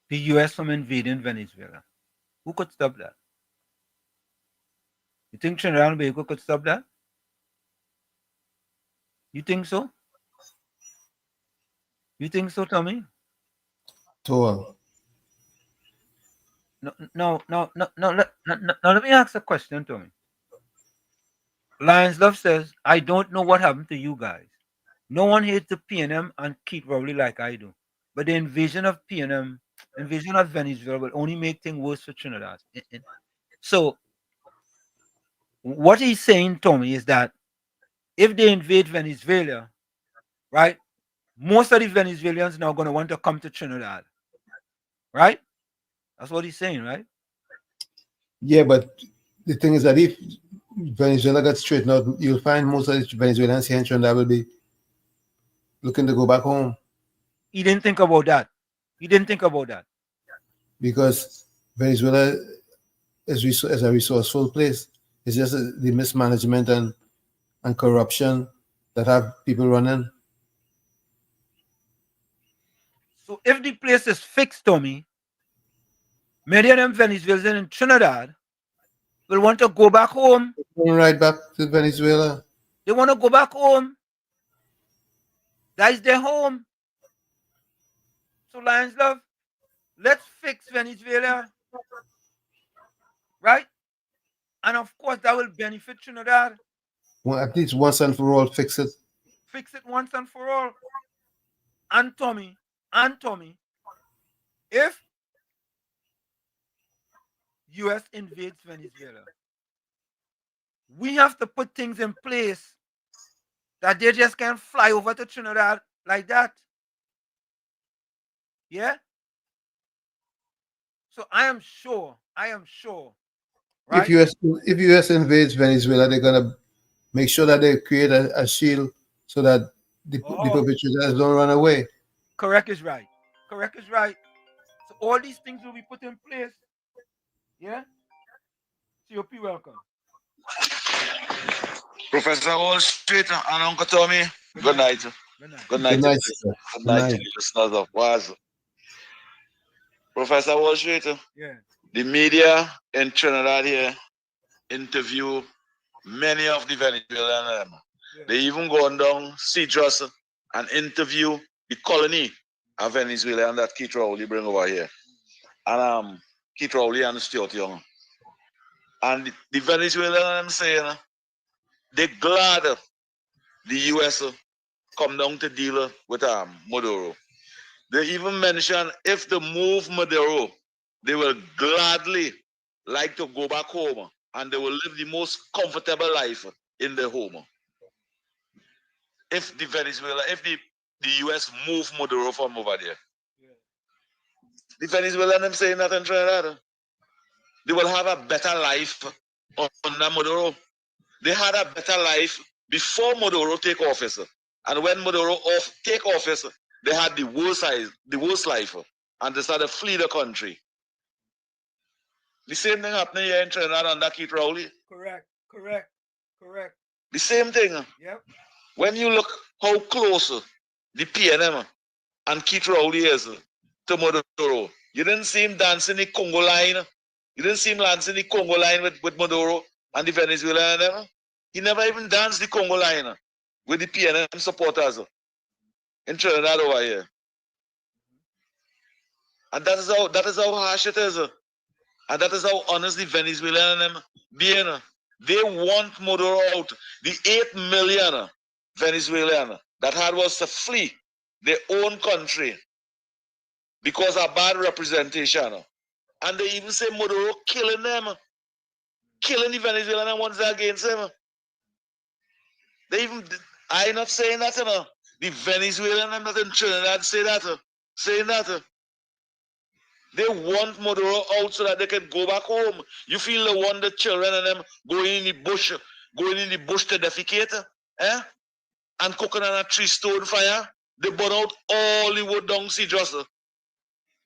the US from invading Venezuela? Who could stop that? You think Trinidad and Tobago could stop that? You think so? You think so, Tommy? Tour. No. Let me ask a question, Tommy. Lions Love says, I don't know what happened to you guys. No one hates the PNM and Keith Rowley like I do. But the invasion of PNM, invasion of Venezuela will only make things worse for Trinidad. So what he's saying, Tommy, is that if they invade Venezuela, right, most of the Venezuelans now going to want to come to Trinidad. Right? That's what he's saying, right? Yeah, but the thing is that if Venezuela gets straightened out, you'll find most of the Venezuelans here in Trinidad will be looking to go back home. He didn't think about that. He didn't think about that. Because Venezuela is a resourceful place. It's just the mismanagement and corruption that have people running. So if the place is fixed, Tommy, many of them Venezuelans in Trinidad will want to go back home. Going right back to Venezuela. They want to go back home. That is their home. So Lions Love, let's fix Venezuela. Right? And of course that will benefit Trinidad. Well, at least once and for all, fix it. Fix it once and for all. And Tommy, if US invades Venezuela, we have to put things in place that they just can't fly over to Trinidad like that. Yeah? So I am sure, right? If US invades Venezuela, they're gonna make sure that they create a shield so that the perpetrators don't run away. Correct is right. So all these things will be put in place. Yeah? COP, welcome. Professor Wall Street and Uncle Tommy, good night. Good night, listeners of WAZ. Professor Wall Street, the media in Trinidad here interview many of the Venezuelans. They even gone down Cedros and interview the colony of Venezuela and that Keith Rowley bring over here. And Keith Rowley and Stuart Young. And the Venezuelans saying they're glad the US come down to deal with Maduro. They even mention if they move Maduro, they will gladly like to go back home and they will live the most comfortable life in their home. If the US move Maduro from over there. The Venezuelans saying that in Trinidad. They will have a better life under Maduro. They had a better life before Maduro take office. And when Maduro take office, they had the worst life. And they started to flee the country. The same thing happening here in Trinidad under Keith Rowley. Correct. The same thing. Yep. When you look how close the PNM and Keith Rowley is to Maduro, you didn't see him dancing the Congo line. You didn't see him dancing the Congo line with Maduro and the Venezuelan. He never even danced the Congo line with the PNM supporters in Trinidad over here. And that is how harsh it is. And that is how honest the Venezuelan being. They want Maduro out. The 8 million Venezuelan that had was to flee their own country because of bad representation. And they even say Maduro killing them. Killing the Venezuelan ones against him. I'm not saying that, The Venezuelan and not in Trinidad say that. Saying that. They want Maduro out so that they can go back home. You feel the one the children and them going in the bush to defecate, and cooking on a 3-stone fire. They burn out all the wood down sea just.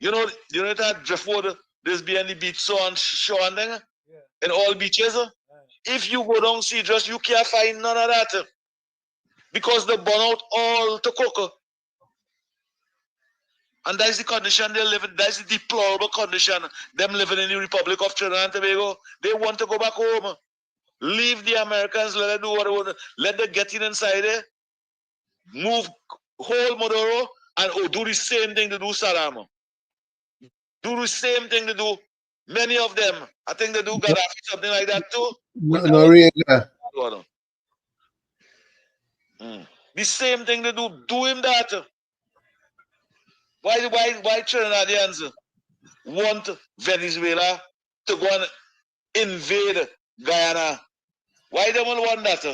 You know that Driftwood, this behind the beach, so on shore and thing, in all beaches. If you go down sea just, you can't find none of that. Because they burn out all to cook. And that's the condition they live in. That's the deplorable condition. Them living in the Republic of Trinidad and Tobago. They want to go back home. Leave the Americans, let them do what they want. Let them get in inside there. Move whole Maduro and do the same thing to do Saddam. Do the same thing to do many of them. I think they do Gaddafi, something like that too. Noriega. The same thing they do him that. Why Trinidadians want Venezuela to go and invade Guyana? Why they will want that?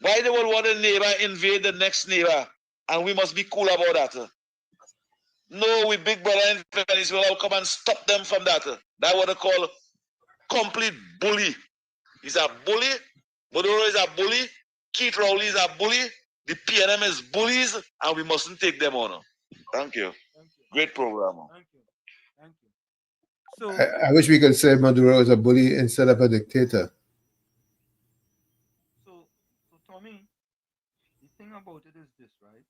Why they will want a neighbor invade the next neighbor? And we must be cool about that. No, we big brother in Venezuela will come and stop them from that. That's what they call complete bully. He's a bully. Maduro is a bully. Keith Rowley is a bully. The PNM is bullies, and we mustn't take them on. Thank you. Great program. So I wish we could say Maduro is a bully instead of a dictator. So Tommy, the thing about it is this, right?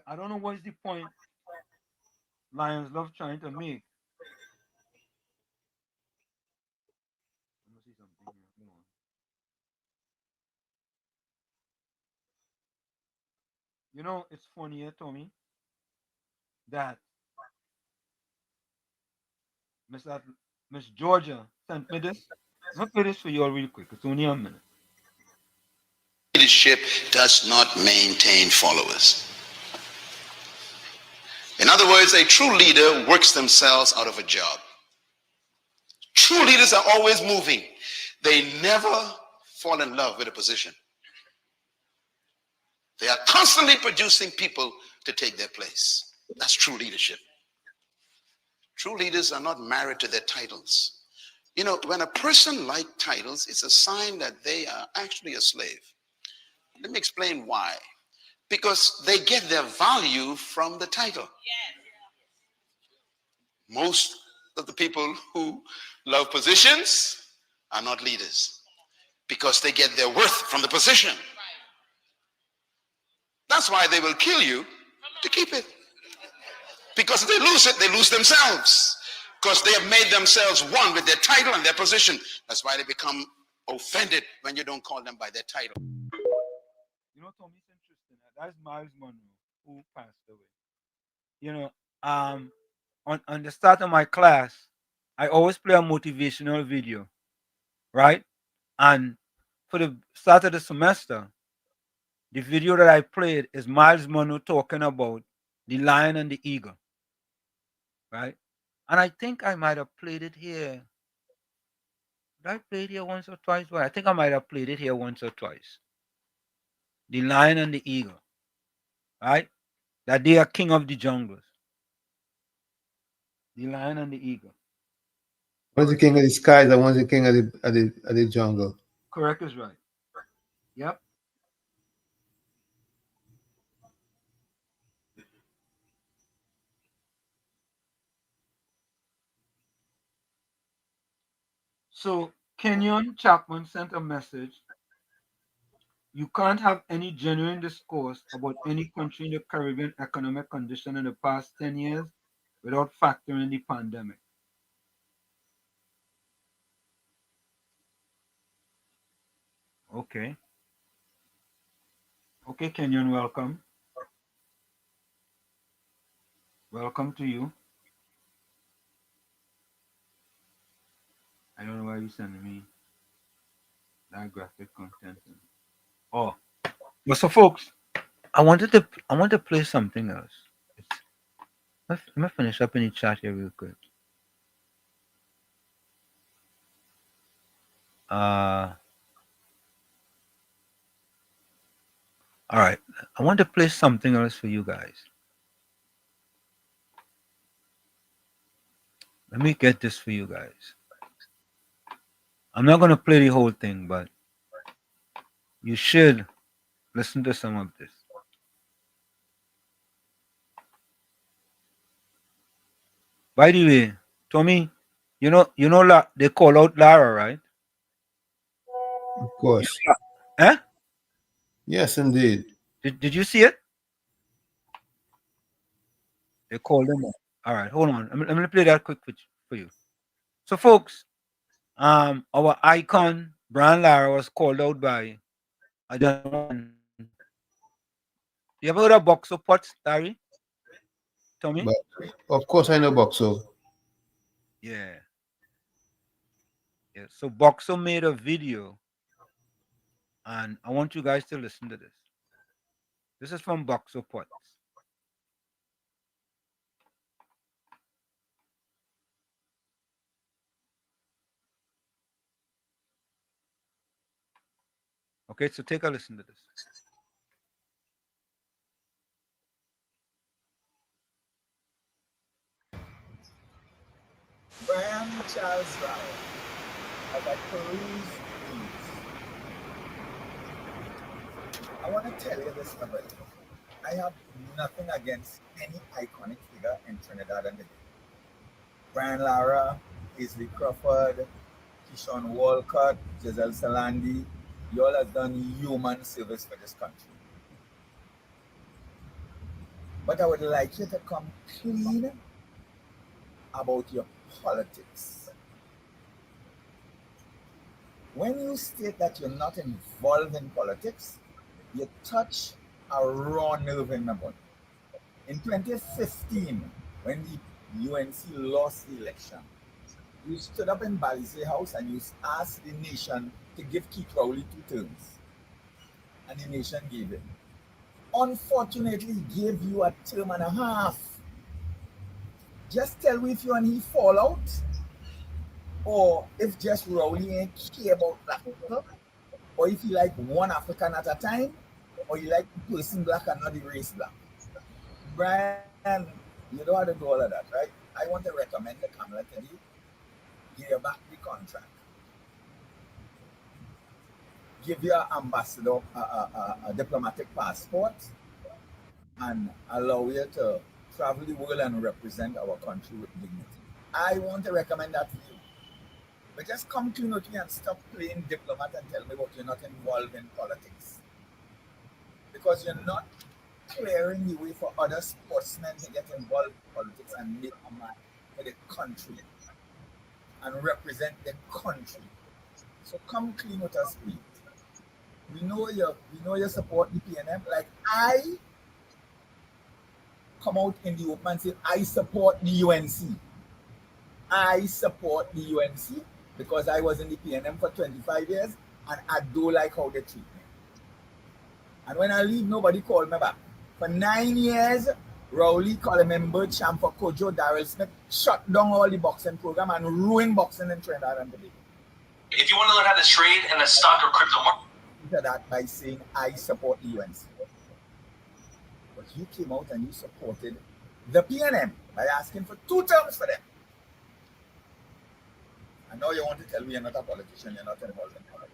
I don't know what is the point Lions Love trying to make. Let me see something here. Hold on. You know, it's funny here, Tommy, that Miss Georgia sent me this. I'm gonna play this for you all real quick. It's only a minute. Leadership does not maintain followers. In other words, a true leader works themselves out of a job. True leaders are always moving. They never fall in love with a position. They are constantly producing people to take their place. That's true leadership. True leaders are not married to their titles. You know, when a person likes titles, it's a sign that they are actually a slave. Let me explain why. Because they get their value from the title. Most of the people who love positions are not leaders because they get their worth from the position. That's why they will kill you to keep it. Because if they lose it, they lose themselves. Because they have made themselves one with their title and their position. That's why they become offended when you don't call them by their title. You know, Tommy, it's interesting. That's Miles Monroe who passed away. You know, on the start of my class, I always play a motivational video, right? And for the start of the semester, the video that I played is Miles Monroe talking about the lion and the eagle, right? And I think I might have played it here. Did I play it here once or twice? Well, I think I might have played it here once or twice. The lion and the eagle, right? That they are king of the jungles. The lion and the eagle. One's the king of the skies and one's the king of the jungle. Correct is right. Yep. So Kenyon Chapman sent a message. You can't have any genuine discourse about any country in the Caribbean economic condition in the past 10 years without factoring the pandemic. Okay. Okay, Kenyon, welcome. Welcome to you. I don't know why you're sending me that graphic content. Oh, well, so folks, I want to play something else. Let me finish up in the chat here real quick. All right, I want to play something else for you guys. Let me get this for you guys. I'm not going to play the whole thing, but you should listen to some of this. By the way, Tommy, you know, they call out Lara, right? Of course. Eh? Yes, indeed. Did you see it? They called him out. All right, hold on. Let me play that quick for you. So, folks, our icon, Brian Lara, was called out by a gentleman. You ever heard of Boxer Potts, Larry? Tommy? But of course, I know Boxo. Yeah. Yeah. So Boxer made a video, and I want you guys to listen to this. This is from Boxer Potts. Okay, so take a listen to this. Brian Charles Lara, as I peruse these, I want to tell you this, my brother. I have nothing against any iconic figure in Trinidad and Tobago. Brian Lara, Isley Crawford, Keyshawn Walcott, Giselle Salandi, you all have done human service for this country. But I would like you to come clean about your politics. When you state that you're not involved in politics, you touch a raw nerve in my body. In 2015, when the UNC lost the election, you stood up in Balisay House and you asked the nation to give Keith Rowley 2 terms. And the nation gave it. Unfortunately, he gave you a term and a half. Just tell me if you and he fall out, or if just Rowley ain't care about black people, or if he like one African at a time, or you like the person black and not the race black. Brian, you don't have to do all of that, right? I want to recommend the Kamala to you. Give you back the contract. Give your ambassador a diplomatic passport and allow you to travel the world and represent our country with dignity. I want to recommend that to you. But just come clean with me and stop playing diplomat and tell me what you're not involved in politics. Because you're not clearing the way for other sportsmen to get involved in politics and make a mark for the country and represent the country. So come clean with us, please. We know you support the PNM. Like I come out in the open and say I support the UNC. I support the UNC because I was in the PNM for 25 years and I do like how they treat me. And when I leave, nobody called me back. For 9 years, Rowley, Colin Member, Champa Kojo, Daryl Smith shut down all the boxing program and ruined boxing in Trinidad and Tobago. If you want to learn how to trade in the stock or crypto market, that by saying I support the UNC. But you came out and you supported the PNM by asking for 2 terms for them. And now you want to tell me you're not a politician, you're not involved in politics.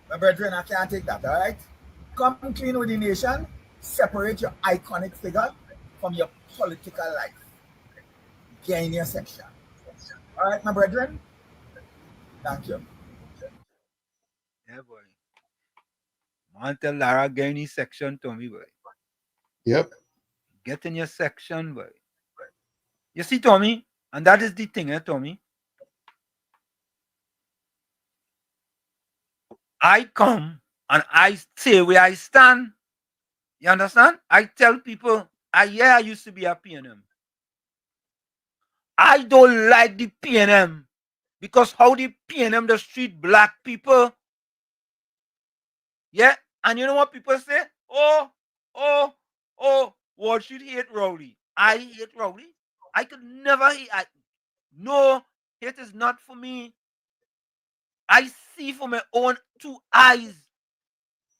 My brethren, I can't take that, all right? Come clean with the nation, separate your iconic figure from your political life. Gain your section. All right, my brethren? Thank you. Yeah, boy. I want to tell Lara get in his section, Tommy, boy. Yep. Get in your section, boy. You see, Tommy? And that is the thing, Tommy? I come and I say where I stand. You understand? I tell people, I used to be a PNM. I don't like the PNM because how the PNM the treat black people. Yeah, and you know what people say? Oh, Wall Street hate Rowley. I hate Rowley. I could never hate. No, hate is not for me. I see for my own 2 eyes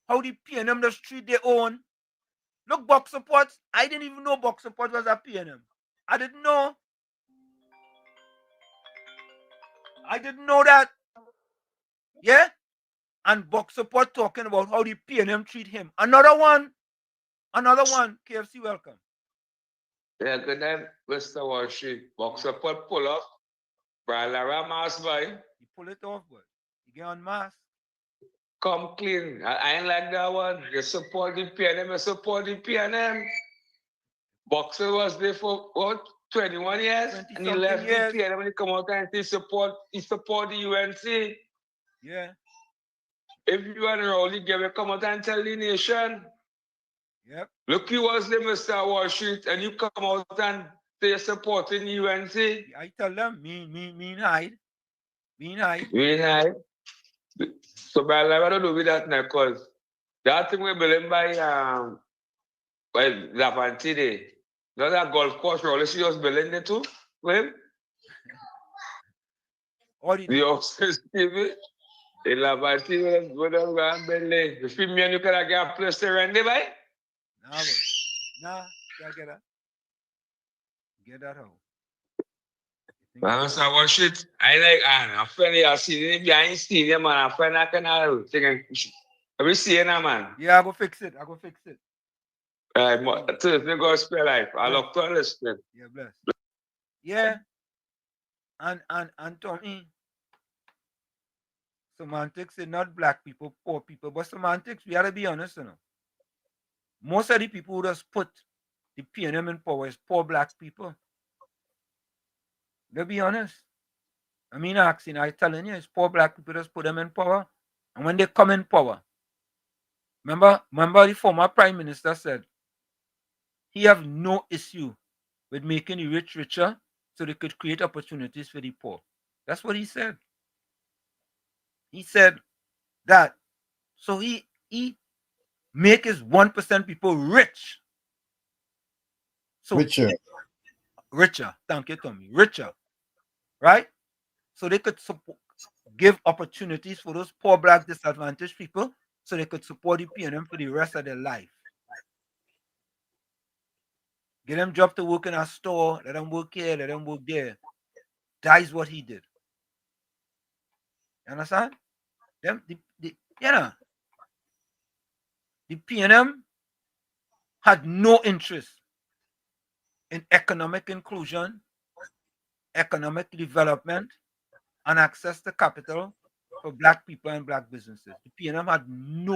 how the PNM the street they own. Look, Box Support. I didn't even know Box Support was a PNM. I didn't know. I didn't know that. Yeah? And Buck Support talking about how the PNM treat him. Another one. KFC, welcome. Yeah, good night, Mr. Wall Street. Box Support pull up. Brian Lara mask boy. You pull it off, boy. You get on mask. Come clean. I ain't like that one. You support the PNM, you support the PNM. Boxer was there for what? 21 years? And he left the PNM when he come out and he support the UNC. Yeah. If you and Rowley Gave come out and tell the nation. Yep. Look, you was there, Mr. Wall Street, and you come out and say supporting UNC. I tell them, mean hide. Mean hide. So, but I don't do with that now, because that thing we building by Lavanti Day. Not that golf course, Rowley, she was building it too, with him. The officers, TV. In Lavanti, we don't go and build it. If you mean you can get a place to rent it, by? Nah, can't get that. Get that out. Mr. Wall Street, I like, I'm friendly, I see him behind stadium, man. I'm friendly, I can have you seen that, man? Yeah, I go fix it. Thursday gospel life. I look to listen. Yeah, bless. Yeah. And Tommy, semantics is not black people, poor people, but semantics, we gotta be honest, you know. Most of the people who just put the PNM in power is poor black people. Let's be honest. I mean, I'm telling you, it's poor black people just put them in power. And when they come in power, remember the former prime minister said he have no issue with making the rich richer so they could create opportunities for the poor. That's what he said. He said that. So he make his 1% people rich. So richer. Thank you, Tommy. Richer. Right? So they could give opportunities for those poor black disadvantaged people so they could support the PNM for the rest of their life. Get them job to work in a store, let them work here, let them work there. That is what he did. You understand? The PNM had no interest in economic inclusion, economic development, and access to capital for black people and black businesses. The PNM had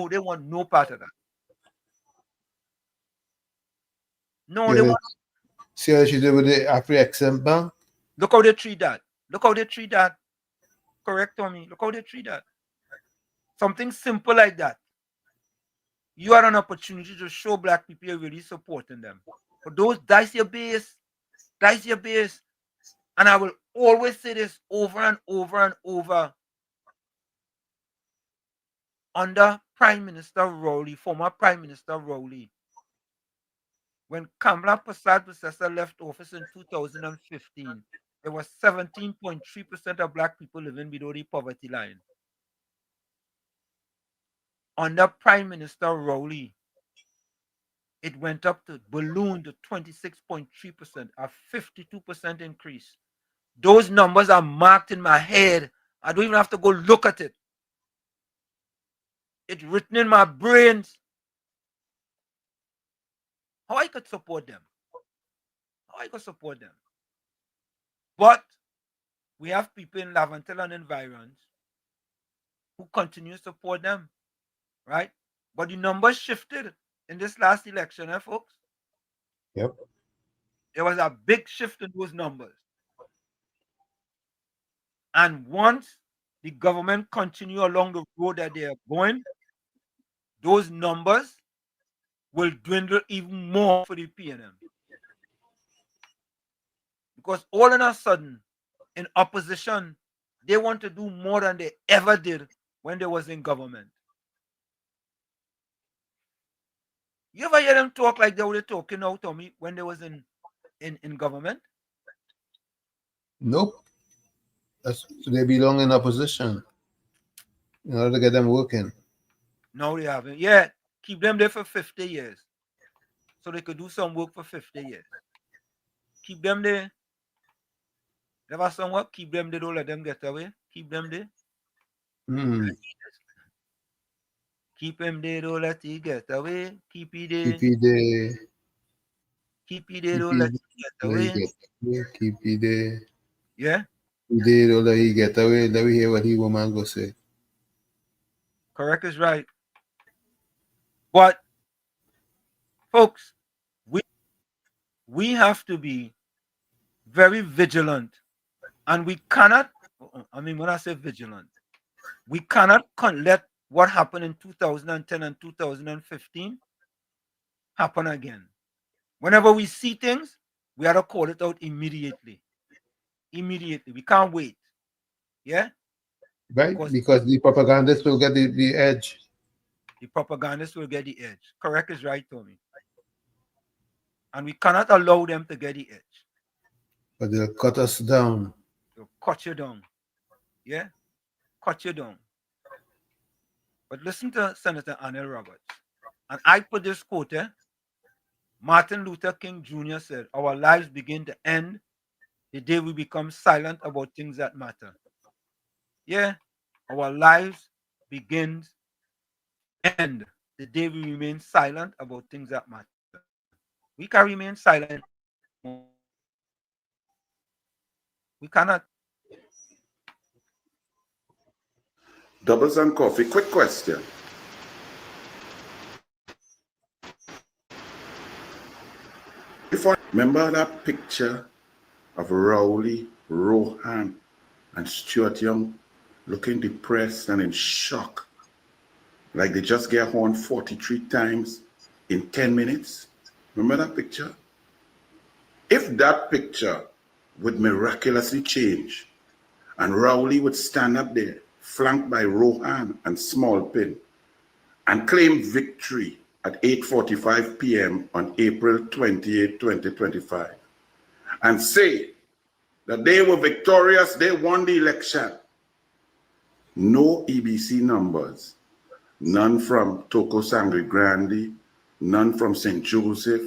they want no part of that. No, they want. See how she did with the Afri-XM Bank? Look how they treat that. Correct, Tommy. Look how they treat that. Something simple like that. You had an opportunity to show black people you're really supporting them. For those, that's your base. And I will always say this over and over and over. Under Prime Minister Rowley, former Prime Minister Rowley, when Kamala Persad-Processor left office in 2015, there was 17.3% of black people living below the poverty line. Under Prime Minister Rowley, it went up to ballooned to 26.3%, a 52% increase. Those numbers are marked in my head. I don't even have to go look at it. It's written in my brains. How I could support them. But we have people in Laventille and environs who continue to support them, right? But the numbers shifted in this last election, folks? Yep. There was a big shift in those numbers. And once the government continue along the road that they are going, those numbers will dwindle even more for the PNM. Because all of a sudden, in opposition, they want to do more than they ever did when they was in government. You ever hear them talk like they were talking now, Tommy, when they was in government? Nope. So they belong in opposition in order to get them working. No, they haven't. Yeah, keep them there for 50 years. So they could do some work for 50 years. Keep them there. Never somewhat keep them there, don't let them get away. Keep them there. Keep him there, don't let he get away. Keep he there. Keep it there. Keep he there, don't let he get away. Keep it there. Yeah? He did all that he get away. Let me hear what he woman go say. Correct is right. But folks, we have to be very vigilant. And we cannot, I mean, when I say vigilant, we cannot let what happened in 2010 and 2015 happen again. Whenever we see things, we have to call it out immediately. Immediately. We can't wait. Yeah? Right? Because the propagandists will get the edge. The propagandists will get the edge. Correct is right, Tommy. And we cannot allow them to get the edge. But they'll cut us down. They'll cut you down. Yeah? Cut you down. But listen to Senator Anil Roberts. And I put this quote there. Martin Luther King Jr. said, "Our lives begin to end the day we become silent about things that matter." Yeah, our lives begins end the day we remain silent about things that matter. We can remain silent. We cannot. Doubles and coffee. Quick question. Remember that picture of Rowley, Rohan, and Stuart Young looking depressed and in shock, like they just get horned 43 times in 10 minutes? Remember that picture? If that picture would miraculously change and Rowley would stand up there, flanked by Rohan and Smallpin, and claim victory at 8:45 p.m. on April 28, 2025, and say that they were victorious, they won the election. No EBC numbers, none from Toco Sangre Grande, none from St. Joseph,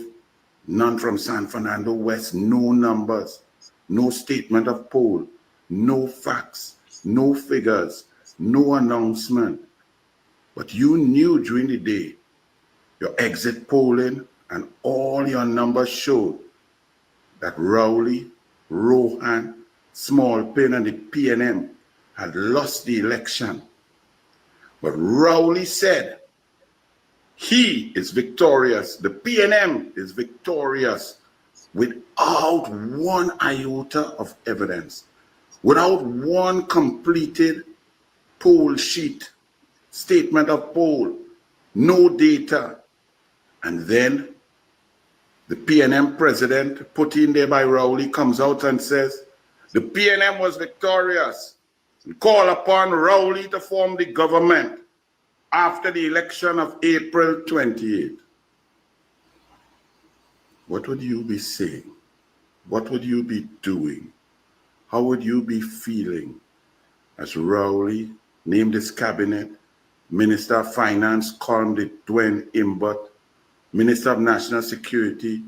none from San Fernando West, no numbers, no statement of poll, no facts, no figures, no announcement. But you knew during the day, your exit polling and all your numbers showed that Rowley, Rohan, Smallpin, and the PNM had lost the election. But Rowley said he is victorious, the PNM is victorious, without one iota of evidence, without one completed poll sheet, statement of poll, no data. And then the PNM president, put in there by Rowley, comes out and says the PNM was victorious and call upon Rowley to form the government after the election of April 28. What would you be saying? What would you be doing? How would you be feeling as Rowley named his cabinet, Minister of Finance called it Dwayne Imbot, Minister of National Security,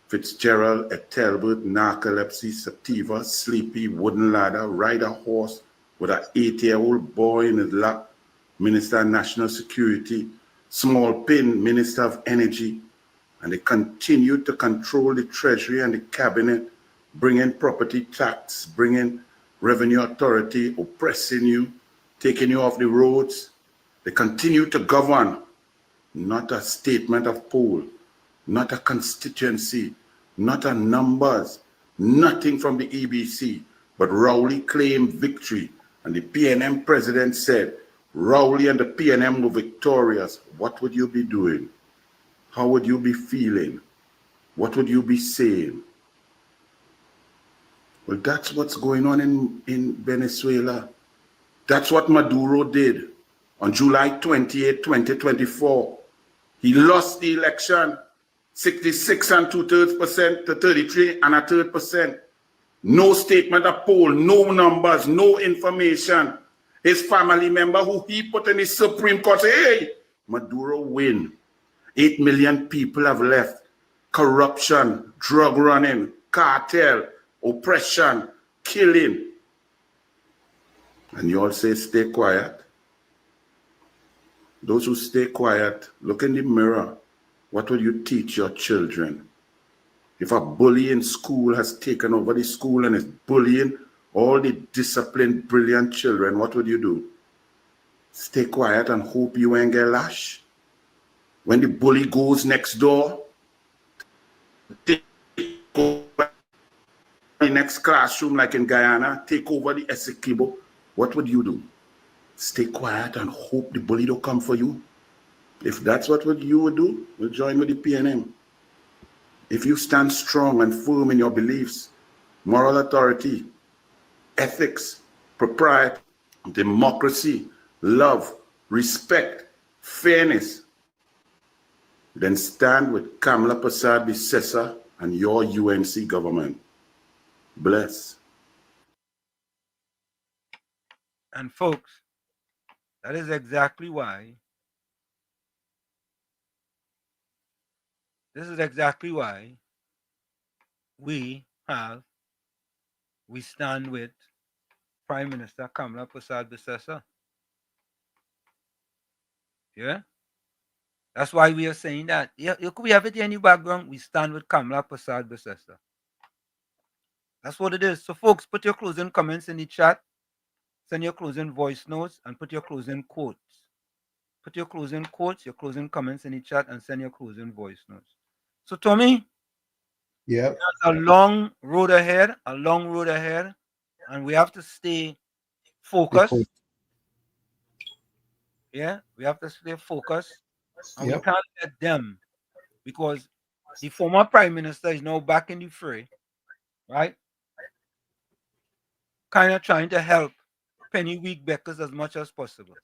Fitzgerald, Etelbert, narcolepsy, sativa, sleepy, wooden ladder, ride a horse with an 8-year-old boy in his lap, Minister of National Security, Smallpin, Minister of Energy, and they continued to control the Treasury and the Cabinet, bringing property tax, bringing Revenue Authority, oppressing you, taking you off the roads. They continue to govern. Not a statement of poll, not a constituency, not a numbers, nothing from the EBC, but Rowley claimed victory. And the PNM president said, Rowley and the PNM were victorious. What would you be doing? How would you be feeling? What would you be saying? Well, that's what's going on in Venezuela. That's what Maduro did on July 28, 2024. He lost the election, 66 2/3% to 33 1/3%. No statement of poll, no numbers, no information. His family member who he put in the Supreme Court say, hey, Maduro win. 8 million people have left. Corruption, drug running, cartel, oppression, killing. And you all say, stay quiet. Those who stay quiet, look in the mirror. What will you teach your children? If a bully in school has taken over the school and is bullying all the disciplined, brilliant children, what would you do? Stay quiet and hope you ain't get lashed? When the bully goes next door, take over the next classroom like in Guyana, take over the Essequibo, what would you do? Stay quiet and hope the bully don't come for you? If that's what you would do, we'll join with the PNM. If you stand strong and firm in your beliefs, moral authority, ethics, propriety, democracy, love, respect, fairness, then stand with Kamla Persad-Bissessar and your UNC government. Bless. And folks, that is exactly why we stand with Prime Minister Kamla Persad-Bissessar. Yeah? That's why we are saying that. Yeah, we have it in the background. We stand with Kamla Persad-Bissessar. That's what it is. So, folks, put your closing comments in the chat. Send your closing voice notes and put your closing quotes. Put your closing quotes, your closing comments in the chat, and send your closing voice notes. So, Tommy, yeah, a long road ahead, and we have to stay focused. Yeah, we have to stay focused, and we can't let them, because the former Prime Minister is now back in the fray, right? Kind of trying to help Penny Week Beckers as much as possible,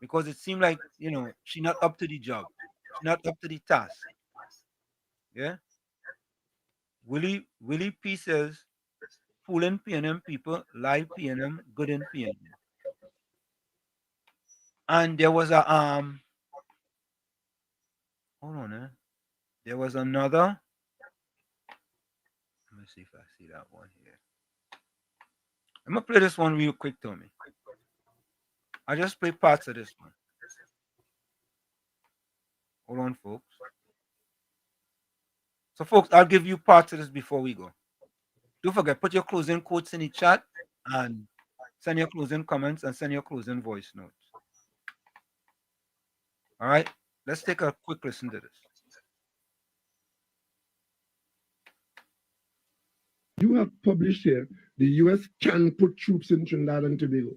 because it seemed like, you know, she's not up to the job, she's not up to the task. Yeah. Willie P says, fooling PNM people, lie PNM, good in PNM. And there was a hold on, there was another. Let me see if I see that one here. I'm gonna play this one real quick, Tommy. I just play parts of this one. Hold on, folks. So, folks, I'll give you parts of this before we go. Don't forget, put your closing quotes in the chat and send your closing comments and send your closing voice notes. All right, let's take a quick listen to this. You have published here, the U.S. can put troops in Trinidad and Tobago.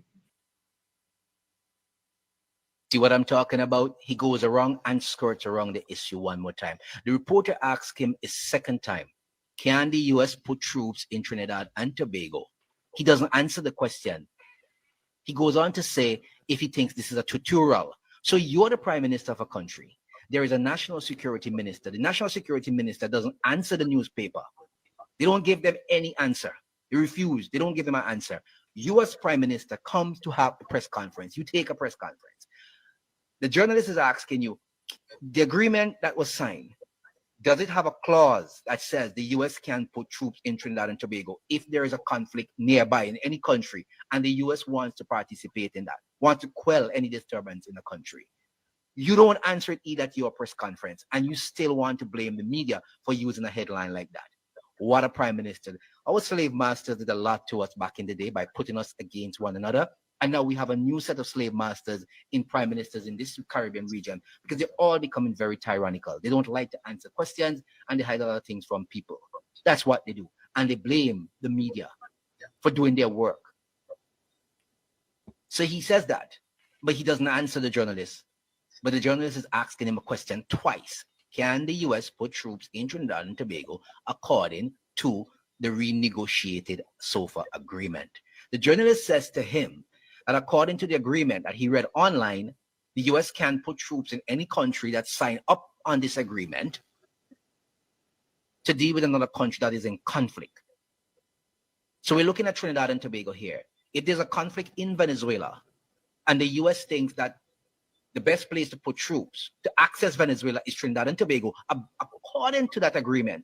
See what I'm talking about? He goes around and skirts around the issue one more time. The reporter asks him a second time, can the U.S. put troops in Trinidad and Tobago? He doesn't answer the question. He goes on to say if he thinks this is a tutorial. So you're the prime minister of a country. There is a national security minister. The national security minister doesn't answer the newspaper. They don't give them any answer. They refuse. They don't give them an answer. You as prime minister comes to have a press conference. You take a press conference. The journalist is asking you, the agreement that was signed, does it have a clause that says the U.S. can put troops in Trinidad and Tobago if there is a conflict nearby in any country and the U.S. wants to participate in that, wants to quell any disturbance in the country? You don't answer it either at your press conference, and you still want to blame the media for using a headline like that. What a prime minister. Our slave masters did a lot to us back in the day by putting us against one another. And now we have a new set of slave masters in prime ministers in this Caribbean region because they're all becoming very tyrannical. They don't like to answer questions and they hide other things from people. That's what they do. And they blame the media for doing their work. So he says that, but he doesn't answer the journalist. But the journalist is asking him a question twice. Can the U.S. put troops in Trinidad and Tobago according to the renegotiated SOFA agreement? The journalist says to him that according to the agreement that he read online, the U.S. can put troops in any country that signed up on this agreement to deal with another country that is in conflict. So we're looking at Trinidad and Tobago here. If there's a conflict in Venezuela and the U.S. thinks that the best place to put troops to access Venezuela is Trinidad and Tobago, according to that agreement,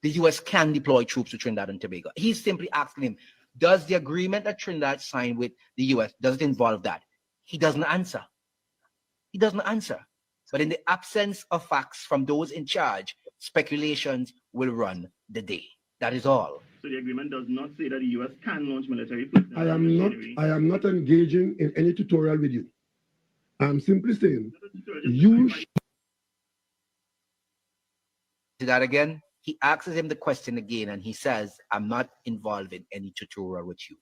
the U.S. can deploy troops to Trinidad and Tobago. He's simply asking him, does the agreement that Trinidad signed with the U.S., does it involve that? He doesn't answer. He doesn't answer. But in the absence of facts from those in charge, speculations will run the day. That is all. So the agreement does not say that the U.S. can launch military I am not engaging in any tutorial with you. I'm simply saying you that again. He asks him the question again, and he says, I'm not involved in any tutorial with you.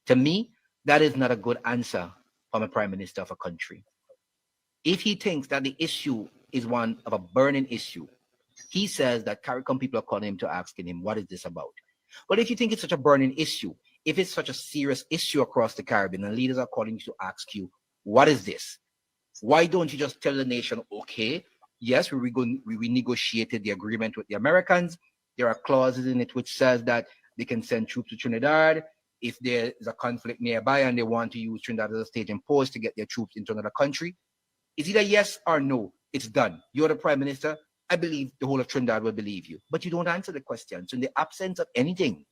To me, that is not a good answer from a prime minister of a country. If he thinks that the issue is one of a burning issue, he says that CARICOM people are calling him to asking him, what is this about? But if you think it's such a burning issue, if it's such a serious issue across the Caribbean, and leaders are calling you to ask you, what is this? Why don't you just tell the nation, okay, yes, we renegotiated the agreement with the Americans. There are clauses in it which says that they can send troops to Trinidad if there is a conflict nearby and they want to use Trinidad as a staging post to get their troops into another country. It's either yes or no. It's done. You're the prime minister. I believe the whole of Trinidad will believe you. But you don't answer the question. So in the absence of anything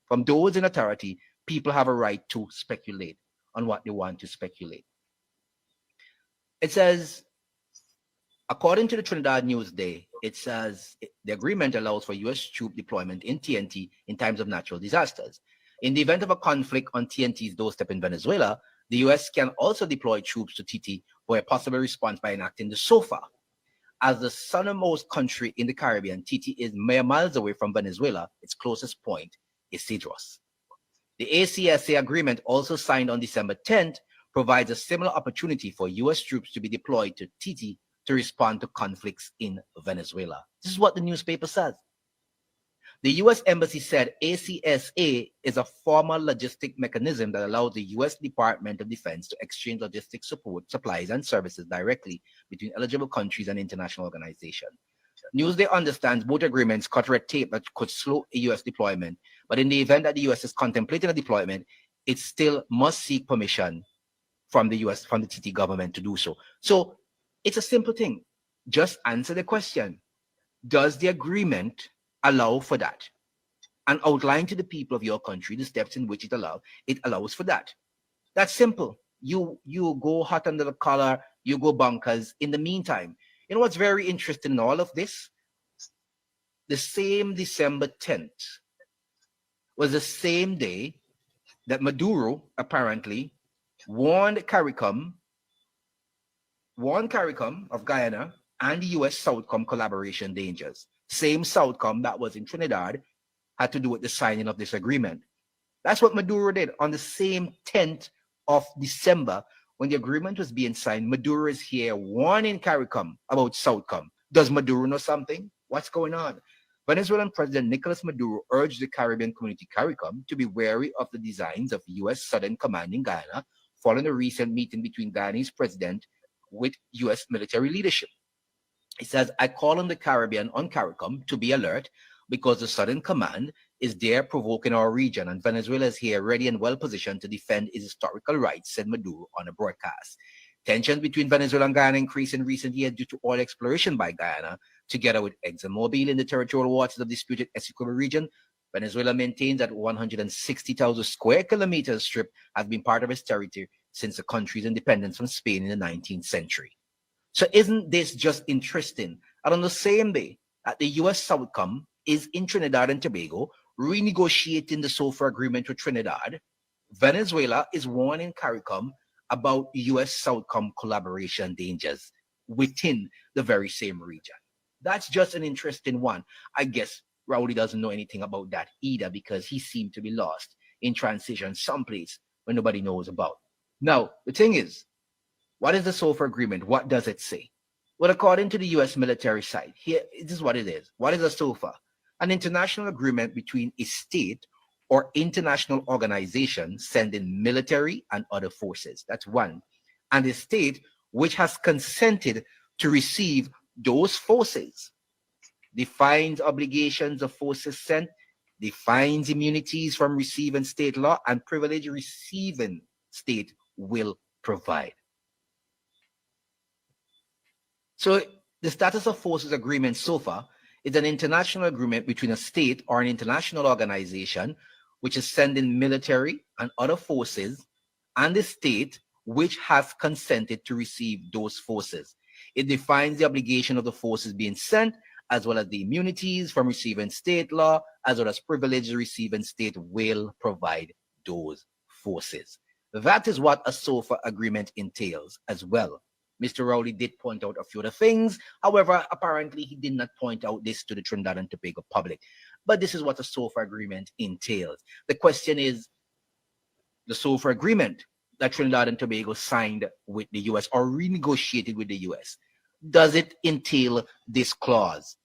from those in authority, people have a right to speculate on what they want to speculate. It says, according to the Trinidad Newsday, it says the agreement allows for U.S. troop deployment in TNT in times of natural disasters. In the event of a conflict on TNT's doorstep in Venezuela, the U.S. can also deploy troops to TT for a possible response by enacting the SOFA. As the southernmost country in the Caribbean, TT is mere miles away from Venezuela. Its closest point is Cedros. The ACSA agreement, also signed on December 10th, provides a similar opportunity for U.S. troops to be deployed to TT to respond to conflicts in Venezuela. This is what the newspaper says. The U.S. Embassy said ACSA is a formal logistic mechanism that allows the U.S. Department of Defense to exchange logistic support, supplies, and services directly between eligible countries and international organizations. Newsday understands both agreements cut red tape that could slow a U.S. deployment, but in the event that the U.S. is contemplating a deployment, it still must seek permission from the U.S., from the TT government to do so. So it's a simple thing. Just answer the question. Does the agreement allow for that? And outline to the people of your country the steps in which it allows for that. That's simple. You go hot under the collar, you go bonkers. In the meantime, you know what's very interesting in all of this? The same December 10th was the same day that Maduro apparently warned CARICOM of Guyana and the U.S. Southcom collaboration dangers. Same Southcom that was in Trinidad had to do with the signing of this agreement. That's what Maduro did on the same 10th of December when the agreement was being signed. Maduro is here warning CARICOM about Southcom. Does Maduro know something? What's going on? Venezuelan President Nicolas Maduro urged the Caribbean community CARICOM to be wary of the designs of U.S. Southern Command in Guyana following a recent meeting between Guyanese president with U.S. military leadership. It says, I call on the Caribbean on CARICOM to be alert because the Southern Command is there provoking our region and Venezuela is here ready and well positioned to defend its historical rights, said Maduro on a broadcast. Tensions between Venezuela and Guyana increased in recent years due to oil exploration by Guyana, together with ExxonMobil in the territorial waters of the disputed Essequibo region. Venezuela maintains that 160,000 square kilometers strip has been part of its territory since the country's independence from Spain in the 19th century. So isn't this just interesting? And on the same day that the U.S. Southcom is in Trinidad and Tobago, renegotiating the SOFA agreement with Trinidad, Venezuela is warning CARICOM about U.S. Southcom collaboration dangers within the very same region. That's just an interesting one. I guess Rowley doesn't know anything about that either because he seemed to be lost in transition someplace where nobody knows about. Now, the thing is, what is the SOFA agreement? What does it say? Well, according to the U.S. military side, here, this is what it is. What is a SOFA? An international agreement between a state or international organization sending military and other forces. That's one. And a state which has consented to receive those forces, defines obligations of forces sent, defines immunities from receiving state law, and privilege receiving state will provide. So the status of forces agreement SOFA It's an international agreement between a state or an international organization which is sending military and other forces and the state which has consented to receive those forces. It defines the obligation of the forces being sent, as well as the immunities from receiving state law, as well as privileges receiving state will provide those forces. That is what a SOFA agreement entails as well. Mr. Rowley did point out a few other things. However, apparently he did not point out this to the Trinidad and Tobago public. But this is what a SOFA agreement entails. The question is, the SOFA agreement that Trinidad and Tobago signed with the US or renegotiated with the US, does it entail this clause?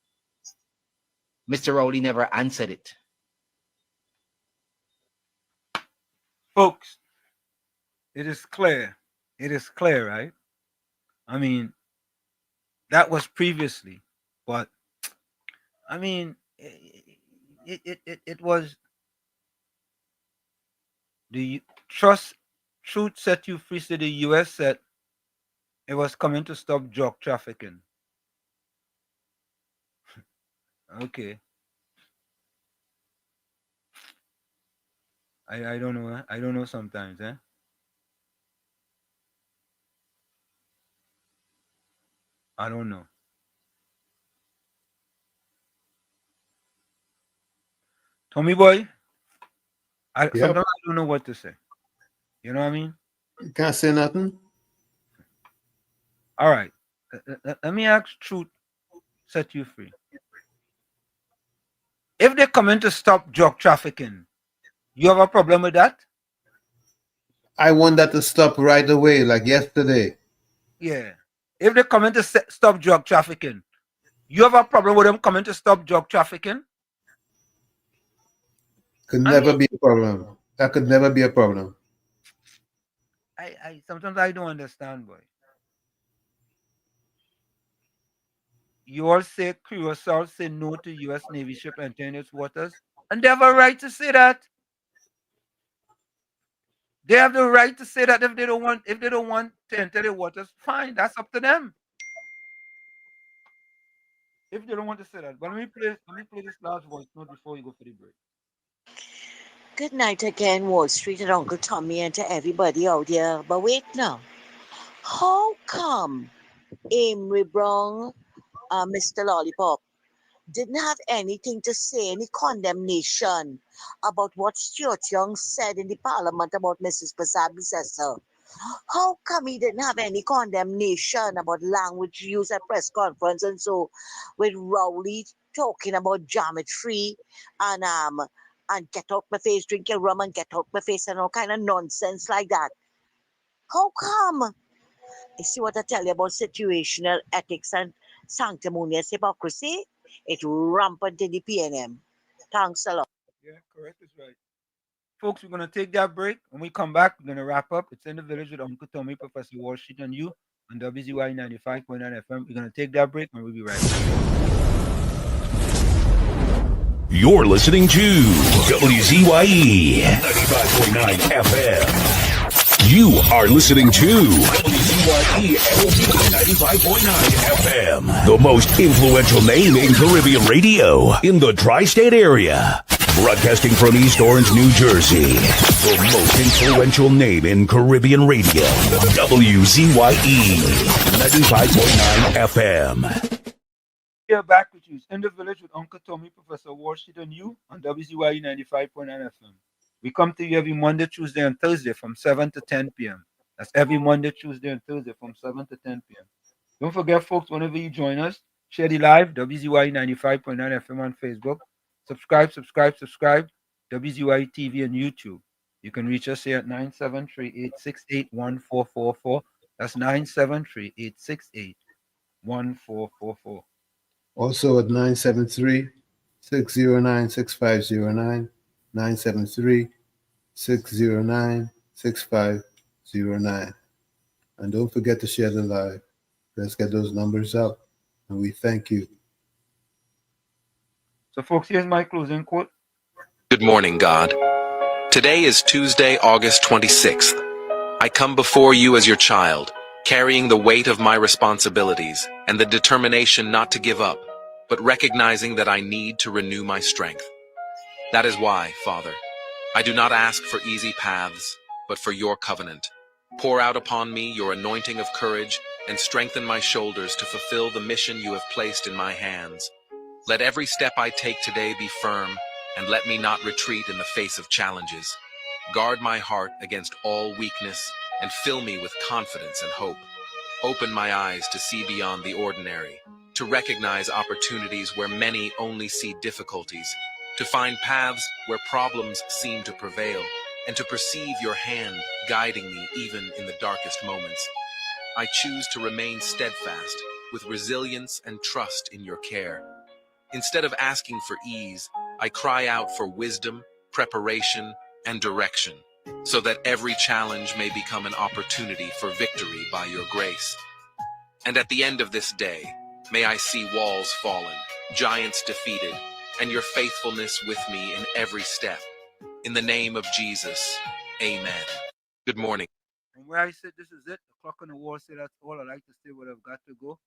Mr. Rowley never answered it. Folks, it is clear. It is clear, right? I mean, that was previously, but I mean, it was the truth set you free. So the US said it was coming to stop drug trafficking. Okay. I don't know. I don't know sometimes, eh? I don't know. Tommy boy, sometimes I don't know what to say. You know what I mean? You can't say nothing. All right. Let me ask Truth set you free. If they come in to stop drug trafficking, you have a problem with that? I want that to stop right away, like yesterday. Yeah. If they come in to stop drug trafficking, you have a problem with them coming to stop drug trafficking? Could never be a problem. That could never be a problem. I sometimes I don't understand, boy. You all say Curacao say no to U.S. Navy ship entering its waters, and they have a right to say that. They have the right to say that if they don't want to enter the waters, fine, that's up to them. If they don't want to say that, but let me play this last voice note before we go for the break. Good night again, Wall Street and Uncle Tommy, and to everybody out there. But wait now, how come Amory Brown, Mr. Lollipop, didn't have anything to say, any condemnation about what Stuart Young said in the parliament about Mrs. Pasabi's sister? How come he didn't have any condemnation about language used at press conference and so, with Rowley talking about geometry and get out my face, drink your rum and get out my face and all kind of nonsense like that? How come? You see what I tell you about situational ethics and sanctimonious hypocrisy? It's rampant in the PNM. Thanks a lot. Yeah, correct. That's right. Folks, we're going to take that break. When we come back, we're going to wrap up. It's in the village with Uncle Tommy, Professor Wall Street, and you on WZYE 95.9 FM. We're going to take that break and we'll be right back. You're listening to WZYE 95.9 FM. You are listening to WZYE 95.9 FM, the most influential name in Caribbean radio in the tri-state area. Broadcasting from East Orange, New Jersey, the most influential name in Caribbean radio, WZYE 95.9 FM. We are back with you. It's in the village with Uncle Tommy, Professor Wall Street, and you on WZYE 95.9 FM. We come to you every Monday, Tuesday, and Thursday from 7 to 10 p.m. That's every Monday, Tuesday, and Thursday from 7 to 10 p.m. Don't forget, folks, whenever you join us, share the live, WZYE 95.9 FM on Facebook. Subscribe, WZYE TV and YouTube. You can reach us here at 973-868-1444. That's 973-868-1444. Also at 973-609-6509, 973-609-6509. And don't forget to share the live. Let's get those numbers up. And we thank you. So, folks, here's my closing quote. Good morning, God. Today is Tuesday, August 26th. I come before you as your child, carrying the weight of my responsibilities and the determination not to give up. but recognizing that I need to renew my strength. That is why, Father, I do not ask for easy paths, but for your covenant. Pour out upon me your anointing of courage and strengthen my shoulders to fulfill the mission you have placed in my hands. Let every step I take today be firm, and let me not retreat in the face of challenges. Guard my heart against all weakness and fill me with confidence and hope. Open my eyes to see beyond the ordinary, to recognize opportunities where many only see difficulties, to find paths where problems seem to prevail, and to perceive your hand guiding me even in the darkest moments. I choose to remain steadfast, with resilience and trust in your care. Instead of asking for ease, I cry out for wisdom, preparation, and direction, so that every challenge may become an opportunity for victory by your grace. And at the end of this day, may I see walls fallen, giants defeated, and your faithfulness with me in every step. In the name of Jesus, amen. Good morning. And where I said this is it, the clock on the wall said that's all I like to say, but I've got to go.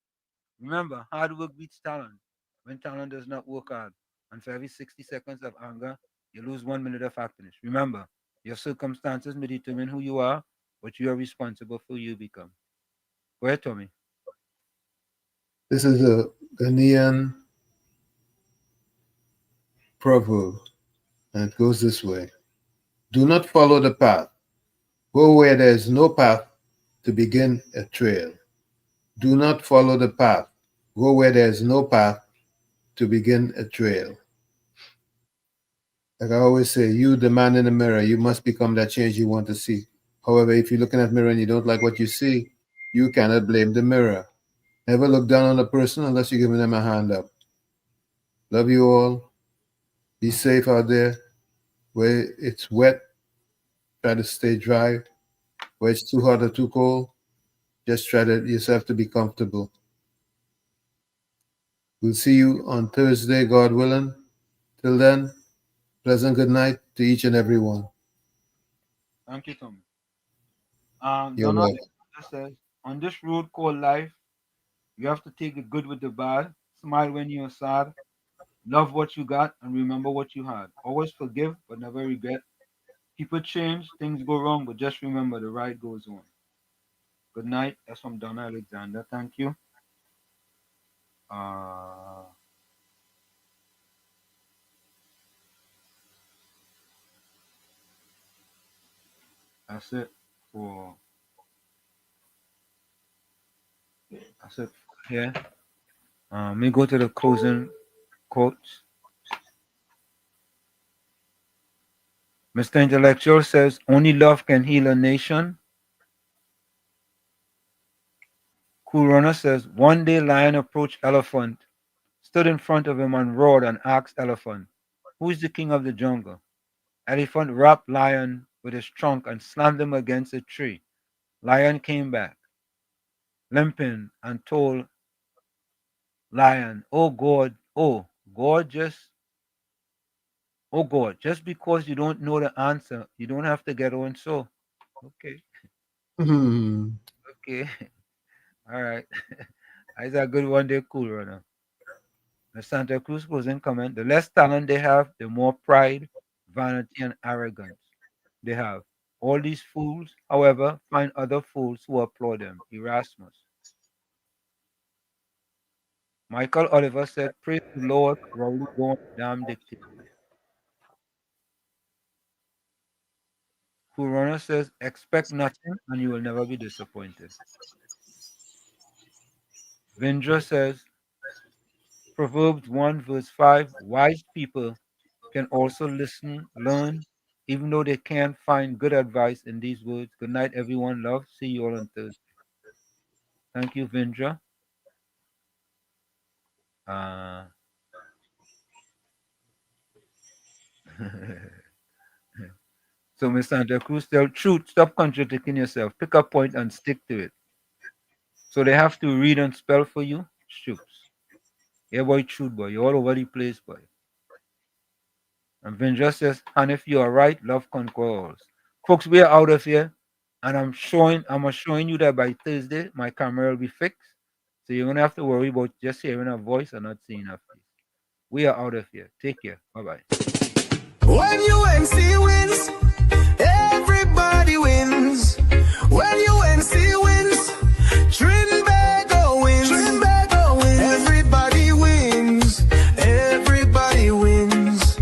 Remember, hard work beats talent when talent does not work hard. And for every 60 seconds of anger, you lose 1 minute of happiness. Remember, your circumstances may determine who you are, but you are responsible for who you become. Go ahead, Tommy. This is a Ghanaian proverb, and it goes this way. Do not follow the path. Go where there is no path to begin a trail. Do not follow the path. Go where there is no path to begin a trail. Like I always say, you, the man in the mirror, you must become that change you want to see. However, if you're looking at the mirror and you don't like what you see, you cannot blame the mirror. Never look down on a person unless you're giving them a hand up. Love you all. Be safe out there. Where it's wet, try to stay dry. Where it's too hot or too cold, just try to yourself to be comfortable. We'll see you on Thursday, God willing. Till then, pleasant good night to each and every one. Thank you, Tommy. You're Donald welcome. says, on this road called life, you have to take the good with the bad, smile when you're sad, love what you got, and remember what you had. Always forgive, but never regret. People change, things go wrong, but just remember the ride goes on. Good night. That's from Donna Alexander. Thank you. That's it for here. Let me go to the closing quotes. Mr. Intellectual says, only love can heal a nation. Cool Runner says, one day lion approached elephant, stood in front of him and roared and asked elephant, who is the king of the jungle? Elephant wrapped lion with his trunk and slammed him against a tree. Lion came back, limping, and told lion, oh God, just because you don't know the answer, you don't have to get on so. Okay. Okay. All right. That's a good one there, Cool Runner. The Santa Cruz goes in comment. The less talent they have, the more pride, vanity, and arrogance they have. All these fools, however, find other fools who applaud them. Erasmus. Michael Oliver said, praise the Lord, Rowley born damn dictator. Cool Runner says, expect nothing and you will never be disappointed. Vindra says, Proverbs 1 verse 5, wise people can also listen, learn, even though they can't find good advice in these words. Good night, everyone. Love. See you all on Thursday. Thank you, Vindra. So, Miss Santa Cruz, tell truth. Stop contradicting yourself. Pick a point and stick to it. So they have to read and spell for you? Shoots. Yeah, boy, truth, boy. You're all over the place, boy. And Vindra says, and if you are right, love conquers. Folks, we are out of here. And I'm showing you that by Thursday, my camera will be fixed. So you don't have to worry about just hearing her voice and not seeing her face. We are out of here. Take care. Bye-bye. When UNC wins, everybody wins. When UNC wins, Trinbago wins. Trinbago wins. Everybody wins. Everybody wins.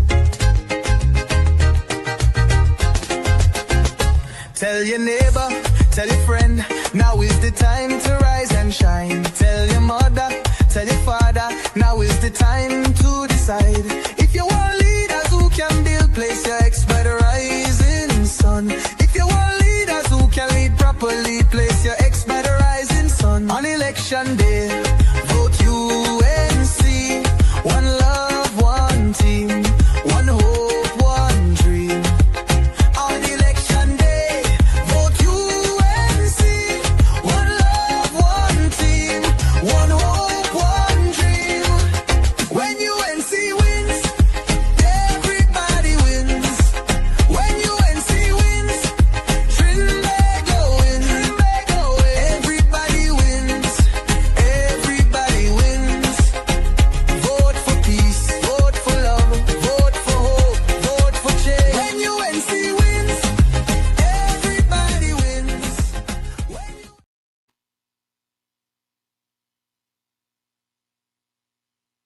Tell your neighbor, tell your friend, now is the time to rise and shine. Tell your mother, tell your father, now is the time to decide. If you want leaders who can build, place your ex by the rising sun. If you want leaders who can lead properly, place your ex by the rising sun. On election day,